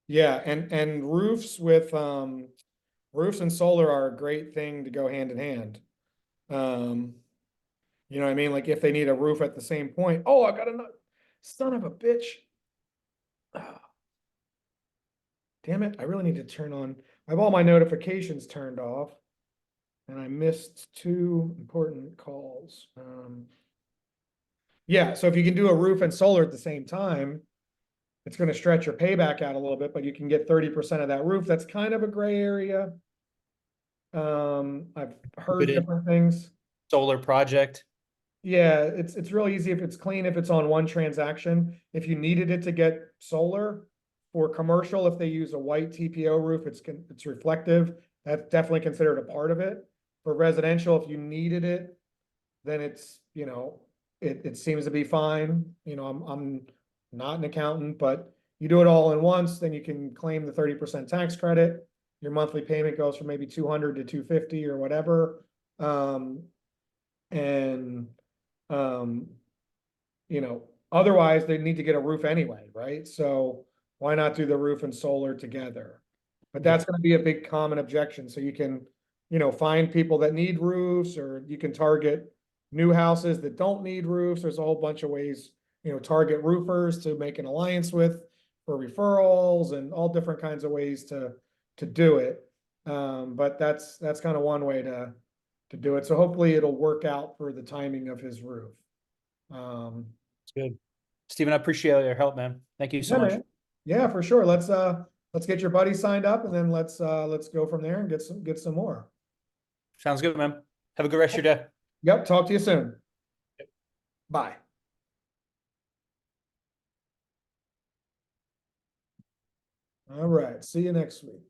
Yeah, and roofs and solar are a great thing to go hand in hand. You know what I mean? Like if they need a roof at the same point. Oh, I got another son of a bitch. Ah. Damn it, I really need to turn on. I have all my notifications turned off. And I missed 2 important calls. Yeah, so if you can do a roof and solar at the same time, it's going to stretch your payback out a little bit, but you can get 30% of that roof. That's kind of a gray area. I've heard different things. Solar project. Yeah, it's real easy if it's clean, if it's on one transaction. If you needed it to get solar for commercial, if they use a white TPO roof, it's reflective. That's definitely considered a part of it. For residential, if you needed it, then it's, you know, it seems to be fine. You know, I'm not an accountant, but you do it all in once, then you can claim the 30% tax credit. Your monthly payment goes from maybe 200 to 250 or whatever. You know, otherwise they need to get a roof anyway, right? So why not do the roof and solar together? But that's going to be a big common objection. So you can, you know, find people that need roofs, or you can target new houses that don't need roofs. There's a whole bunch of ways, you know, target roofers to make an alliance with for referrals and all different kinds of ways to do it. But that's kind of one way to do it. So hopefully it'll work out for the timing of his roof. It's good. Steven, I appreciate your help, man. Thank you so Yeah, much. man. Yeah, for sure. Let's get your buddy signed up, and then let's go from there and get some more. Sounds good, man. Have a good rest of your day. Yep. Talk to you soon. Bye. All right. See you next week.